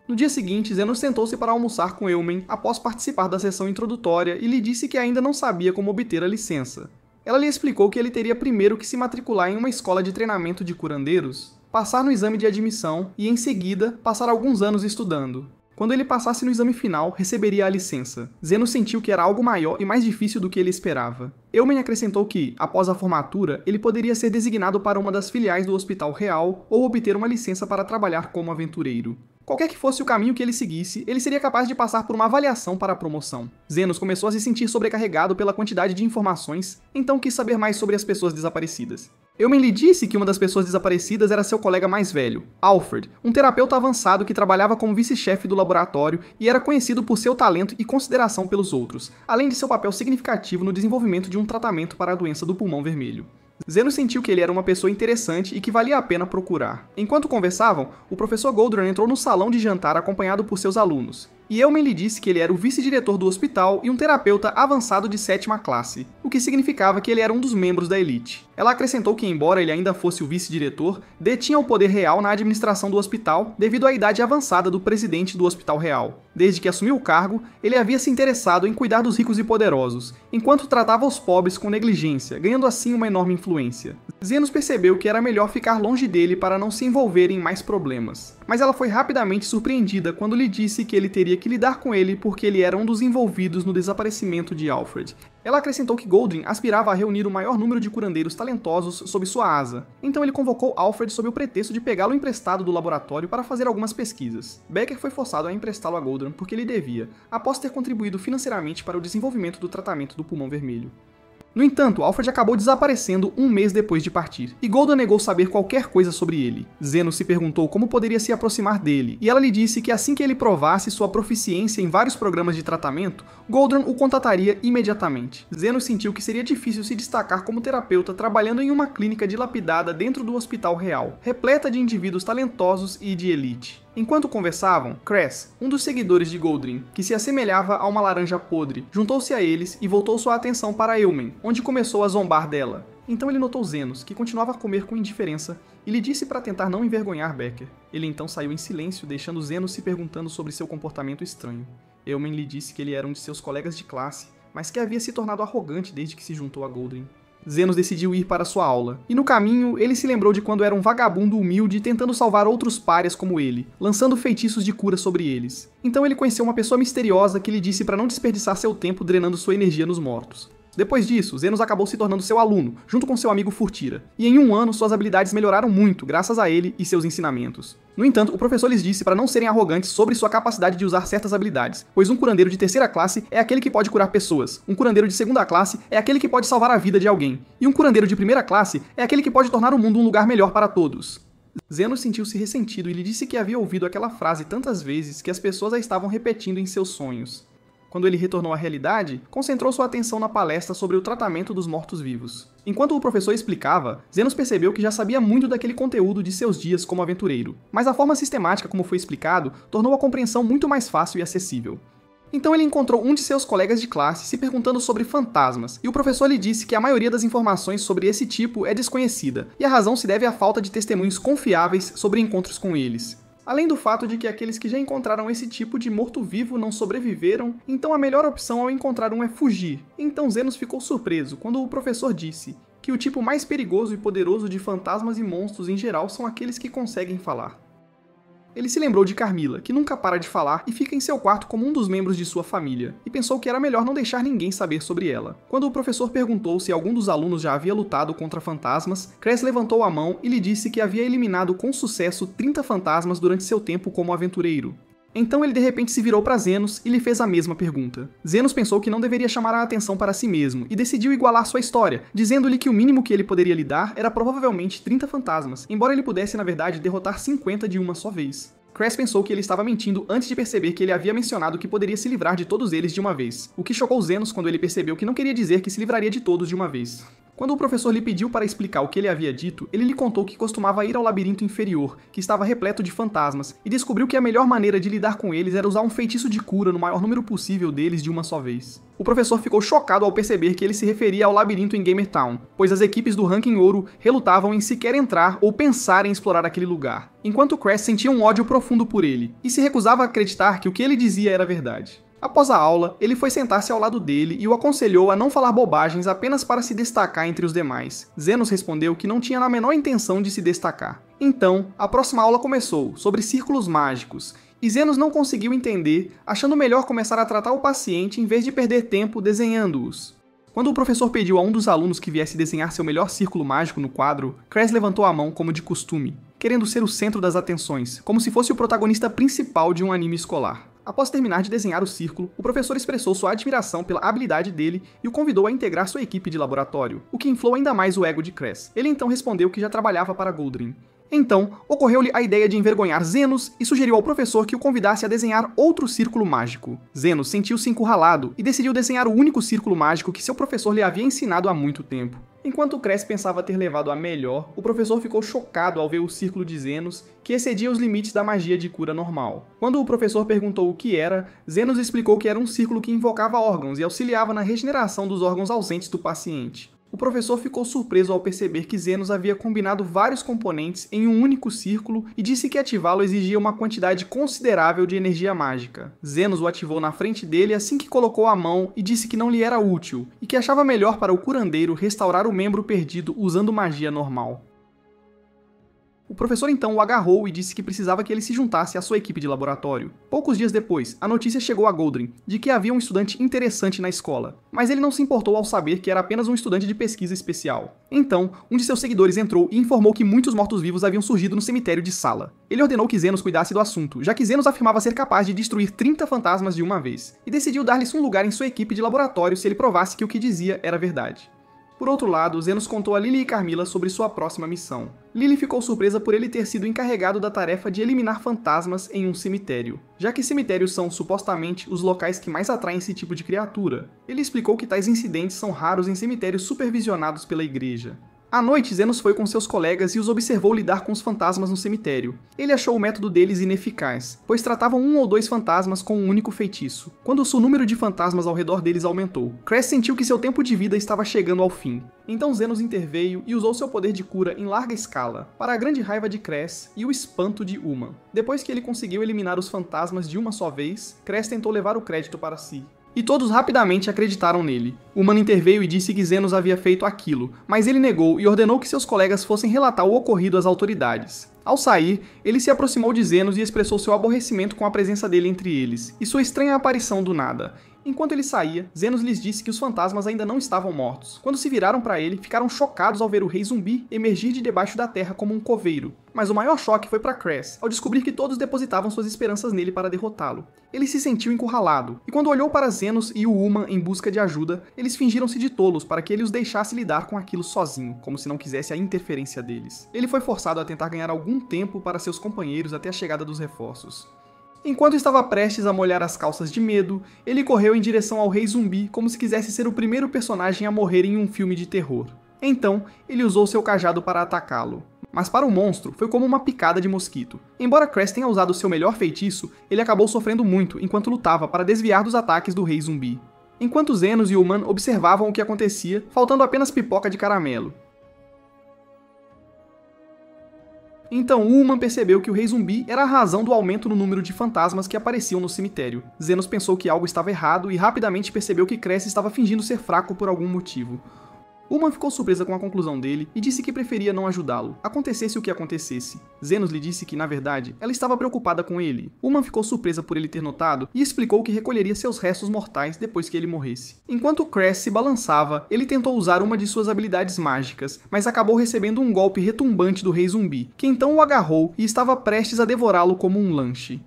No dia seguinte, Zenos sentou-se para almoçar com Eumen após participar da sessão introdutória e lhe disse que ainda não sabia como obter a licença. Ela lhe explicou que ele teria primeiro que se matricular em uma escola de treinamento de curandeiros, passar no exame de admissão e, em seguida, passar alguns anos estudando. Quando ele passasse no exame final, receberia a licença. Zenos sentiu que era algo maior e mais difícil do que ele esperava. Eumen acrescentou que, após a formatura, ele poderia ser designado para uma das filiais do Hospital Real ou obter uma licença para trabalhar como aventureiro. Qualquer que fosse o caminho que ele seguisse, ele seria capaz de passar por uma avaliação para a promoção. Zenos começou a se sentir sobrecarregado pela quantidade de informações, então quis saber mais sobre as pessoas desaparecidas. Eumen lhe disse que uma das pessoas desaparecidas era seu colega mais velho, Alfred, um terapeuta avançado que trabalhava como vice-chefe do laboratório e era conhecido por seu talento e consideração pelos outros, além de seu papel significativo no desenvolvimento de um tratamento para a doença do pulmão vermelho. Zenos sentiu que ele era uma pessoa interessante e que valia a pena procurar. Enquanto conversavam, o professor Goldran entrou no salão de jantar acompanhado por seus alunos, e Eumen lhe disse que ele era o vice-diretor do hospital e um terapeuta avançado de 7ª classe, o que significava que ele era um dos membros da elite. Ela acrescentou que, embora ele ainda fosse o vice-diretor, detinha o poder real na administração do hospital devido à idade avançada do presidente do Hospital Real. Desde que assumiu o cargo, ele havia se interessado em cuidar dos ricos e poderosos, enquanto tratava os pobres com negligência, ganhando assim uma enorme influência. Zenos percebeu que era melhor ficar longe dele para não se envolver em mais problemas. Mas ela foi rapidamente surpreendida quando lhe disse que ele teria que lidar com ele porque ele era um dos envolvidos no desaparecimento de Alfred. Ela acrescentou que Goldring aspirava a reunir o maior número de curandeiros talentosos sob sua asa, então ele convocou Alfred sob o pretexto de pegá-lo emprestado do laboratório para fazer algumas pesquisas. Becker foi forçado a emprestá-lo a Goldring porque ele devia, após ter contribuído financeiramente para o desenvolvimento do tratamento do pulmão vermelho. No entanto, Alfred acabou desaparecendo um mês depois de partir, e Goldran negou saber qualquer coisa sobre ele. Zenos se perguntou como poderia se aproximar dele, e ela lhe disse que assim que ele provasse sua proficiência em vários programas de tratamento, Goldran o contataria imediatamente. Zenos sentiu que seria difícil se destacar como terapeuta trabalhando em uma clínica dilapidada dentro do Hospital Real, repleta de indivíduos talentosos e de elite. Enquanto conversavam, Cress, um dos seguidores de Goldring, que se assemelhava a uma laranja podre, juntou-se a eles e voltou sua atenção para Eumen, onde começou a zombar dela. Então ele notou Zenos, que continuava a comer com indiferença, e lhe disse para tentar não envergonhar Becker. Ele então saiu em silêncio, deixando Zenos se perguntando sobre seu comportamento estranho. Eumen lhe disse que ele era um de seus colegas de classe, mas que havia se tornado arrogante desde que se juntou a Goldring. Zenos decidiu ir para sua aula, e no caminho ele se lembrou de quando era um vagabundo humilde tentando salvar outros párias como ele, lançando feitiços de cura sobre eles. Então ele conheceu uma pessoa misteriosa que lhe disse para não desperdiçar seu tempo drenando sua energia nos mortos. Depois disso, Zenos acabou se tornando seu aluno, junto com seu amigo Furtira, e em um ano suas habilidades melhoraram muito graças a ele e seus ensinamentos. No entanto, o professor lhes disse para não serem arrogantes sobre sua capacidade de usar certas habilidades, pois um curandeiro de 3ª classe é aquele que pode curar pessoas, um curandeiro de 2ª classe é aquele que pode salvar a vida de alguém, e um curandeiro de 1ª classe é aquele que pode tornar o mundo um lugar melhor para todos. Zenos sentiu-se ressentido e lhe disse que havia ouvido aquela frase tantas vezes que as pessoas a estavam repetindo em seus sonhos. Quando ele retornou à realidade, concentrou sua atenção na palestra sobre o tratamento dos mortos-vivos. Enquanto o professor explicava, Zenos percebeu que já sabia muito daquele conteúdo de seus dias como aventureiro, mas a forma sistemática como foi explicado tornou a compreensão muito mais fácil e acessível. Então ele encontrou um de seus colegas de classe se perguntando sobre fantasmas, e o professor lhe disse que a maioria das informações sobre esse tipo é desconhecida, e a razão se deve à falta de testemunhos confiáveis sobre encontros com eles. Além do fato de que aqueles que já encontraram esse tipo de morto-vivo não sobreviveram, então a melhor opção ao encontrar um é fugir. Então Zenos ficou surpreso quando o professor disse que o tipo mais perigoso e poderoso de fantasmas e monstros em geral são aqueles que conseguem falar. Ele se lembrou de Carmila, que nunca para de falar e fica em seu quarto como um dos membros de sua família, e pensou que era melhor não deixar ninguém saber sobre ela. Quando o professor perguntou se algum dos alunos já havia lutado contra fantasmas, Cress levantou a mão e lhe disse que havia eliminado com sucesso 30 fantasmas durante seu tempo como aventureiro. Então ele de repente se virou para Zenos e lhe fez a mesma pergunta. Zenos pensou que não deveria chamar a atenção para si mesmo e decidiu igualar sua história, dizendo-lhe que o mínimo que ele poderia lhe dar era provavelmente 30 fantasmas, embora ele pudesse na verdade derrotar 50 de uma só vez. Cress pensou que ele estava mentindo antes de perceber que ele havia mencionado que poderia se livrar de todos eles de uma vez, o que chocou Zenos quando ele percebeu que não queria dizer que se livraria de todos de uma vez. Quando o professor lhe pediu para explicar o que ele havia dito, ele lhe contou que costumava ir ao labirinto inferior, que estava repleto de fantasmas, e descobriu que a melhor maneira de lidar com eles era usar um feitiço de cura no maior número possível deles de uma só vez. O professor ficou chocado ao perceber que ele se referia ao labirinto em Gamer Town, pois as equipes do ranking ouro relutavam em sequer entrar ou pensar em explorar aquele lugar, enquanto Cress sentia um ódio profundo por ele, e se recusava a acreditar que o que ele dizia era verdade. Após a aula, ele foi sentar-se ao lado dele e o aconselhou a não falar bobagens apenas para se destacar entre os demais. Zenos respondeu que não tinha a menor intenção de se destacar. Então, a próxima aula começou, sobre círculos mágicos, e Zenos não conseguiu entender, achando melhor começar a tratar o paciente em vez de perder tempo desenhando-os. Quando o professor pediu a um dos alunos que viesse desenhar seu melhor círculo mágico no quadro, Cress levantou a mão como de costume, querendo ser o centro das atenções, como se fosse o protagonista principal de um anime escolar. Após terminar de desenhar o círculo, o professor expressou sua admiração pela habilidade dele e o convidou a integrar sua equipe de laboratório, o que inflou ainda mais o ego de Cress. Ele então respondeu que já trabalhava para Goldring. Então, ocorreu-lhe a ideia de envergonhar Zenos e sugeriu ao professor que o convidasse a desenhar outro círculo mágico. Zenos sentiu-se encurralado e decidiu desenhar o único círculo mágico que seu professor lhe havia ensinado há muito tempo. Enquanto Cress pensava ter levado a melhor, o professor ficou chocado ao ver o círculo de Zenos, que excedia os limites da magia de cura normal. Quando o professor perguntou o que era, Zenos explicou que era um círculo que invocava órgãos e auxiliava na regeneração dos órgãos ausentes do paciente. O professor ficou surpreso ao perceber que Zenos havia combinado vários componentes em um único círculo e disse que ativá-lo exigia uma quantidade considerável de energia mágica. Zenos o ativou na frente dele assim que colocou a mão e disse que não lhe era útil, e que achava melhor para o curandeiro restaurar o membro perdido usando magia normal. O professor então o agarrou e disse que precisava que ele se juntasse à sua equipe de laboratório. Poucos dias depois, a notícia chegou a Goldring de que havia um estudante interessante na escola, mas ele não se importou ao saber que era apenas um estudante de pesquisa especial. Então, um de seus seguidores entrou e informou que muitos mortos-vivos haviam surgido no cemitério de Sala. Ele ordenou que Zenos cuidasse do assunto, já que Zenos afirmava ser capaz de destruir 30 fantasmas de uma vez, e decidiu dar-lhes um lugar em sua equipe de laboratório se ele provasse que o que dizia era verdade. Por outro lado, Zenos contou a Lily e Carmila sobre sua próxima missão. Lily ficou surpresa por ele ter sido encarregado da tarefa de eliminar fantasmas em um cemitério, já que cemitérios são, supostamente, os locais que mais atraem esse tipo de criatura. Ele explicou que tais incidentes são raros em cemitérios supervisionados pela igreja. À noite, Zenos foi com seus colegas e os observou lidar com os fantasmas no cemitério. Ele achou o método deles ineficaz, pois tratavam um ou dois fantasmas com um único feitiço, quando o número de fantasmas ao redor deles aumentou. Cress sentiu que seu tempo de vida estava chegando ao fim. Então Zenos interveio e usou seu poder de cura em larga escala, para a grande raiva de Cress e o espanto de Uma. Depois que ele conseguiu eliminar os fantasmas de uma só vez, Cress tentou levar o crédito para si. E todos rapidamente acreditaram nele. Uma interveio e disse que Zenos havia feito aquilo, mas ele negou e ordenou que seus colegas fossem relatar o ocorrido às autoridades. Ao sair, ele se aproximou de Zenos e expressou seu aborrecimento com a presença dele entre eles, e sua estranha aparição do nada. Enquanto ele saía, Zenos lhes disse que os fantasmas ainda não estavam mortos. Quando se viraram para ele, ficaram chocados ao ver o rei zumbi emergir de debaixo da terra como um coveiro. Mas o maior choque foi para Cress, ao descobrir que todos depositavam suas esperanças nele para derrotá-lo. Ele se sentiu encurralado, e quando olhou para Zenos e o Uma em busca de ajuda, eles fingiram-se de tolos para que ele os deixasse lidar com aquilo sozinho, como se não quisesse a interferência deles. Ele foi forçado a tentar ganhar algum tempo para seus companheiros até a chegada dos reforços. Enquanto estava prestes a molhar as calças de medo, ele correu em direção ao rei zumbi como se quisesse ser o primeiro personagem a morrer em um filme de terror. Então, ele usou seu cajado para atacá-lo. Mas para o monstro, foi como uma picada de mosquito. Embora Cress tenha usado seu melhor feitiço, ele acabou sofrendo muito enquanto lutava para desviar dos ataques do rei zumbi. Enquanto Zenos e Uman observavam o que acontecia, faltando apenas pipoca de caramelo. Então Uman percebeu que o rei zumbi era a razão do aumento no número de fantasmas que apareciam no cemitério. Zenos pensou que algo estava errado e rapidamente percebeu que Cress estava fingindo ser fraco por algum motivo. Uman ficou surpresa com a conclusão dele e disse que preferia não ajudá-lo, acontecesse o que acontecesse. Zenos lhe disse que, na verdade, ela estava preocupada com ele. Uman ficou surpresa por ele ter notado e explicou que recolheria seus restos mortais depois que ele morresse. Enquanto Cress se balançava, ele tentou usar uma de suas habilidades mágicas, mas acabou recebendo um golpe retumbante do rei zumbi, que então o agarrou e estava prestes a devorá-lo como um lanche.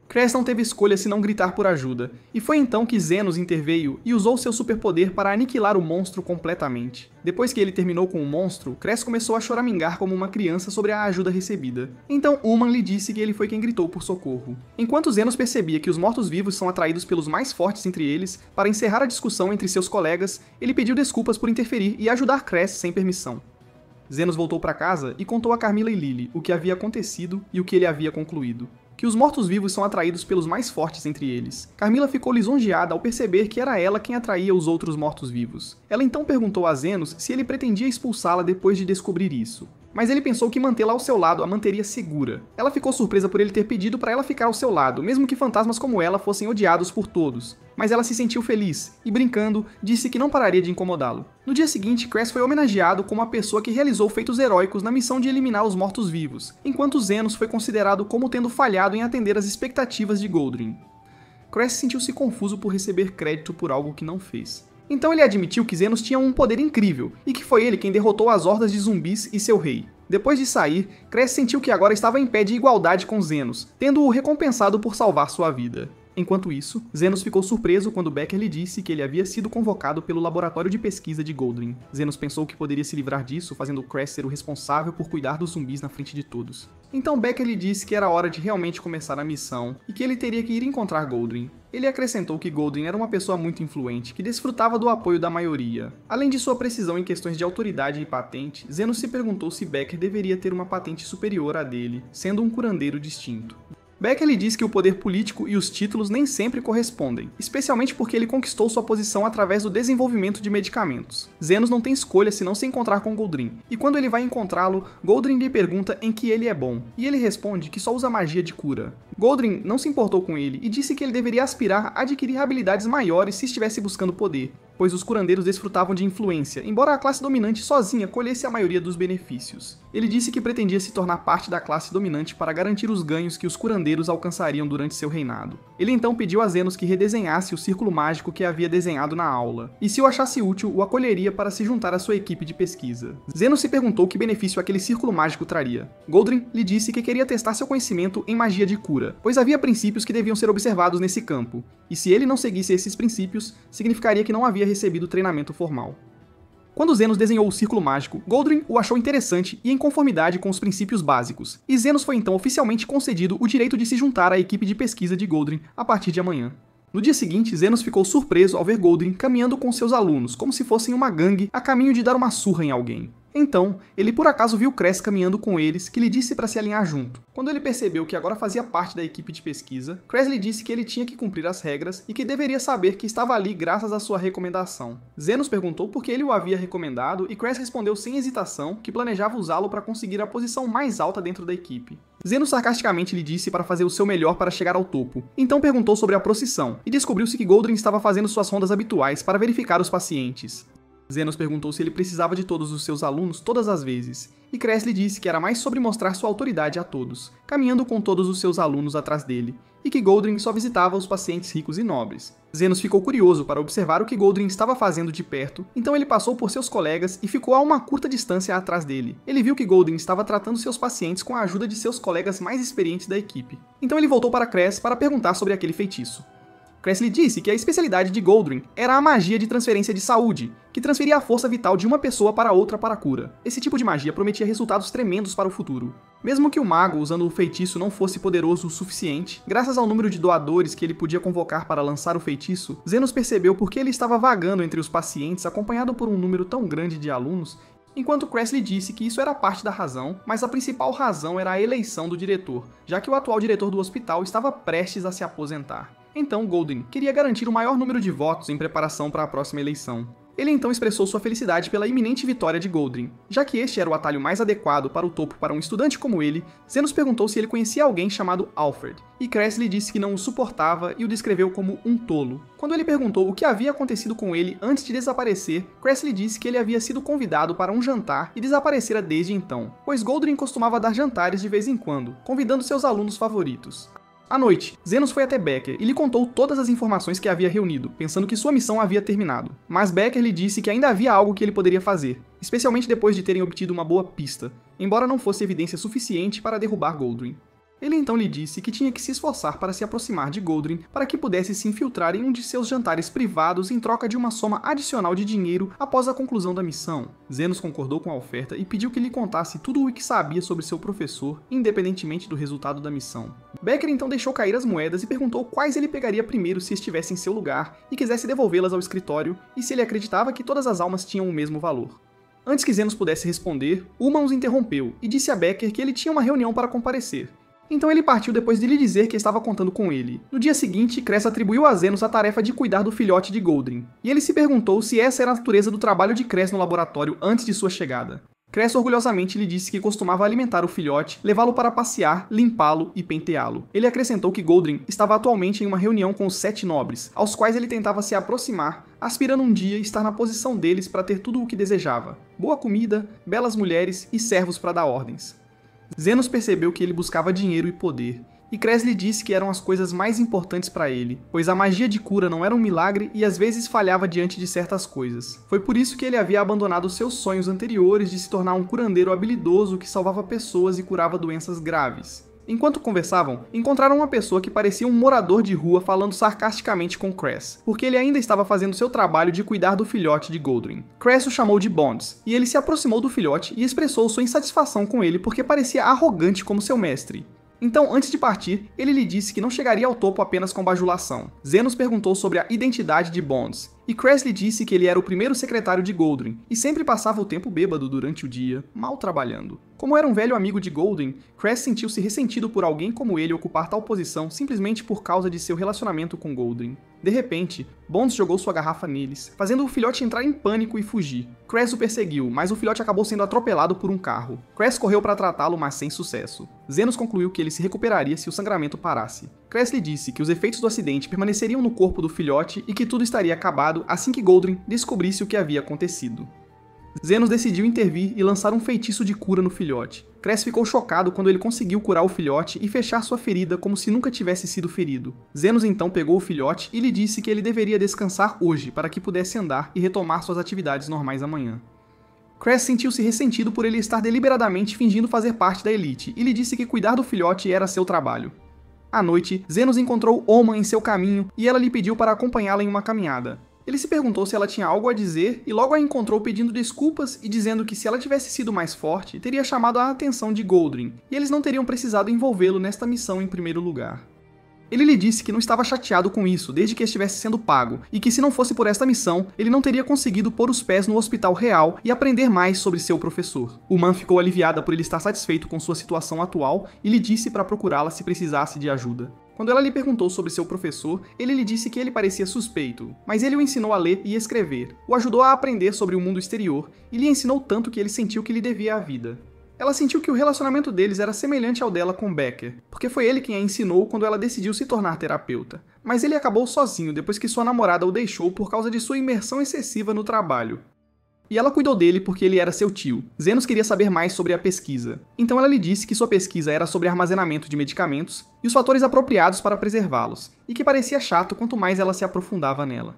Cress não teve escolha senão gritar por ajuda, e foi então que Zenos interveio e usou seu superpoder para aniquilar o monstro completamente. Depois que ele terminou com o monstro, Cress começou a choramingar como uma criança sobre a ajuda recebida. Então Uman lhe disse que ele foi quem gritou por socorro. Enquanto Zenos percebia que os mortos-vivos são atraídos pelos mais fortes entre eles, para encerrar a discussão entre seus colegas, ele pediu desculpas por interferir e ajudar Cress sem permissão. Zenos voltou para casa e contou a Carmilla e Lily o que havia acontecido e o que ele havia concluído. Que os mortos-vivos são atraídos pelos mais fortes entre eles. Carmilla ficou lisonjeada ao perceber que era ela quem atraía os outros mortos-vivos. Ela então perguntou a Zenos se ele pretendia expulsá-la depois de descobrir isso. Mas ele pensou que mantê-la ao seu lado a manteria segura. Ela ficou surpresa por ele ter pedido para ela ficar ao seu lado, mesmo que fantasmas como ela fossem odiados por todos. Mas ela se sentiu feliz, e brincando, disse que não pararia de incomodá-lo. No dia seguinte, Cress foi homenageado como a pessoa que realizou feitos heróicos na missão de eliminar os mortos-vivos, enquanto Zenos foi considerado como tendo falhado em atender às expectativas de Goldring. Cress sentiu-se confuso por receber crédito por algo que não fez. Então ele admitiu que Zenos tinha um poder incrível, e que foi ele quem derrotou as hordas de zumbis e seu rei. Depois de sair, Cress sentiu que agora estava em pé de igualdade com Zenos, tendo-o recompensado por salvar sua vida. Enquanto isso, Zenos ficou surpreso quando Becker lhe disse que ele havia sido convocado pelo laboratório de pesquisa de Goldring. Zenos pensou que poderia se livrar disso, fazendo Cress ser o responsável por cuidar dos zumbis na frente de todos. Então Becker lhe disse que era hora de realmente começar a missão, e que ele teria que ir encontrar Goldring. Ele acrescentou que Goldring era uma pessoa muito influente, que desfrutava do apoio da maioria. Além de sua precisão em questões de autoridade e patente, Zenos se perguntou se Becker deveria ter uma patente superior à dele, sendo um curandeiro distinto. Becker lhe diz que o poder político e os títulos nem sempre correspondem, especialmente porque ele conquistou sua posição através do desenvolvimento de medicamentos. Zenos não tem escolha senão se encontrar com Goldring, e quando ele vai encontrá-lo, Goldring lhe pergunta em que ele é bom, e ele responde que só usa magia de cura. Goldring não se importou com ele e disse que ele deveria aspirar a adquirir habilidades maiores se estivesse buscando poder, pois os curandeiros desfrutavam de influência, embora a classe dominante sozinha colhesse a maioria dos benefícios. Ele disse que pretendia se tornar parte da classe dominante para garantir os ganhos que os curandeiros alcançariam durante seu reinado. Ele então pediu a Zenos que redesenhasse o círculo mágico que havia desenhado na aula, e se o achasse útil, o acolheria para se juntar à sua equipe de pesquisa. Zenos se perguntou que benefício aquele círculo mágico traria. Goldring lhe disse que queria testar seu conhecimento em magia de cura, pois havia princípios que deviam ser observados nesse campo, e se ele não seguisse esses princípios, significaria que não havia recebido treinamento formal. Quando Zenos desenhou o círculo mágico, Goldring o achou interessante e em conformidade com os princípios básicos, e Zenos foi então oficialmente concedido o direito de se juntar à equipe de pesquisa de Goldring a partir de amanhã. No dia seguinte, Zenos ficou surpreso ao ver Goldring caminhando com seus alunos, como se fossem uma gangue a caminho de dar uma surra em alguém. Então, ele por acaso viu Cress caminhando com eles, que lhe disse para se alinhar junto. Quando ele percebeu que agora fazia parte da equipe de pesquisa, Cress lhe disse que ele tinha que cumprir as regras e que deveria saber que estava ali graças à sua recomendação. Zenos perguntou por que ele o havia recomendado e Cress respondeu sem hesitação que planejava usá-lo para conseguir a posição mais alta dentro da equipe. Zenos sarcasticamente lhe disse para fazer o seu melhor para chegar ao topo. Então perguntou sobre a procissão, e descobriu-se que Goldring estava fazendo suas rondas habituais para verificar os pacientes. Zenos perguntou se ele precisava de todos os seus alunos todas as vezes, e Cress lhe disse que era mais sobre mostrar sua autoridade a todos, caminhando com todos os seus alunos atrás dele, e que Goldring só visitava os pacientes ricos e nobres. Zenos ficou curioso para observar o que Goldring estava fazendo de perto, então ele passou por seus colegas e ficou a uma curta distância atrás dele. Ele viu que Goldring estava tratando seus pacientes com a ajuda de seus colegas mais experientes da equipe. Então ele voltou para Cress para perguntar sobre aquele feitiço. Cress lhe disse que a especialidade de Goldring era a magia de transferência de saúde, que transferia a força vital de uma pessoa para outra para a cura. Esse tipo de magia prometia resultados tremendos para o futuro. Mesmo que o mago usando o feitiço não fosse poderoso o suficiente, graças ao número de doadores que ele podia convocar para lançar o feitiço, Zenos percebeu por que ele estava vagando entre os pacientes acompanhado por um número tão grande de alunos enquanto Cress lhe disse que isso era parte da razão, mas a principal razão era a eleição do diretor, já que o atual diretor do hospital estava prestes a se aposentar. Então Goldring queria garantir o maior número de votos em preparação para a próxima eleição. Ele então expressou sua felicidade pela iminente vitória de Goldring. Já que este era o atalho mais adequado para o topo para um estudante como ele, Zenos perguntou se ele conhecia alguém chamado Alfred, e Cress lhe disse que não o suportava e o descreveu como um tolo. Quando ele perguntou o que havia acontecido com ele antes de desaparecer, Cress lhe disse que ele havia sido convidado para um jantar e desaparecera desde então, pois Goldring costumava dar jantares de vez em quando, convidando seus alunos favoritos. À noite, Zenos foi até Becker e lhe contou todas as informações que havia reunido, pensando que sua missão havia terminado. Mas Becker lhe disse que ainda havia algo que ele poderia fazer, especialmente depois de terem obtido uma boa pista, embora não fosse evidência suficiente para derrubar Goldring. Ele então lhe disse que tinha que se esforçar para se aproximar de Goldring para que pudesse se infiltrar em um de seus jantares privados em troca de uma soma adicional de dinheiro após a conclusão da missão. Zenos concordou com a oferta e pediu que lhe contasse tudo o que sabia sobre seu professor, independentemente do resultado da missão. Becker então deixou cair as moedas e perguntou quais ele pegaria primeiro se estivesse em seu lugar e quisesse devolvê-las ao escritório, e se ele acreditava que todas as almas tinham o mesmo valor. Antes que Zenos pudesse responder, Ullman os interrompeu e disse a Becker que ele tinha uma reunião para comparecer. Então ele partiu depois de lhe dizer que estava contando com ele. No dia seguinte, Cress atribuiu a Zenos a tarefa de cuidar do filhote de Goldring, e ele se perguntou se essa era a natureza do trabalho de Cress no laboratório antes de sua chegada. Cress orgulhosamente lhe disse que costumava alimentar o filhote, levá-lo para passear, limpá-lo e penteá-lo. Ele acrescentou que Goldring estava atualmente em uma reunião com os 7 nobres, aos quais ele tentava se aproximar, aspirando um dia estar na posição deles para ter tudo o que desejava: boa comida, belas mulheres e servos para dar ordens. Zenos percebeu que ele buscava dinheiro e poder, e Cress lhe disse que eram as coisas mais importantes para ele, pois a magia de cura não era um milagre e às vezes falhava diante de certas coisas. Foi por isso que ele havia abandonado seus sonhos anteriores de se tornar um curandeiro habilidoso que salvava pessoas e curava doenças graves. Enquanto conversavam, encontraram uma pessoa que parecia um morador de rua falando sarcasticamente com Cress, porque ele ainda estava fazendo seu trabalho de cuidar do filhote de Goldring. Cress o chamou de Bonds, e ele se aproximou do filhote e expressou sua insatisfação com ele porque parecia arrogante como seu mestre. Então, antes de partir, ele lhe disse que não chegaria ao topo apenas com bajulação. Zenos perguntou sobre a identidade de Bonds, e Cress lhe disse que ele era o primeiro secretário de Goldring, e sempre passava o tempo bêbado durante o dia, mal trabalhando. Como era um velho amigo de Goldring, Cress sentiu-se ressentido por alguém como ele ocupar tal posição simplesmente por causa de seu relacionamento com Goldring. De repente, Bonds jogou sua garrafa neles, fazendo o filhote entrar em pânico e fugir. Cress o perseguiu, mas o filhote acabou sendo atropelado por um carro. Cress correu para tratá-lo, mas sem sucesso. Zenos concluiu que ele se recuperaria se o sangramento parasse. Cress lhe disse que os efeitos do acidente permaneceriam no corpo do filhote e que tudo estaria acabado assim que Goldring descobrisse o que havia acontecido. Zenos decidiu intervir e lançar um feitiço de cura no filhote. Cress ficou chocado quando ele conseguiu curar o filhote e fechar sua ferida como se nunca tivesse sido ferido. Zenos então pegou o filhote e lhe disse que ele deveria descansar hoje para que pudesse andar e retomar suas atividades normais amanhã. Cress sentiu-se ressentido por ele estar deliberadamente fingindo fazer parte da elite e lhe disse que cuidar do filhote era seu trabalho. À noite, Zenos encontrou Oma em seu caminho e ela lhe pediu para acompanhá-la em uma caminhada. Ele se perguntou se ela tinha algo a dizer e logo a encontrou pedindo desculpas e dizendo que se ela tivesse sido mais forte, teria chamado a atenção de Goldring, e eles não teriam precisado envolvê-lo nesta missão em primeiro lugar. Ele lhe disse que não estava chateado com isso desde que estivesse sendo pago, e que se não fosse por esta missão, ele não teria conseguido pôr os pés no hospital real e aprender mais sobre seu professor. Ullman ficou aliviada por ele estar satisfeito com sua situação atual e lhe disse para procurá-la se precisasse de ajuda. Quando ela lhe perguntou sobre seu professor, ele lhe disse que ele parecia suspeito, mas ele o ensinou a ler e escrever, o ajudou a aprender sobre o mundo exterior e lhe ensinou tanto que ele sentiu que lhe devia a vida. Ela sentiu que o relacionamento deles era semelhante ao dela com Becker, porque foi ele quem a ensinou quando ela decidiu se tornar terapeuta. Mas ele acabou sozinho depois que sua namorada o deixou por causa de sua imersão excessiva no trabalho. E ela cuidou dele porque ele era seu tio. Zenos queria saber mais sobre a pesquisa. Então ela lhe disse que sua pesquisa era sobre armazenamento de medicamentos e os fatores apropriados para preservá-los, e que parecia chato quanto mais ela se aprofundava nela.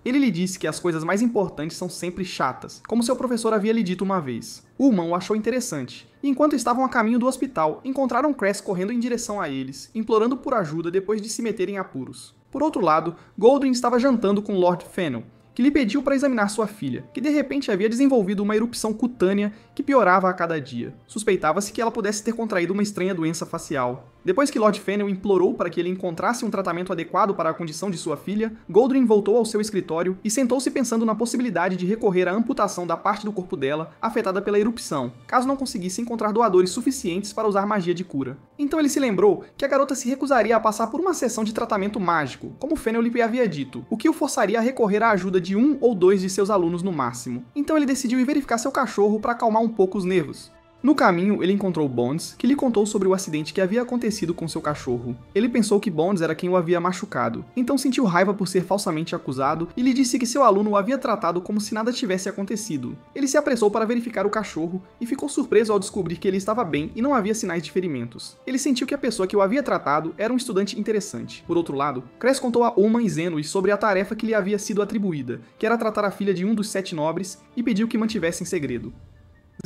Ele lhe disse que as coisas mais importantes são sempre chatas, como seu professor havia lhe dito uma vez. Ullman o achou interessante, e enquanto estavam a caminho do hospital, encontraram Cress correndo em direção a eles, implorando por ajuda depois de se meterem em apuros. Por outro lado, Goldring estava jantando com Lord Fennel, que lhe pediu para examinar sua filha, que de repente havia desenvolvido uma erupção cutânea que piorava a cada dia. Suspeitava-se que ela pudesse ter contraído uma estranha doença facial. Depois que Lord Fennel implorou para que ele encontrasse um tratamento adequado para a condição de sua filha, Goldring voltou ao seu escritório e sentou-se pensando na possibilidade de recorrer à amputação da parte do corpo dela afetada pela erupção, caso não conseguisse encontrar doadores suficientes para usar magia de cura. Então ele se lembrou que a garota se recusaria a passar por uma sessão de tratamento mágico, como Fennel lhe havia dito, o que o forçaria a recorrer à ajuda de um ou dois de seus alunos no máximo. Então ele decidiu ir verificar seu cachorro para acalmar um pouco os nervos. No caminho, ele encontrou Bones, que lhe contou sobre o acidente que havia acontecido com seu cachorro. Ele pensou que Bones era quem o havia machucado, então sentiu raiva por ser falsamente acusado e lhe disse que seu aluno o havia tratado como se nada tivesse acontecido. Ele se apressou para verificar o cachorro e ficou surpreso ao descobrir que ele estava bem e não havia sinais de ferimentos. Ele sentiu que a pessoa que o havia tratado era um estudante interessante. Por outro lado, Cress contou a Ullman e Zenos sobre a tarefa que lhe havia sido atribuída, que era tratar a filha de um dos 7 nobres, e pediu que mantivesse em segredo.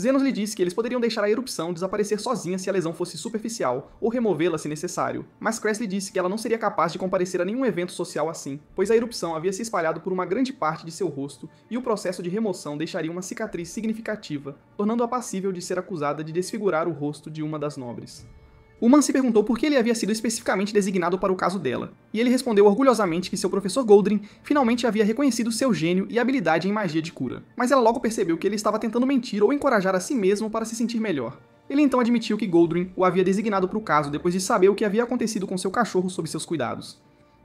Zenos lhe disse que eles poderiam deixar a erupção desaparecer sozinha se a lesão fosse superficial, ou removê-la se necessário, mas Cress lhe disse que ela não seria capaz de comparecer a nenhum evento social assim, pois a erupção havia se espalhado por uma grande parte de seu rosto e o processo de remoção deixaria uma cicatriz significativa, tornando-a passível de ser acusada de desfigurar o rosto de uma das nobres. Ullman se perguntou por que ele havia sido especificamente designado para o caso dela, e ele respondeu orgulhosamente que seu professor Goldring finalmente havia reconhecido seu gênio e habilidade em magia de cura. Mas ela logo percebeu que ele estava tentando mentir ou encorajar a si mesmo para se sentir melhor. Ele então admitiu que Goldring o havia designado para o caso depois de saber o que havia acontecido com seu cachorro sob seus cuidados.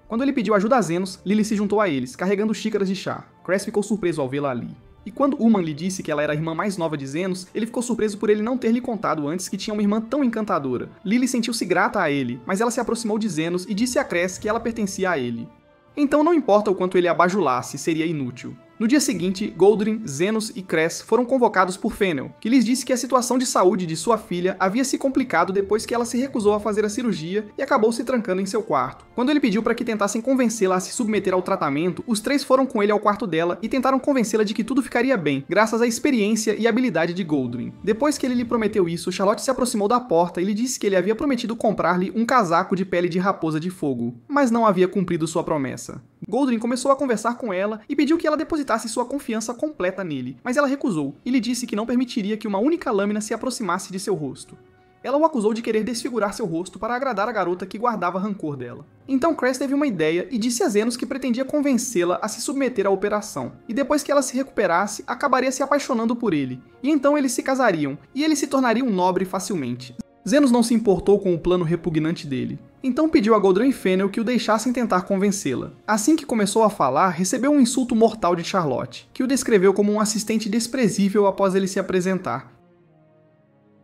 Quando ele pediu ajuda a Zenos, Lily se juntou a eles, carregando xícaras de chá. Cress ficou surpreso ao vê-la ali. E quando Ullman lhe disse que ela era a irmã mais nova de Zenos, ele ficou surpreso por ele não ter lhe contado antes que tinha uma irmã tão encantadora. Lily sentiu-se grata a ele, mas ela se aproximou de Zenos e disse a Cress que ela pertencia a ele. Então não importa o quanto ele a bajulasse, seria inútil. No dia seguinte, Goldring, Zenos e Cress foram convocados por Fennel, que lhes disse que a situação de saúde de sua filha havia se complicado depois que ela se recusou a fazer a cirurgia e acabou se trancando em seu quarto. Quando ele pediu para que tentassem convencê-la a se submeter ao tratamento, os 3 foram com ele ao quarto dela e tentaram convencê-la de que tudo ficaria bem, graças à experiência e habilidade de Goldring. Depois que ele lhe prometeu isso, Charlotte se aproximou da porta e lhe disse que ele havia prometido comprar-lhe um casaco de pele de raposa de fogo, mas não havia cumprido sua promessa. Goldring começou a conversar com ela e pediu que ela depositasse sua confiança completa nele, mas ela recusou e lhe disse que não permitiria que uma única lâmina se aproximasse de seu rosto. Ela o acusou de querer desfigurar seu rosto para agradar a garota que guardava rancor dela. Então Cress teve uma ideia e disse a Zenos que pretendia convencê-la a se submeter à operação, e depois que ela se recuperasse, acabaria se apaixonando por ele, e então eles se casariam, e ele se tornaria um nobre facilmente. Zenos não se importou com o plano repugnante dele. Então pediu a Goldring e Fennel que o deixassem tentar convencê-la. Assim que começou a falar, recebeu um insulto mortal de Charlotte, que o descreveu como um assistente desprezível após ele se apresentar.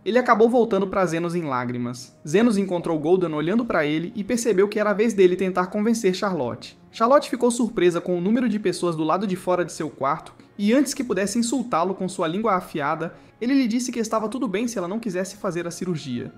Ele acabou voltando para Zenos em lágrimas. Zenos encontrou Golden olhando para ele e percebeu que era a vez dele tentar convencer Charlotte. Charlotte ficou surpresa com o número de pessoas do lado de fora de seu quarto, e antes que pudesse insultá-lo com sua língua afiada, ele lhe disse que estava tudo bem se ela não quisesse fazer a cirurgia.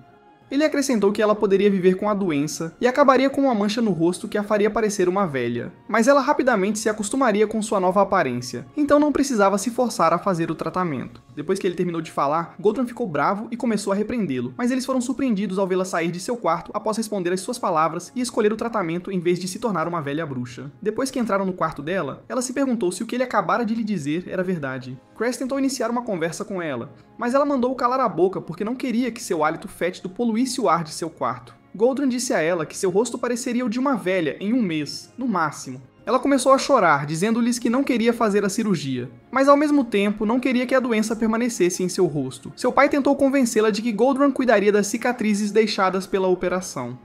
Ele acrescentou que ela poderia viver com a doença e acabaria com uma mancha no rosto que a faria parecer uma velha, mas ela rapidamente se acostumaria com sua nova aparência, então não precisava se forçar a fazer o tratamento. Depois que ele terminou de falar, Goldring ficou bravo e começou a repreendê-lo, mas eles foram surpreendidos ao vê-la sair de seu quarto após responder às suas palavras e escolher o tratamento em vez de se tornar uma velha bruxa. Depois que entraram no quarto dela, ela se perguntou se o que ele acabara de lhe dizer era verdade. Cress tentou iniciar uma conversa com ela, mas ela mandou-o calar a boca porque não queria que seu hálito fétido poluísse o ar de seu quarto. Goldring disse a ela que seu rosto pareceria o de uma velha em um mês, no máximo. Ela começou a chorar, dizendo-lhes que não queria fazer a cirurgia, mas ao mesmo tempo não queria que a doença permanecesse em seu rosto. Seu pai tentou convencê-la de que Goldring cuidaria das cicatrizes deixadas pela operação.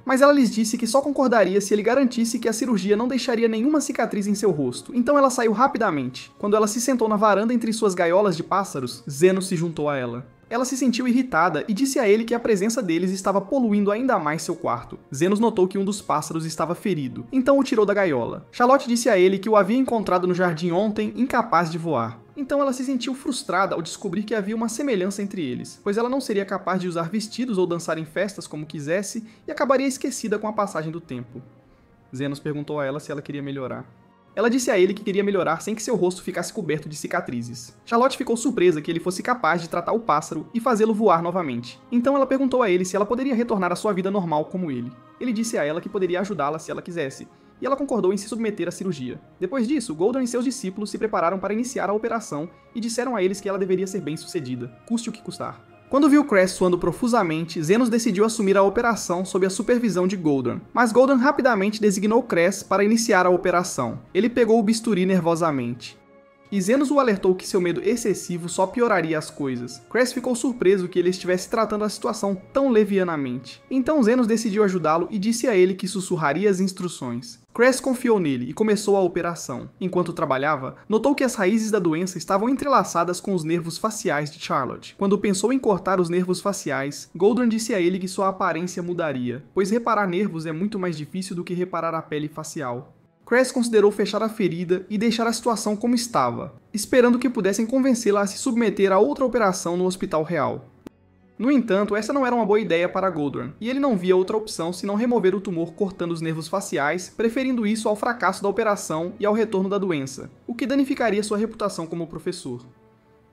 Mas ela lhes disse que só concordaria se ele garantisse que a cirurgia não deixaria nenhuma cicatriz em seu rosto, então ela saiu rapidamente. Quando ela se sentou na varanda entre suas gaiolas de pássaros, Zenos se juntou a ela. Ela se sentiu irritada e disse a ele que a presença deles estava poluindo ainda mais seu quarto. Zenos notou que um dos pássaros estava ferido, então o tirou da gaiola. Charlotte disse a ele que o havia encontrado no jardim ontem, incapaz de voar. Então ela se sentiu frustrada ao descobrir que havia uma semelhança entre eles, pois ela não seria capaz de usar vestidos ou dançar em festas como quisesse e acabaria esquecida com a passagem do tempo. Zenos perguntou a ela se ela queria melhorar. Ela disse a ele que queria melhorar sem que seu rosto ficasse coberto de cicatrizes. Charlotte ficou surpresa que ele fosse capaz de tratar o pássaro e fazê-lo voar novamente. Então ela perguntou a ele se ela poderia retornar à sua vida normal como ele. Ele disse a ela que poderia ajudá-la se ela quisesse, e ela concordou em se submeter à cirurgia. Depois disso, Gul'dan e seus discípulos se prepararam para iniciar a operação e disseram a eles que ela deveria ser bem sucedida, custe o que custar. Quando viu Cress suando profusamente, Zenos decidiu assumir a operação sob a supervisão de Gul'dan, mas Gul'dan rapidamente designou Cress para iniciar a operação. Ele pegou o bisturi nervosamente. E Zenos o alertou que seu medo excessivo só pioraria as coisas. Cress ficou surpreso que ele estivesse tratando a situação tão levianamente. Então Zenos decidiu ajudá-lo e disse a ele que sussurraria as instruções. Cress confiou nele e começou a operação. Enquanto trabalhava, notou que as raízes da doença estavam entrelaçadas com os nervos faciais de Charlotte. Quando pensou em cortar os nervos faciais, Gul'dan disse a ele que sua aparência mudaria, pois reparar nervos é muito mais difícil do que reparar a pele facial. Cress considerou fechar a ferida e deixar a situação como estava, esperando que pudessem convencê-la a se submeter a outra operação no Hospital Real. No entanto, essa não era uma boa ideia para Gul'dan, e ele não via outra opção senão remover o tumor cortando os nervos faciais, preferindo isso ao fracasso da operação e ao retorno da doença, o que danificaria sua reputação como professor.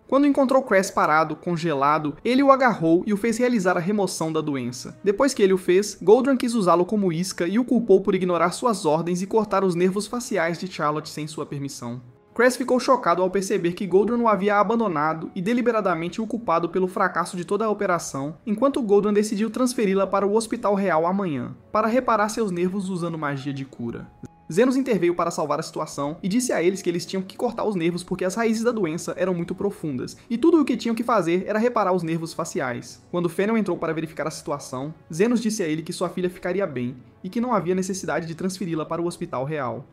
Quando encontrou Cress parado, congelado, ele o agarrou e o fez realizar a remoção da doença. Depois que ele o fez, Gul'dan quis usá-lo como isca e o culpou por ignorar suas ordens e cortar os nervos faciais de Charlotte sem sua permissão. Cress ficou chocado ao perceber que Gul'dan o havia abandonado e deliberadamente o culpado pelo fracasso de toda a operação, enquanto Gul'dan decidiu transferi-la para o Hospital Real amanhã, para reparar seus nervos usando magia de cura. Zenos interveio para salvar a situação e disse a eles que eles tinham que cortar os nervos porque as raízes da doença eram muito profundas, e tudo o que tinham que fazer era reparar os nervos faciais. Quando Fennel entrou para verificar a situação, Zenos disse a ele que sua filha ficaria bem, e que não havia necessidade de transferi-la para o Hospital Real.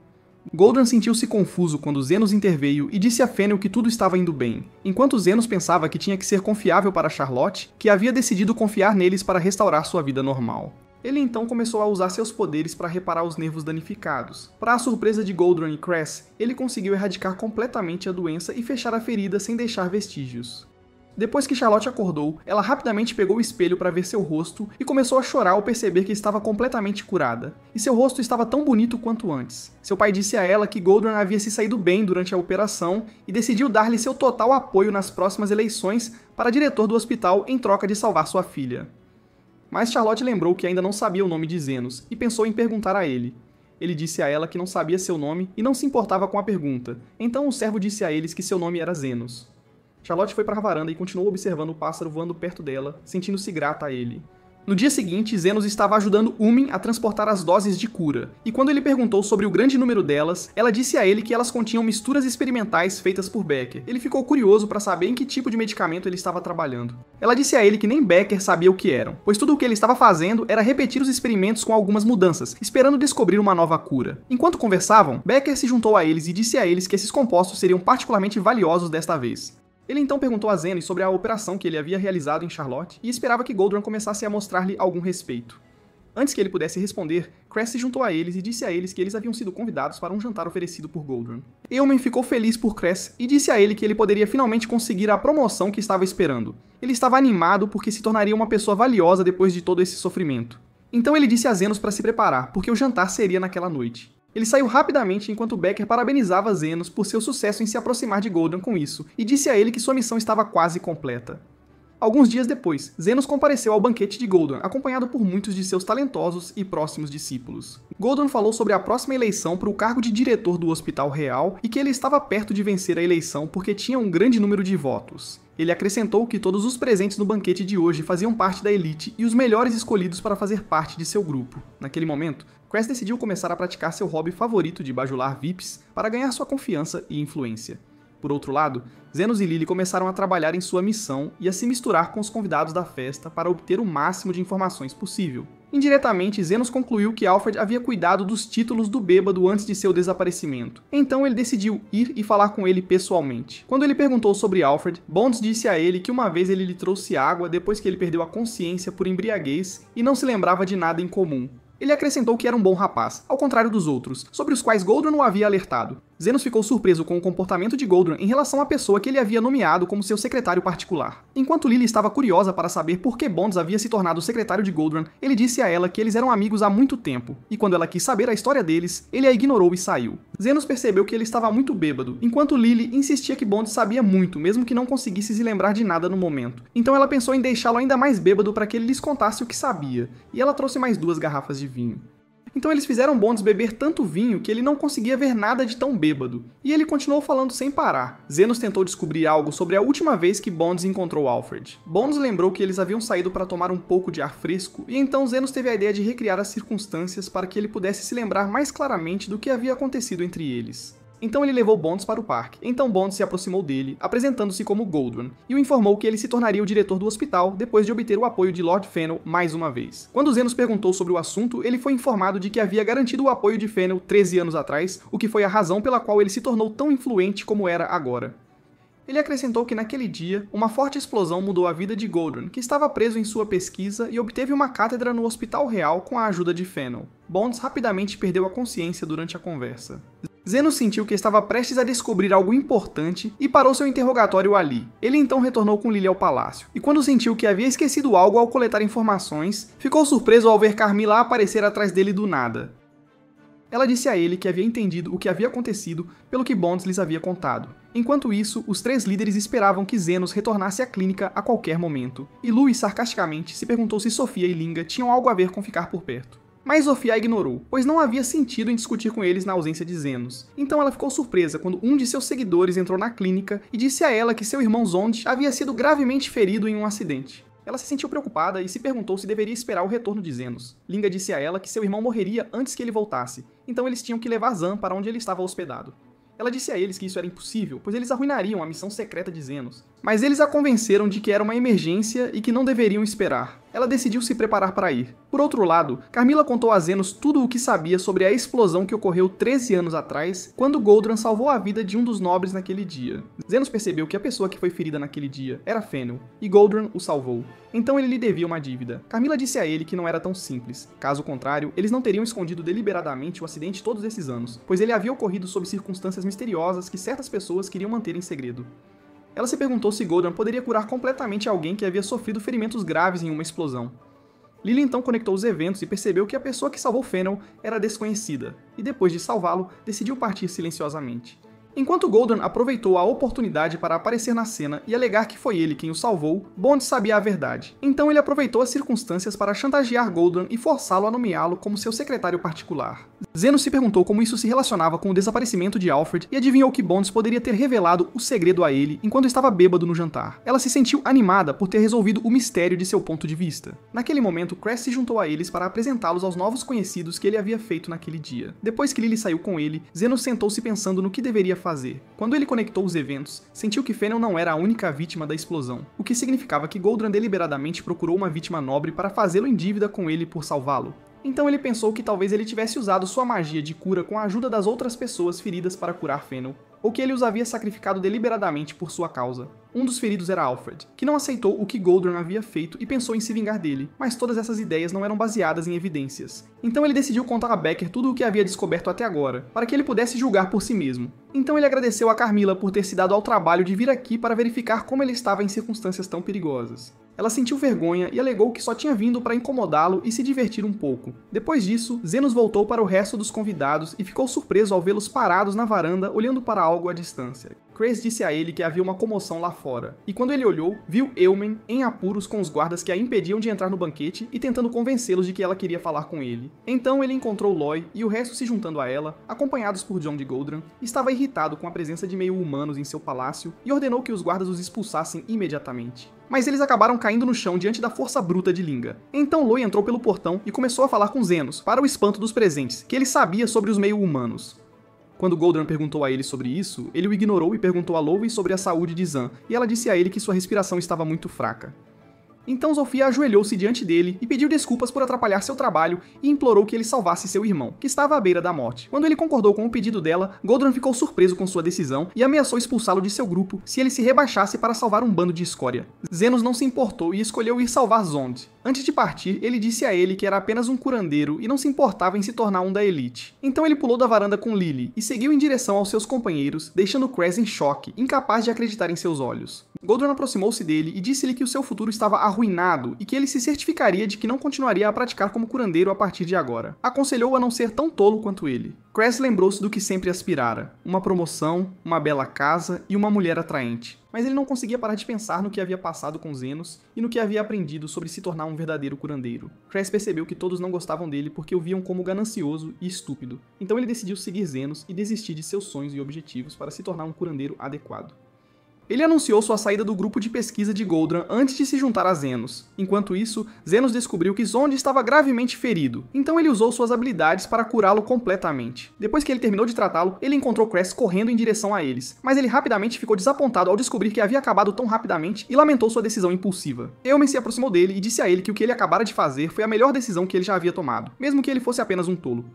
Gul'dan sentiu-se confuso quando Zenos interveio e disse a Fennel que tudo estava indo bem, enquanto Zenos pensava que tinha que ser confiável para Charlotte, que havia decidido confiar neles para restaurar sua vida normal. Ele então começou a usar seus poderes para reparar os nervos danificados. Para a surpresa de Gul'dan e Cress, ele conseguiu erradicar completamente a doença e fechar a ferida sem deixar vestígios. Depois que Charlotte acordou, ela rapidamente pegou o espelho para ver seu rosto e começou a chorar ao perceber que estava completamente curada. E seu rosto estava tão bonito quanto antes. Seu pai disse a ela que Gul'dan havia se saído bem durante a operação e decidiu dar-lhe seu total apoio nas próximas eleições para diretor do hospital em troca de salvar sua filha. Mas Charlotte lembrou que ainda não sabia o nome de Zenos e pensou em perguntar a ele. Ele disse a ela que não sabia seu nome e não se importava com a pergunta, então o servo disse a eles que seu nome era Zenos. Charlotte foi para a varanda e continuou observando o pássaro voando perto dela, sentindo-se grata a ele. No dia seguinte, Zenos estava ajudando Umin a transportar as doses de cura, e quando ele perguntou sobre o grande número delas, ela disse a ele que elas continham misturas experimentais feitas por Becker. Ele ficou curioso para saber em que tipo de medicamento ele estava trabalhando. Ela disse a ele que nem Becker sabia o que eram, pois tudo o que ele estava fazendo era repetir os experimentos com algumas mudanças, esperando descobrir uma nova cura. Enquanto conversavam, Becker se juntou a eles e disse a eles que esses compostos seriam particularmente valiosos desta vez. Ele então perguntou a Zenos sobre a operação que ele havia realizado em Charlotte e esperava que Gul'dan começasse a mostrar-lhe algum respeito. Antes que ele pudesse responder, Cress se juntou a eles e disse a eles que eles haviam sido convidados para um jantar oferecido por Gul'dan. Eomer ficou feliz por Cress e disse a ele que ele poderia finalmente conseguir a promoção que estava esperando. Ele estava animado porque se tornaria uma pessoa valiosa depois de todo esse sofrimento. Então ele disse a Zenos para se preparar, porque o jantar seria naquela noite. Ele saiu rapidamente enquanto Becker parabenizava Zenos por seu sucesso em se aproximar de Gul'dan com isso, e disse a ele que sua missão estava quase completa. Alguns dias depois, Zenos compareceu ao banquete de Gul'dan, acompanhado por muitos de seus talentosos e próximos discípulos. Gul'dan falou sobre a próxima eleição para o cargo de diretor do Hospital Real e que ele estava perto de vencer a eleição porque tinha um grande número de votos. Ele acrescentou que todos os presentes no banquete de hoje faziam parte da elite e os melhores escolhidos para fazer parte de seu grupo. Naquele momento, Cress decidiu começar a praticar seu hobby favorito de bajular VIPs para ganhar sua confiança e influência. Por outro lado, Zenos e Lily começaram a trabalhar em sua missão e a se misturar com os convidados da festa para obter o máximo de informações possível. Indiretamente, Zenos concluiu que Alfred havia cuidado dos títulos do bêbado antes de seu desaparecimento. Então ele decidiu ir e falar com ele pessoalmente. Quando ele perguntou sobre Alfred, Bonds disse a ele que uma vez ele lhe trouxe água depois que ele perdeu a consciência por embriaguez e não se lembrava de nada em comum. Ele acrescentou que era um bom rapaz, ao contrário dos outros, sobre os quais Gul'dan o havia alertado. Zenos ficou surpreso com o comportamento de Gul'dan em relação à pessoa que ele havia nomeado como seu secretário particular. Enquanto Lily estava curiosa para saber por que Bonds havia se tornado o secretário de Gul'dan, ele disse a ela que eles eram amigos há muito tempo, e quando ela quis saber a história deles, ele a ignorou e saiu. Zenos percebeu que ele estava muito bêbado, enquanto Lily insistia que Bonds sabia muito, mesmo que não conseguisse se lembrar de nada no momento. Então ela pensou em deixá-lo ainda mais bêbado para que ele lhes contasse o que sabia, e ela trouxe mais 2 garrafas de vinho. Então eles fizeram Bonds beber tanto vinho que ele não conseguia ver nada de tão bêbado, e ele continuou falando sem parar. Zenos tentou descobrir algo sobre a última vez que Bonds encontrou Alfred. Bonds lembrou que eles haviam saído para tomar um pouco de ar fresco, e então Zenos teve a ideia de recriar as circunstâncias para que ele pudesse se lembrar mais claramente do que havia acontecido entre eles. Então ele levou Bonds para o parque. Então Bonds se aproximou dele, apresentando-se como Goldrun, e o informou que ele se tornaria o diretor do hospital depois de obter o apoio de Lord Fennel mais uma vez. Quando Zenos perguntou sobre o assunto, ele foi informado de que havia garantido o apoio de Fennel 13 anos atrás, o que foi a razão pela qual ele se tornou tão influente como era agora. Ele acrescentou que naquele dia, uma forte explosão mudou a vida de Goldrun, que estava preso em sua pesquisa e obteve uma cátedra no Hospital Real com a ajuda de Fennel. Bonds rapidamente perdeu a consciência durante a conversa. Zenos sentiu que estava prestes a descobrir algo importante e parou seu interrogatório ali. Ele então retornou com Lily ao palácio, e quando sentiu que havia esquecido algo ao coletar informações, ficou surpreso ao ver Carmilla aparecer atrás dele do nada. Ela disse a ele que havia entendido o que havia acontecido pelo que Bonds lhes havia contado. Enquanto isso, os três líderes esperavam que Zenos retornasse à clínica a qualquer momento, e Louis sarcasticamente se perguntou se Sofia e Linga tinham algo a ver com ficar por perto. Mas Sofia a ignorou, pois não havia sentido em discutir com eles na ausência de Zenos. Então ela ficou surpresa quando um de seus seguidores entrou na clínica e disse a ela que seu irmão Zond havia sido gravemente ferido em um acidente. Ela se sentiu preocupada e se perguntou se deveria esperar o retorno de Zenos. Linga disse a ela que seu irmão morreria antes que ele voltasse, então eles tinham que levar Zan para onde ele estava hospedado. Ela disse a eles que isso era impossível, pois eles arruinariam a missão secreta de Zenos. Mas eles a convenceram de que era uma emergência e que não deveriam esperar. Ela decidiu se preparar para ir. Por outro lado, Carmilla contou a Zenos tudo o que sabia sobre a explosão que ocorreu 13 anos atrás, quando Goldrun salvou a vida de um dos nobres naquele dia. Zenos percebeu que a pessoa que foi ferida naquele dia era Fennel, e Goldrun o salvou. Então ele lhe devia uma dívida. Carmilla disse a ele que não era tão simples. Caso contrário, eles não teriam escondido deliberadamente o acidente todos esses anos, pois ele havia ocorrido sob circunstâncias misteriosas que certas pessoas queriam manter em segredo. Ela se perguntou se Goldrun poderia curar completamente alguém que havia sofrido ferimentos graves em uma explosão. Lily então conectou os eventos e percebeu que a pessoa que salvou Fennel era desconhecida, e depois de salvá-lo, decidiu partir silenciosamente. Enquanto Goldrun aproveitou a oportunidade para aparecer na cena e alegar que foi ele quem o salvou, Bonds sabia a verdade. Então ele aproveitou as circunstâncias para chantagear Goldrun e forçá-lo a nomeá-lo como seu secretário particular. Zenos se perguntou como isso se relacionava com o desaparecimento de Alfred e adivinhou que Bonds poderia ter revelado o segredo a ele enquanto estava bêbado no jantar. Ela se sentiu animada por ter resolvido o mistério de seu ponto de vista. Naquele momento, Cress se juntou a eles para apresentá-los aos novos conhecidos que ele havia feito naquele dia. Depois que Lily saiu com ele, Zenos sentou-se pensando no que deveria fazer. Quando ele conectou os eventos, sentiu que Fennel não era a única vítima da explosão, o que significava que Goldrun deliberadamente procurou uma vítima nobre para fazê-lo em dívida com ele por salvá-lo. Então ele pensou que talvez ele tivesse usado sua magia de cura com a ajuda das outras pessoas feridas para curar Fennel, ou que ele os havia sacrificado deliberadamente por sua causa. Um dos feridos era Alfred, que não aceitou o que Goldrun havia feito e pensou em se vingar dele, mas todas essas ideias não eram baseadas em evidências. Então ele decidiu contar a Becker tudo o que havia descoberto até agora, para que ele pudesse julgar por si mesmo. Então ele agradeceu a Carmilla por ter se dado ao trabalho de vir aqui para verificar como ele estava em circunstâncias tão perigosas. Ela sentiu vergonha e alegou que só tinha vindo para incomodá-lo e se divertir um pouco. Depois disso, Zenos voltou para o resto dos convidados e ficou surpreso ao vê-los parados na varanda olhando para algo à distância. Chris disse a ele que havia uma comoção lá fora, e quando ele olhou, viu Eumen em apuros com os guardas que a impediam de entrar no banquete e tentando convencê-los de que ela queria falar com ele. Então ele encontrou Loy e o resto se juntando a ela, acompanhados por John de Goldrun, estava irritado com a presença de meio-humanos em seu palácio e ordenou que os guardas os expulsassem imediatamente. Mas eles acabaram caindo no chão diante da força bruta de Linga. Então Loy entrou pelo portão e começou a falar com Zenos, para o espanto dos presentes, que ele sabia sobre os meio-humanos. Quando Goldrun perguntou a ele sobre isso, ele o ignorou e perguntou a Lowen sobre a saúde de Zan, e ela disse a ele que sua respiração estava muito fraca. Então Zofia ajoelhou-se diante dele e pediu desculpas por atrapalhar seu trabalho e implorou que ele salvasse seu irmão, que estava à beira da morte. Quando ele concordou com o pedido dela, Goldrun ficou surpreso com sua decisão e ameaçou expulsá-lo de seu grupo se ele se rebaixasse para salvar um bando de escória. Zenos não se importou e escolheu ir salvar Zond. Antes de partir, ele disse a ele que era apenas um curandeiro e não se importava em se tornar um da elite. Então ele pulou da varanda com Lily e seguiu em direção aos seus companheiros, deixando Cress em choque, incapaz de acreditar em seus olhos. Goldrun aproximou-se dele e disse-lhe que o seu futuro estava arruinado e que ele se certificaria de que não continuaria a praticar como curandeiro a partir de agora. Aconselhou a não ser tão tolo quanto ele. Cress lembrou-se do que sempre aspirara: uma promoção, uma bela casa e uma mulher atraente. Mas ele não conseguia parar de pensar no que havia passado com Zenos e no que havia aprendido sobre se tornar um verdadeiro curandeiro. Cress percebeu que todos não gostavam dele porque o viam como ganancioso e estúpido. Então ele decidiu seguir Zenos e desistir de seus sonhos e objetivos para se tornar um curandeiro adequado. Ele anunciou sua saída do grupo de pesquisa de Goldran antes de se juntar a Zenos. Enquanto isso, Zenos descobriu que Zond estava gravemente ferido, então ele usou suas habilidades para curá-lo completamente. Depois que ele terminou de tratá-lo, ele encontrou Cress correndo em direção a eles, mas ele rapidamente ficou desapontado ao descobrir que havia acabado tão rapidamente e lamentou sua decisão impulsiva. Eumen se aproximou dele e disse a ele que o que ele acabara de fazer foi a melhor decisão que ele já havia tomado, mesmo que ele fosse apenas um tolo.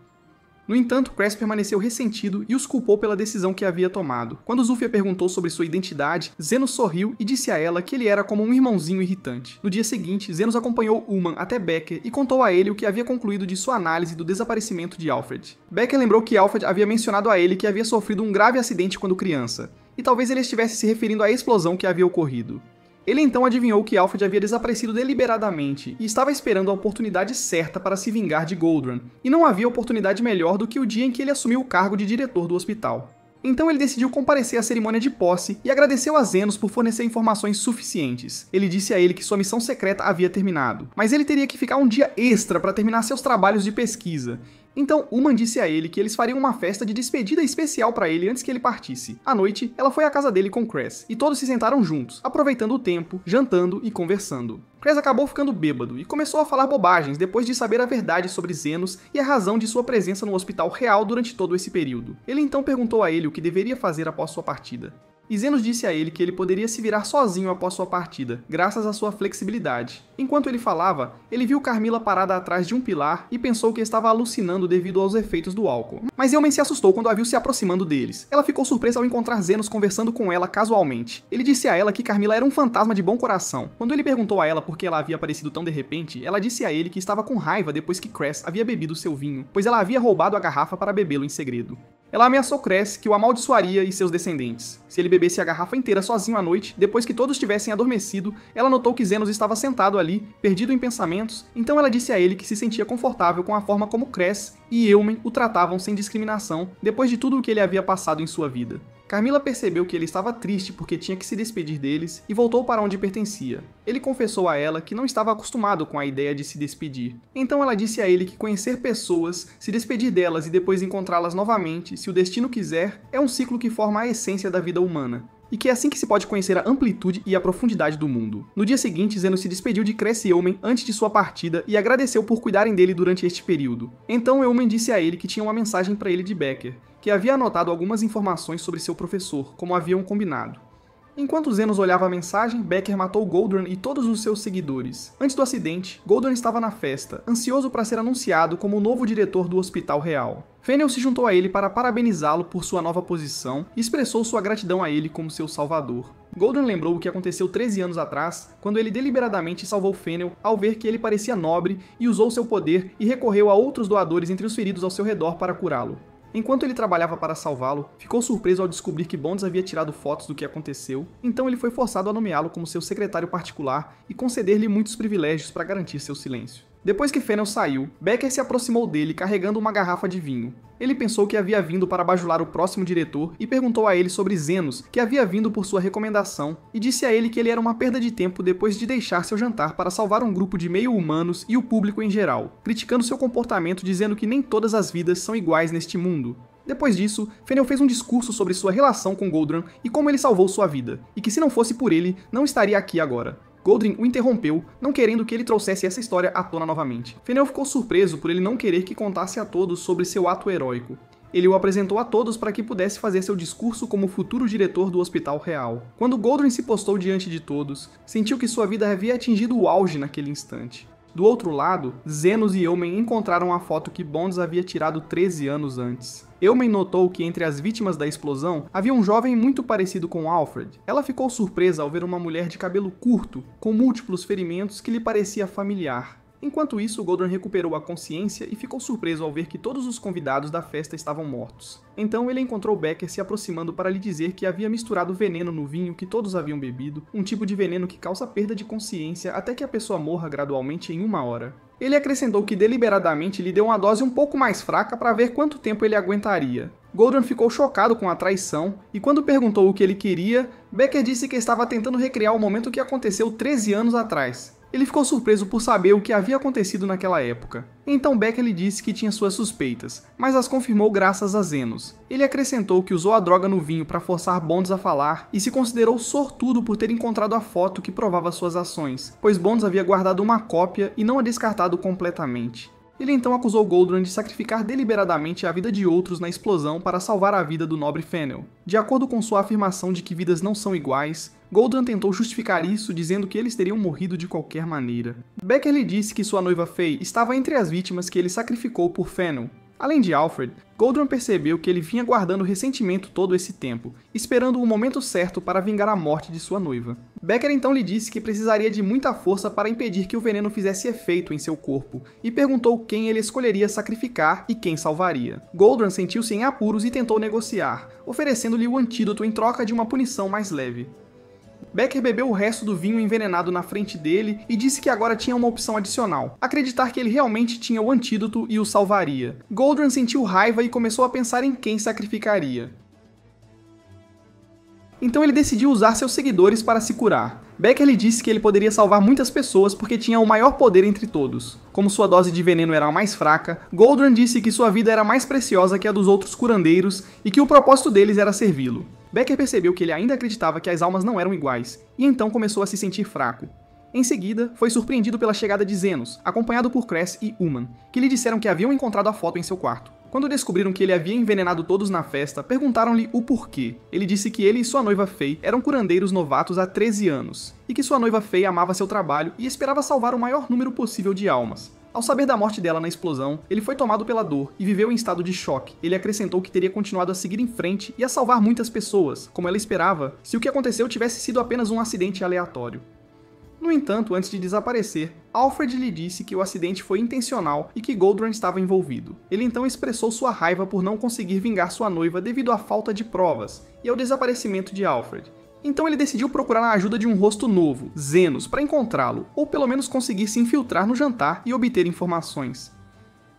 No entanto, Cress permaneceu ressentido e os culpou pela decisão que havia tomado. Quando Zufia perguntou sobre sua identidade, Zenos sorriu e disse a ela que ele era como um irmãozinho irritante. No dia seguinte, Zenos acompanhou Ullman até Becker e contou a ele o que havia concluído de sua análise do desaparecimento de Alfred. Becker lembrou que Alfred havia mencionado a ele que havia sofrido um grave acidente quando criança, e talvez ele estivesse se referindo à explosão que havia ocorrido. Ele então adivinhou que Alfred havia desaparecido deliberadamente e estava esperando a oportunidade certa para se vingar de Goldran, e não havia oportunidade melhor do que o dia em que ele assumiu o cargo de diretor do hospital. Então ele decidiu comparecer à cerimônia de posse e agradeceu a Zenos por fornecer informações suficientes. Ele disse a ele que sua missão secreta havia terminado, mas ele teria que ficar um dia extra para terminar seus trabalhos de pesquisa. Então Ullman disse a ele que eles fariam uma festa de despedida especial para ele antes que ele partisse. À noite, ela foi à casa dele com Cress, e todos se sentaram juntos, aproveitando o tempo, jantando e conversando. Cress acabou ficando bêbado e começou a falar bobagens depois de saber a verdade sobre Zenos e a razão de sua presença no hospital real durante todo esse período. Ele então perguntou a ele o que deveria fazer após sua partida. E Zenos disse a ele que ele poderia se virar sozinho após sua partida, graças à sua flexibilidade. Enquanto ele falava, ele viu Carmilla parada atrás de um pilar e pensou que estava alucinando devido aos efeitos do álcool. Mas Eumen se assustou quando a viu se aproximando deles. Ela ficou surpresa ao encontrar Zenos conversando com ela casualmente. Ele disse a ela que Carmilla era um fantasma de bom coração. Quando ele perguntou a ela por que ela havia aparecido tão de repente, ela disse a ele que estava com raiva depois que Cress havia bebido seu vinho, pois ela havia roubado a garrafa para bebê-lo em segredo. Ela ameaçou Cress que o amaldiçoaria e seus descendentes. Se ele bebesse a garrafa inteira sozinho à noite, depois que todos tivessem adormecido, ela notou que Zenos estava sentado ali, perdido em pensamentos, então ela disse a ele que se sentia confortável com a forma como Cress e Eumen o tratavam sem discriminação, depois de tudo o que ele havia passado em sua vida. Carmilla percebeu que ele estava triste porque tinha que se despedir deles e voltou para onde pertencia. Ele confessou a ela que não estava acostumado com a ideia de se despedir. Então ela disse a ele que conhecer pessoas, se despedir delas e depois encontrá-las novamente, se o destino quiser, é um ciclo que forma a essência da vida humana. E que é assim que se pode conhecer a amplitude e a profundidade do mundo. No dia seguinte, Zenos se despediu de Cress e Eumen antes de sua partida e agradeceu por cuidarem dele durante este período. Então Eumen disse a ele que tinha uma mensagem para ele de Becker, que havia anotado algumas informações sobre seu professor, como haviam combinado. Enquanto Zenos olhava a mensagem, Becker matou Goldran e todos os seus seguidores. Antes do acidente, Goldran estava na festa, ansioso para ser anunciado como o novo diretor do Hospital Real. Fennel se juntou a ele para parabenizá-lo por sua nova posição e expressou sua gratidão a ele como seu salvador. Goldran lembrou o que aconteceu 13 anos atrás, quando ele deliberadamente salvou Fennel ao ver que ele parecia nobre e usou seu poder e recorreu a outros doadores entre os feridos ao seu redor para curá-lo. Enquanto ele trabalhava para salvá-lo, ficou surpreso ao descobrir que Bonds havia tirado fotos do que aconteceu, então ele foi forçado a nomeá-lo como seu secretário particular e conceder-lhe muitos privilégios para garantir seu silêncio. Depois que Fennel saiu, Becker se aproximou dele carregando uma garrafa de vinho. Ele pensou que havia vindo para bajular o próximo diretor e perguntou a ele sobre Zenos, que havia vindo por sua recomendação, e disse a ele que ele era uma perda de tempo depois de deixar seu jantar para salvar um grupo de meio-humanos e o público em geral, criticando seu comportamento dizendo que nem todas as vidas são iguais neste mundo. Depois disso, Fennel fez um discurso sobre sua relação com Goldran e como ele salvou sua vida, e que se não fosse por ele, não estaria aqui agora. Goldran o interrompeu, não querendo que ele trouxesse essa história à tona novamente. Fennel ficou surpreso por ele não querer que contasse a todos sobre seu ato heróico. Ele o apresentou a todos para que pudesse fazer seu discurso como futuro diretor do Hospital Real. Quando Goldran se postou diante de todos, sentiu que sua vida havia atingido o auge naquele instante. Do outro lado, Zenos e Eumen encontraram a foto que Bonds havia tirado 13 anos antes. Eumen notou que entre as vítimas da explosão havia um jovem muito parecido com Alfred. Ela ficou surpresa ao ver uma mulher de cabelo curto, com múltiplos ferimentos que lhe parecia familiar. Enquanto isso, Goldran recuperou a consciência e ficou surpreso ao ver que todos os convidados da festa estavam mortos. Então ele encontrou Becker se aproximando para lhe dizer que havia misturado veneno no vinho que todos haviam bebido, um tipo de veneno que causa perda de consciência até que a pessoa morra gradualmente em 1 hora. Ele acrescentou que deliberadamente lhe deu uma dose um pouco mais fraca para ver quanto tempo ele aguentaria. Goldran ficou chocado com a traição, e quando perguntou o que ele queria, Becker disse que estava tentando recriar o momento que aconteceu 13 anos atrás. Ele ficou surpreso por saber o que havia acontecido naquela época. Então Becker lhe disse que tinha suas suspeitas, mas as confirmou graças a Zenos. Ele acrescentou que usou a droga no vinho para forçar Bonds a falar e se considerou sortudo por ter encontrado a foto que provava suas ações, pois Bonds havia guardado uma cópia e não a descartado completamente. Ele então acusou Goldran de sacrificar deliberadamente a vida de outros na explosão para salvar a vida do nobre Fennel. De acordo com sua afirmação de que vidas não são iguais, Goldran tentou justificar isso dizendo que eles teriam morrido de qualquer maneira. Becker lhe disse que sua noiva Faye estava entre as vítimas que ele sacrificou por Fennel. Além de Alfred, Goldran percebeu que ele vinha guardando ressentimento todo esse tempo, esperando o momento certo para vingar a morte de sua noiva. Becker então lhe disse que precisaria de muita força para impedir que o veneno fizesse efeito em seu corpo, e perguntou quem ele escolheria sacrificar e quem salvaria. Goldran sentiu-se em apuros e tentou negociar, oferecendo-lhe o antídoto em troca de uma punição mais leve. Becker bebeu o resto do vinho envenenado na frente dele e disse que agora tinha uma opção adicional: acreditar que ele realmente tinha o antídoto e o salvaria. Goldran sentiu raiva e começou a pensar em quem sacrificaria. Então ele decidiu usar seus seguidores para se curar. Becker lhe disse que ele poderia salvar muitas pessoas porque tinha o maior poder entre todos. Como sua dose de veneno era a mais fraca, Goldran disse que sua vida era mais preciosa que a dos outros curandeiros e que o propósito deles era servi-lo. Becker percebeu que ele ainda acreditava que as almas não eram iguais, e então começou a se sentir fraco. Em seguida, foi surpreendido pela chegada de Zenos, acompanhado por Cress e Uman, que lhe disseram que haviam encontrado a foto em seu quarto. Quando descobriram que ele havia envenenado todos na festa, perguntaram-lhe o porquê. Ele disse que ele e sua noiva Faye eram curandeiros novatos há 13 anos, e que sua noiva Faye amava seu trabalho e esperava salvar o maior número possível de almas. Ao saber da morte dela na explosão, ele foi tomado pela dor e viveu em estado de choque. Ele acrescentou que teria continuado a seguir em frente e a salvar muitas pessoas, como ela esperava, se o que aconteceu tivesse sido apenas um acidente aleatório. No entanto, antes de desaparecer, Alfred lhe disse que o acidente foi intencional e que Goldran estava envolvido. Ele então expressou sua raiva por não conseguir vingar sua noiva devido à falta de provas e ao desaparecimento de Alfred. Então ele decidiu procurar a ajuda de um rosto novo, Zenos, para encontrá-lo, ou pelo menos conseguir se infiltrar no jantar e obter informações.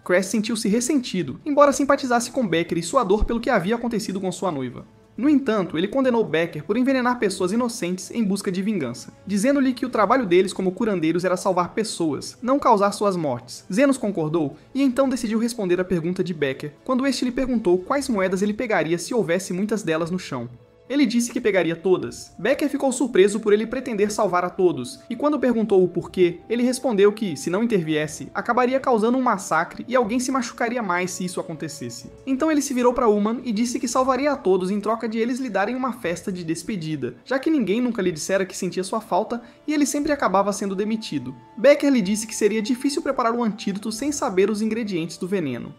Cress sentiu-se ressentido, embora simpatizasse com Becker e sua dor pelo que havia acontecido com sua noiva. No entanto, ele condenou Becker por envenenar pessoas inocentes em busca de vingança, dizendo-lhe que o trabalho deles como curandeiros era salvar pessoas, não causar suas mortes. Zenos concordou e então decidiu responder à pergunta de Becker, quando este lhe perguntou quais moedas ele pegaria se houvesse muitas delas no chão. Ele disse que pegaria todas. Becker ficou surpreso por ele pretender salvar a todos, e quando perguntou o porquê, ele respondeu que, se não interviesse, acabaria causando um massacre e alguém se machucaria mais se isso acontecesse. Então ele se virou para Uman e disse que salvaria a todos em troca de eles lhe darem uma festa de despedida, já que ninguém nunca lhe dissera que sentia sua falta e ele sempre acabava sendo demitido. Becker lhe disse que seria difícil preparar um antídoto sem saber os ingredientes do veneno.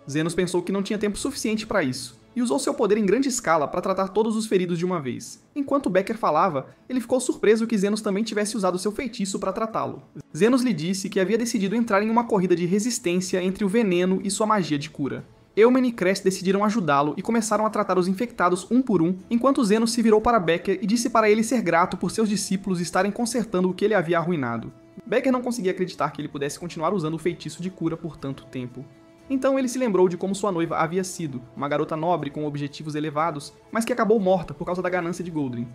Zenos pensou que não tinha tempo suficiente para isso, e usou seu poder em grande escala para tratar todos os feridos de uma vez. Enquanto Becker falava, ele ficou surpreso que Zenos também tivesse usado seu feitiço para tratá-lo. Zenos lhe disse que havia decidido entrar em uma corrida de resistência entre o veneno e sua magia de cura. Eumen e Cress decidiram ajudá-lo e começaram a tratar os infectados um por um, enquanto Zenos se virou para Becker e disse para ele ser grato por seus discípulos estarem consertando o que ele havia arruinado. Becker não conseguia acreditar que ele pudesse continuar usando o feitiço de cura por tanto tempo. Então ele se lembrou de como sua noiva havia sido, uma garota nobre com objetivos elevados, mas que acabou morta por causa da ganância de Goldrin.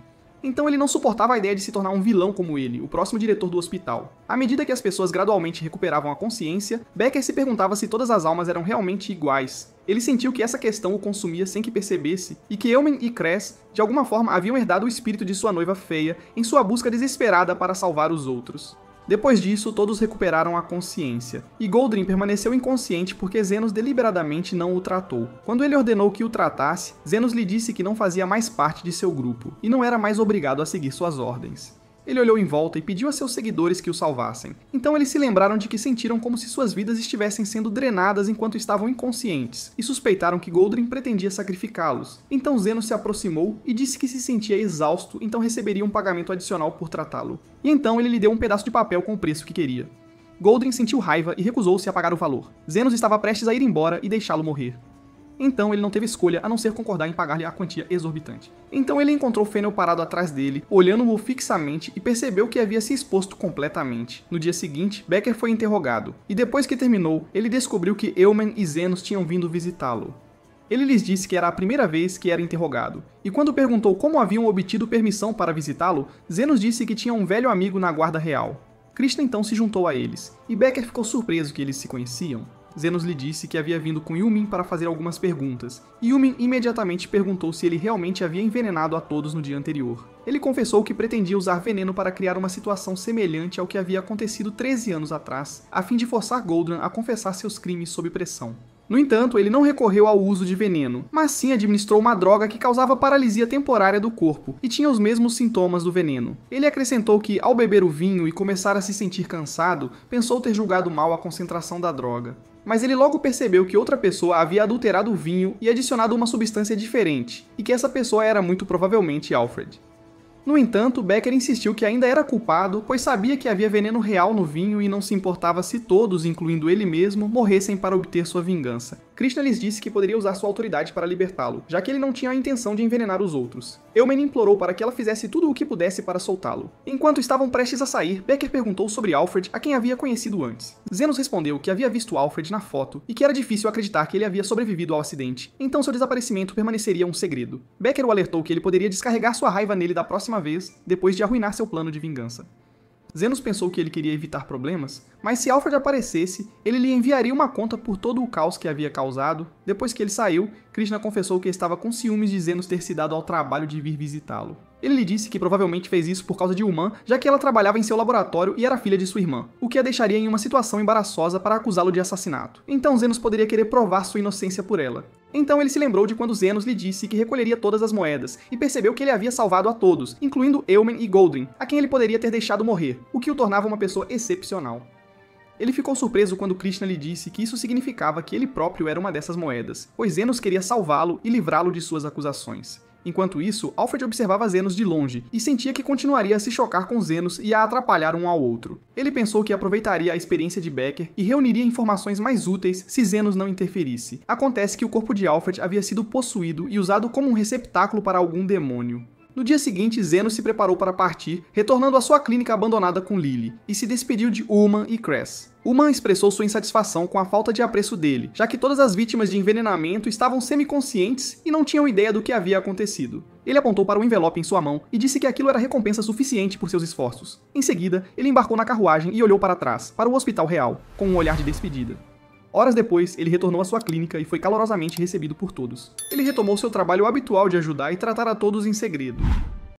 Então ele não suportava a ideia de se tornar um vilão como ele, o próximo diretor do hospital. À medida que as pessoas gradualmente recuperavam a consciência, Becker se perguntava se todas as almas eram realmente iguais. Ele sentiu que essa questão o consumia sem que percebesse, e que Eumen e Cress, de alguma forma, haviam herdado o espírito de sua noiva feia em sua busca desesperada para salvar os outros. Depois disso, todos recuperaram a consciência, e Goldrin permaneceu inconsciente porque Zenos deliberadamente não o tratou. Quando ele ordenou que o tratasse, Zenos lhe disse que não fazia mais parte de seu grupo, e não era mais obrigado a seguir suas ordens. Ele olhou em volta e pediu a seus seguidores que o salvassem. Então eles se lembraram de que sentiram como se suas vidas estivessem sendo drenadas enquanto estavam inconscientes, e suspeitaram que Goldrin pretendia sacrificá-los. Então Zenos se aproximou e disse que se sentia exausto, então receberia um pagamento adicional por tratá-lo. E então ele lhe deu um pedaço de papel com o preço que queria. Goldring sentiu raiva e recusou-se a pagar o valor. Zenos estava prestes a ir embora e deixá-lo morrer. Então ele não teve escolha a não ser concordar em pagar-lhe a quantia exorbitante. Então ele encontrou Fennel parado atrás dele, olhando-o fixamente e percebeu que havia se exposto completamente. No dia seguinte, Becker foi interrogado, e depois que terminou, ele descobriu que Eumen e Zenos tinham vindo visitá-lo. Ele lhes disse que era a primeira vez que era interrogado, e quando perguntou como haviam obtido permissão para visitá-lo, Zenos disse que tinha um velho amigo na guarda real. Krishna então se juntou a eles, e Becker ficou surpreso que eles se conheciam. Zenos lhe disse que havia vindo com Yumin para fazer algumas perguntas, e Yumin imediatamente perguntou se ele realmente havia envenenado a todos no dia anterior. Ele confessou que pretendia usar veneno para criar uma situação semelhante ao que havia acontecido 13 anos atrás, a fim de forçar Goldran a confessar seus crimes sob pressão. No entanto, ele não recorreu ao uso de veneno, mas sim administrou uma droga que causava paralisia temporária do corpo e tinha os mesmos sintomas do veneno. Ele acrescentou que, ao beber o vinho e começar a se sentir cansado, pensou ter julgado mal a concentração da droga. Mas ele logo percebeu que outra pessoa havia adulterado o vinho e adicionado uma substância diferente, e que essa pessoa era muito provavelmente Alfred. No entanto, Becker insistiu que ainda era culpado, pois sabia que havia veneno real no vinho e não se importava se todos, incluindo ele mesmo, morressem para obter sua vingança. Krishna lhes disse que poderia usar sua autoridade para libertá-lo, já que ele não tinha a intenção de envenenar os outros. Eumen implorou para que ela fizesse tudo o que pudesse para soltá-lo. Enquanto estavam prestes a sair, Becker perguntou sobre Alfred, a quem havia conhecido antes. Zenos respondeu que havia visto Alfred na foto e que era difícil acreditar que ele havia sobrevivido ao acidente, então seu desaparecimento permaneceria um segredo. Becker o alertou que ele poderia descarregar sua raiva nele da próxima vez, depois de arruinar seu plano de vingança. Zenos pensou que ele queria evitar problemas, mas se Alfred aparecesse, ele lhe enviaria uma conta por todo o caos que havia causado. Depois que ele saiu, Krishna confessou que estava com ciúmes de Zenos ter se dado ao trabalho de vir visitá-lo. Ele lhe disse que provavelmente fez isso por causa de Uman, já que ela trabalhava em seu laboratório e era filha de sua irmã, o que a deixaria em uma situação embaraçosa para acusá-lo de assassinato. Então Zenos poderia querer provar sua inocência por ela. Então ele se lembrou de quando Zenos lhe disse que recolheria todas as moedas, e percebeu que ele havia salvado a todos, incluindo Eumen e Goldring, a quem ele poderia ter deixado morrer, o que o tornava uma pessoa excepcional. Ele ficou surpreso quando Krishna lhe disse que isso significava que ele próprio era uma dessas moedas, pois Zenos queria salvá-lo e livrá-lo de suas acusações. Enquanto isso, Alfred observava Zenos de longe e sentia que continuaria a se chocar com Zenos e a atrapalhar um ao outro. Ele pensou que aproveitaria a experiência de Becker e reuniria informações mais úteis se Zenos não interferisse. Acontece que o corpo de Alfred havia sido possuído e usado como um receptáculo para algum demônio. No dia seguinte, Zenos se preparou para partir, retornando à sua clínica abandonada com Lily, e se despediu de Uman e Cress. Uman expressou sua insatisfação com a falta de apreço dele, já que todas as vítimas de envenenamento estavam semiconscientes e não tinham ideia do que havia acontecido. Ele apontou para o envelope em sua mão e disse que aquilo era recompensa suficiente por seus esforços. Em seguida, ele embarcou na carruagem e olhou para trás, para o hospital real, com um olhar de despedida. Horas depois, ele retornou à sua clínica e foi calorosamente recebido por todos. Ele retomou seu trabalho habitual de ajudar e tratar a todos em segredo.